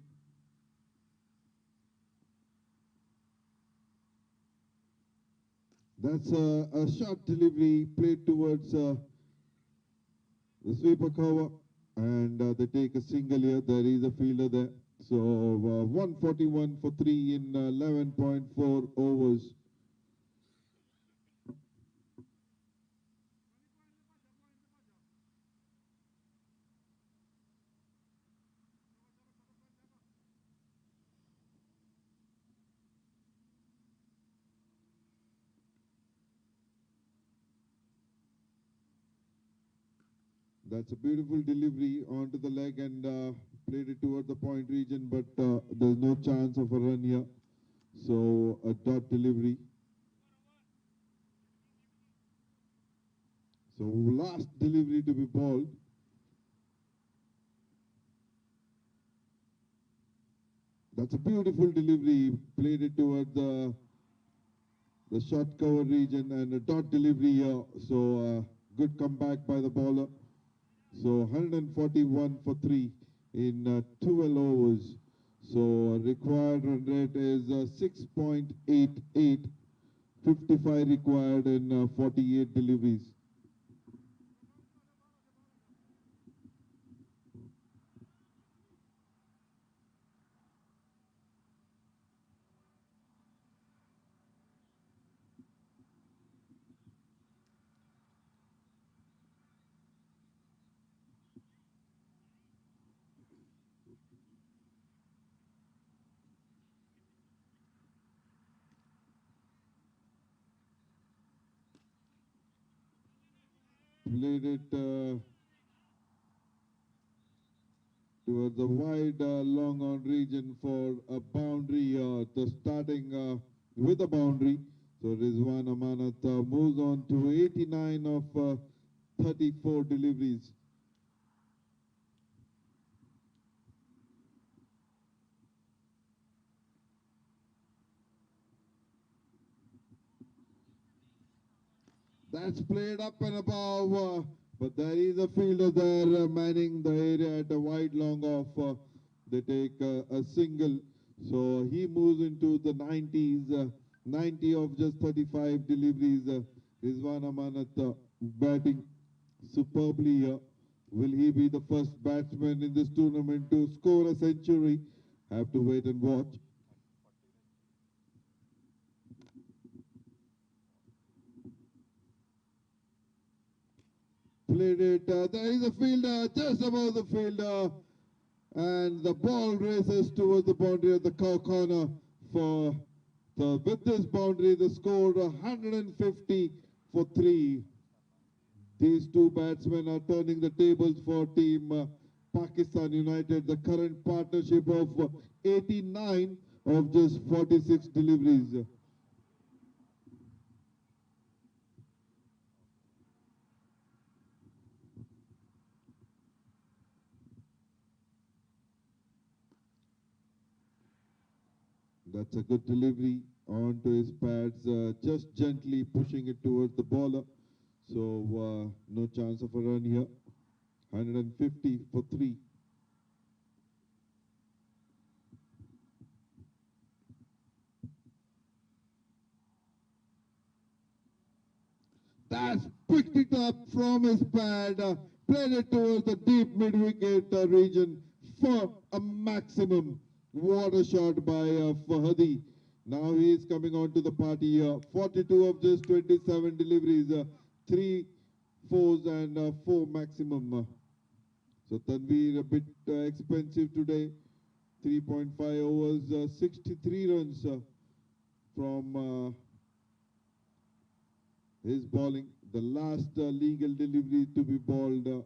That's a short delivery played towards the sweeper cover, and they take a single here. There is a fielder there. So 141 for 3 in 11.4 overs. That's a beautiful delivery onto the leg and played it toward the point region, but there's no chance of a run here. So a dot delivery. So last delivery to be bowled. That's a beautiful delivery. Played it toward the short cover region and a dot delivery here. So good comeback by the bowler. So 141 for 3 in 12 overs. So required run rate is 6.88. 55 required in 48 deliveries. played it towards the wide long on region for a boundary. The starting with a boundary. So Rizwan Amanat moves on to 89 of 34 deliveries. That's played up and above, but there is a fielder there manning the area at a wide long off. They take a single, so he moves into the 90s, 90 of just 35 deliveries. Rizwan Amanat batting superbly here. Will he be the first batsman in this tournament to score a century? Have to wait and watch. Played it. There is a fielder just above the fielder, and the ball races towards the boundary of the corner. For with this boundary, the score 150 for 3. These two batsmen are turning the tables for team Pakistan United. The current partnership of 89 of just 46 deliveries. That's a good delivery onto his pads, just gently pushing it towards the bowler. So no chance of a run here. 150 for 3. That's picked it up from his pad, played it towards the deep mid-wicket region for a maximum. What a shot by Fahadi. Now he is coming on to the party here. 42 of just 27 deliveries, 3 fours and 4 maximum. So Tanveer a bit expensive today. 3.5 overs, 63 runs from his bowling. The last legal delivery to be bowled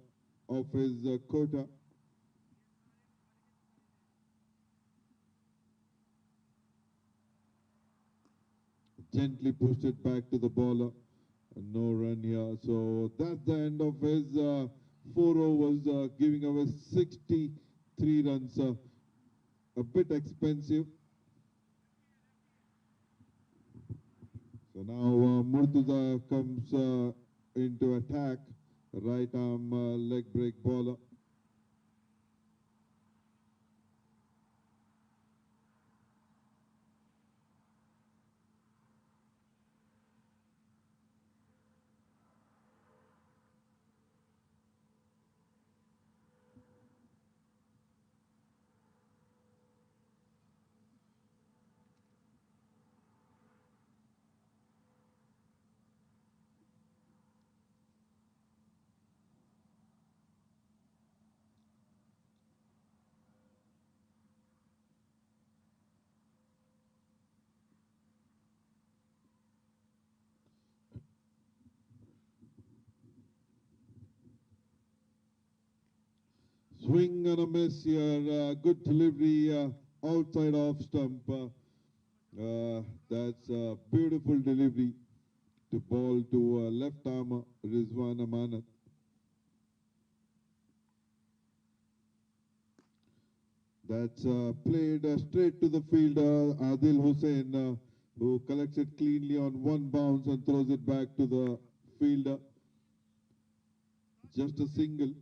of his quota. Gently pushed it back to the bowler. No run here. So that's the end of his 4 overs, giving away 63 runs. A bit expensive. So now Murtuza comes into attack. Right arm leg break bowler. Swing and a miss here. Good delivery outside off stump. That's a beautiful delivery to ball to left arm Rizwan Amanat. That's played straight to the fielder Adil Hussain, who collects it cleanly on one bounce and throws it back to the fielder. Just a single.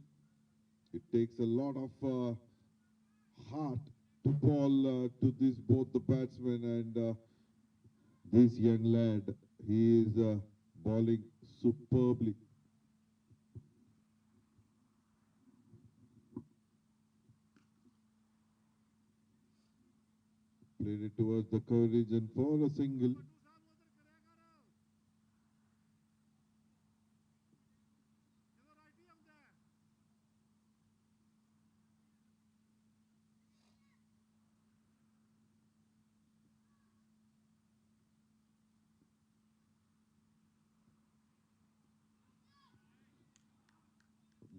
It takes a lot of heart to ball to this both the batsmen and this young lad. He is bowling superbly. Played it towards the coverage and for a single.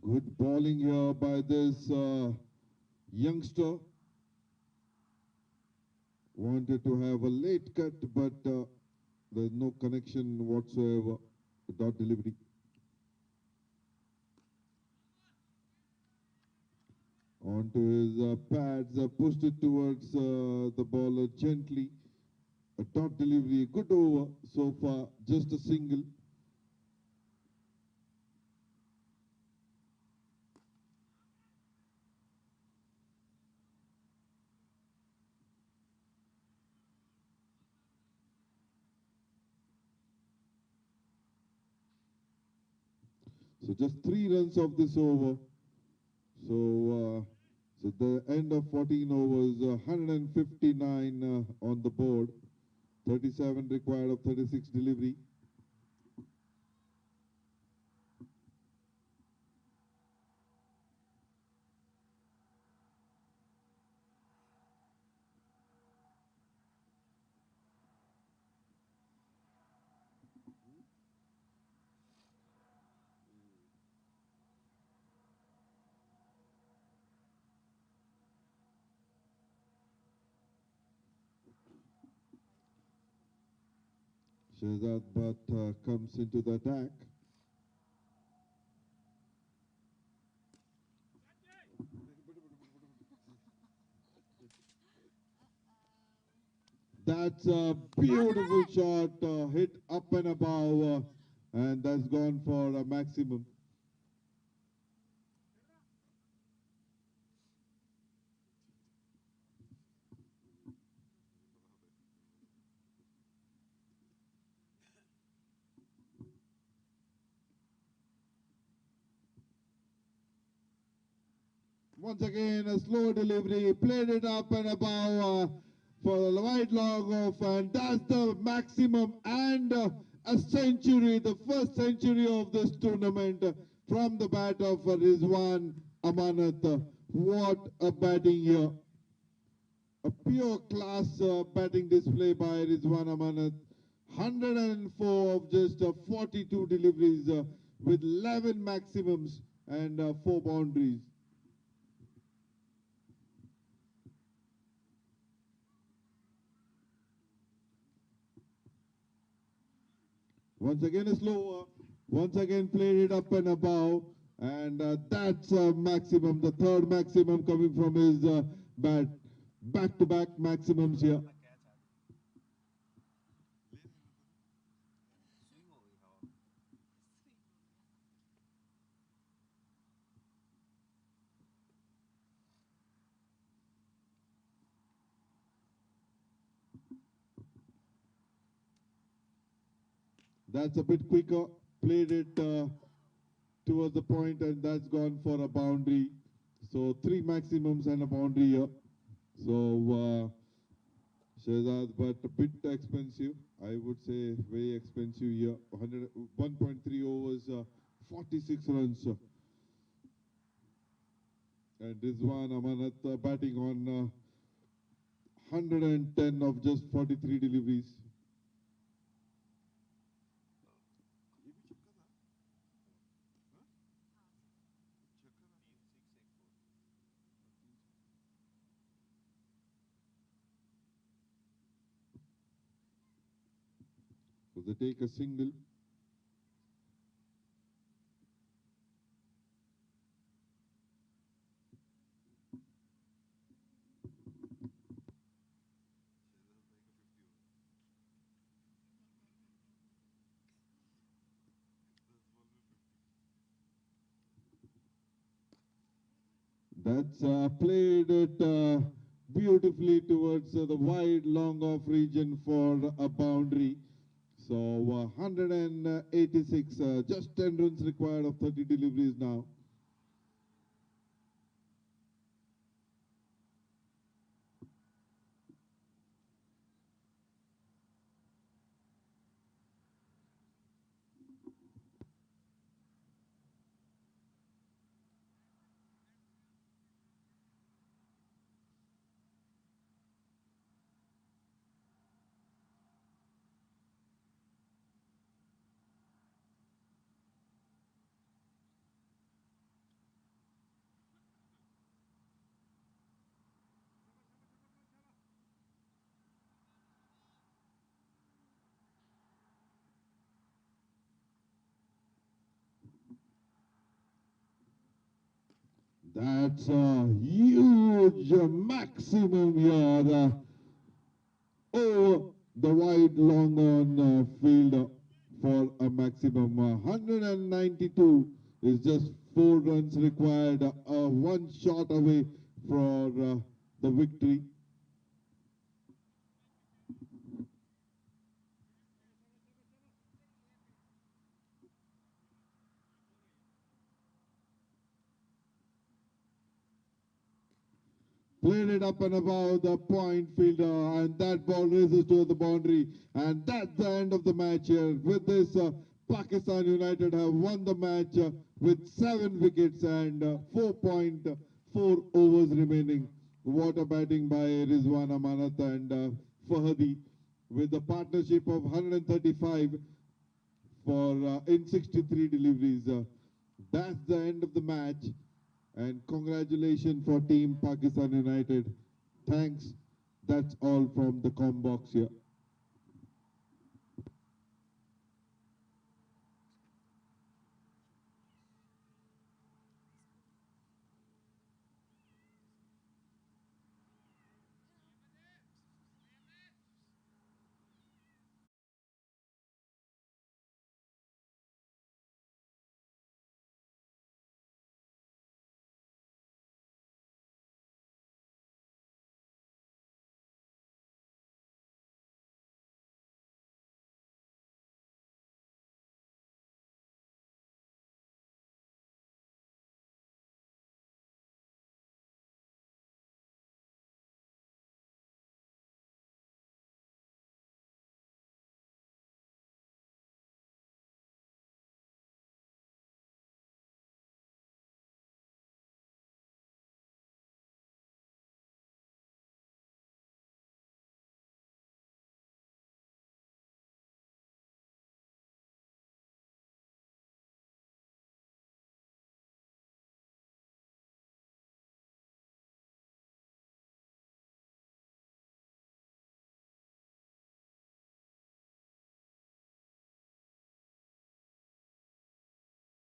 Good bowling here by this youngster. Wanted to have a late cut, but there's no connection whatsoever. Dot delivery. Onto his pads, pushed it towards the bowler gently. A dot delivery, good over so far, just a single. So just 3 runs of this over. So the end of 14 overs, 159 on the board, 37 required of 36 delivery. Shehzad Bhatt comes into the attack. That's a beautiful shot, hit up and above, and that's gone for a maximum. Once again, a slow delivery, played it up and above for the wide long off, and that's the maximum and a century, the first century of this tournament from the bat of Rizwan Amanat. What a batting here. A pure class batting display by Rizwan Amanat. 104 of just 42 deliveries with 11 maximums and 4 boundaries. Once again a slower, once again played it up and above, and that's maximum, the third maximum coming from his bat. Back-to-back maximums here. That's a bit quicker, played it towards the point, and that's gone for a boundary. So 3 maximums and a boundary here. So Shehzad, but a bit expensive. I would say very expensive here. 1.3 overs, 46 runs. And Rizwan Amanat batting on 110 of just 43 deliveries. So they take a single. That's played it beautifully towards the wide long off region for a boundary. So 186, just 10 runs required of 30 deliveries now. That's a huge maximum here. Over the wide long on field for a maximum 192 is just 4 runs required, one shot away for the victory. Played it up and above the point fielder, and that ball races to the boundary, and that's the end of the match here. With this, Pakistan United have won the match with 7 wickets and 4.4 overs remaining. What a batting by Rizwan Amanat and Fahadi, with a partnership of 135 for in 63 deliveries. That's the end of the match. And congratulations for Team Pakistan United. Thanks. That's all from the com box here.